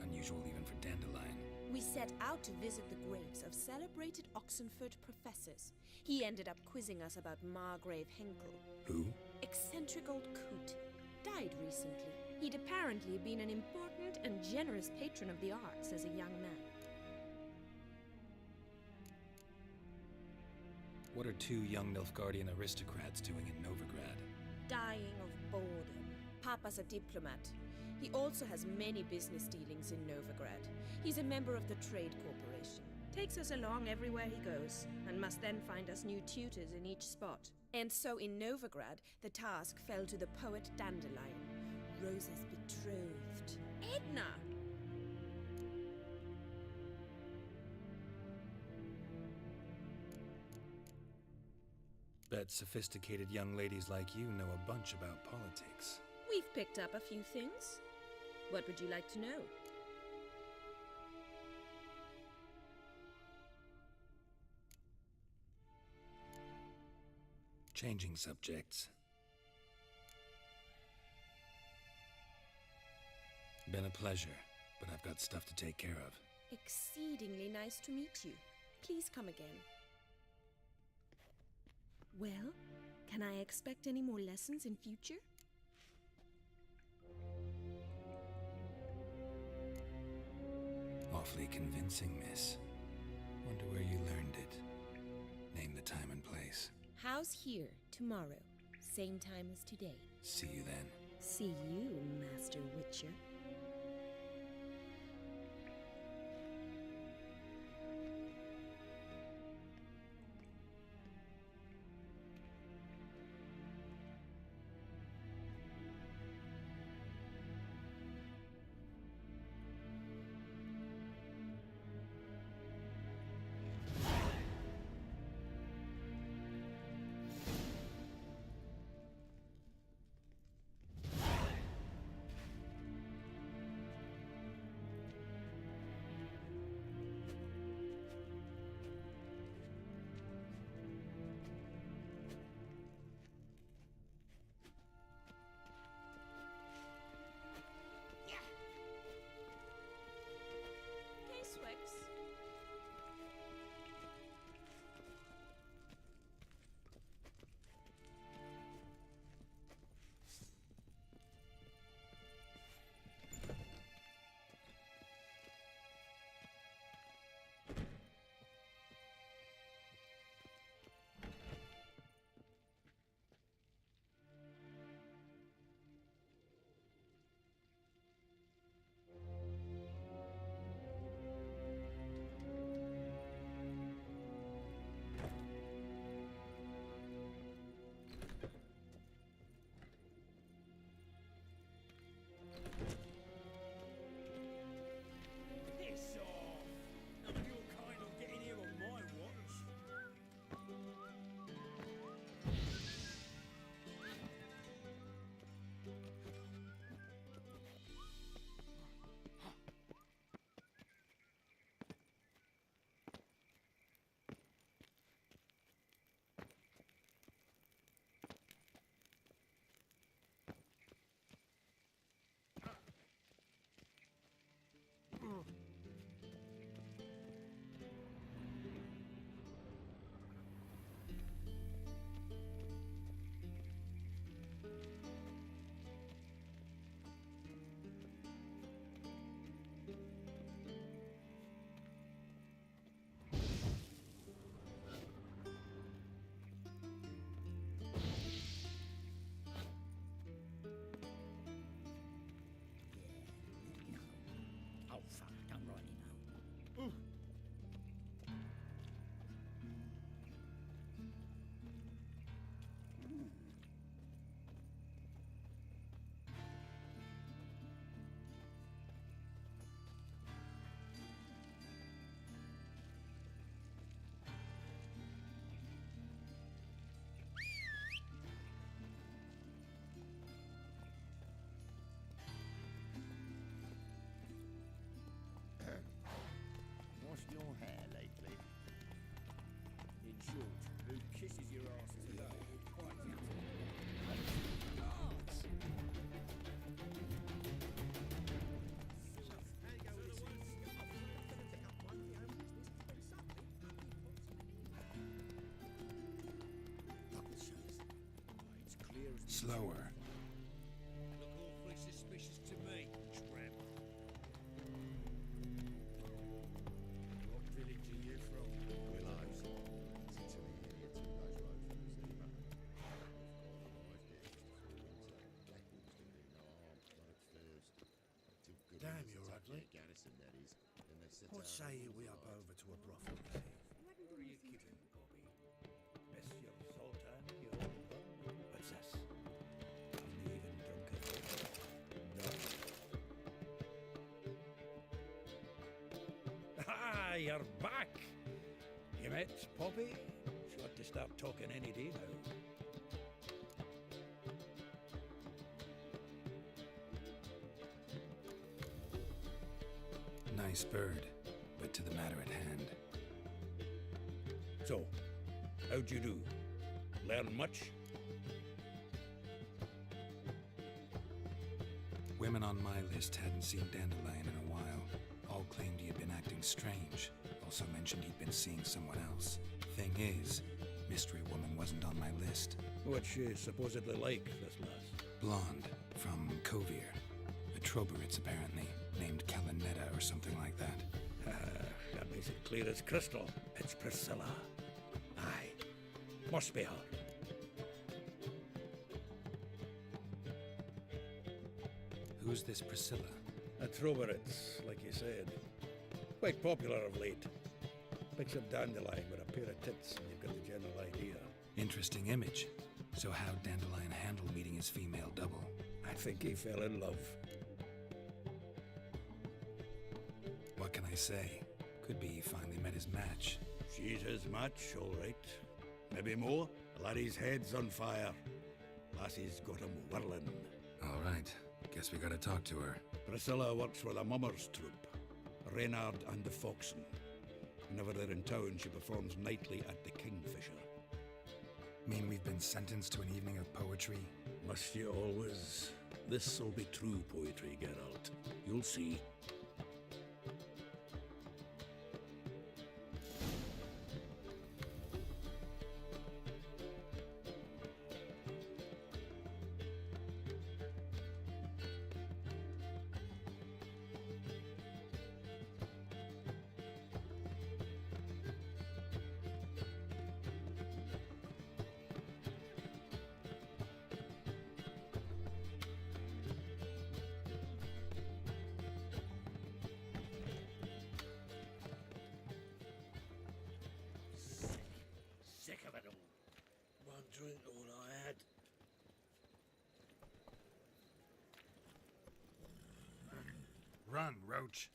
Unusual even for Dandelion. We set out to visit the graves of celebrated Oxenford professors. He ended up quizzing us about Margrave Henkel. Who? Eccentric old coot. Died recently. He'd apparently been an important and generous patron of the arts as a young man. What are two young Nilfgaardian aristocrats doing in Novigrad? Dying of boredom. Papa's a diplomat. He also has many business dealings in Novigrad. He's a member of the Trade Corporation. Takes us along everywhere he goes, and must then find us new tutors in each spot. And so in Novigrad, the task fell to the poet Dandelion, Rosa's betrothed. Edna! Bet sophisticated young ladies like you know a bunch about politics. We've picked up a few things. What would you like to know? Changing subjects. Been a pleasure, but I've got stuff to take care of. Exceedingly nice to meet you. Please come again. Well, can I expect any more lessons in future? Awfully convincing, miss. Wonder where you learned it. Name the time and place. House here, tomorrow. Same time as today. See you then. See you, Master Witcher. Slower. Look awfully suspicious to me, tramp. What village are you from? Willows. Damn, you're ugly. What say you we up over to a brothel? Who are you kidding, Bobby? Monsieur Zoltan, you what's this? Haven't even drunk a no. Ah, you're back! You met Poppy? She ought to start talking any day now. Nice bird, but to the matter at hand. So, how'd you do? Learn much? Women on my list hadn't seen Dandelion in a while. All claimed he had been acting strange. Also mentioned he'd been seeing someone else. Thing is, Mystery Woman wasn't on my list. What's she supposedly like, this lass? Blonde, from Kovir. A Troberitz, apparently, named Kalinetta or something like that. That makes it clear as crystal. It's Priscilla. Aye, must be her. Who's this Priscilla? A Troberitz, like you said. Quite popular of late. Picks up Dandelion with a pair of tits, and you've got the general idea. Interesting image. So how'd Dandelion handle meeting his female double? I think he fell in love. What can I say? Could be he finally met his match. She's his match, all right. Maybe more. Laddie's head's on fire. Lassie's got him whirling. All right. Guess we gotta talk to her. Priscilla works for the Mummers troupe. Reynard and the Foxen. Whenever they're in town, she performs nightly at the Kingfisher. Mean we've been sentenced to an evening of poetry? Must you always? This'll be true poetry, Geralt. You'll see. Sick of it all. One drink all I had. Run, Roach.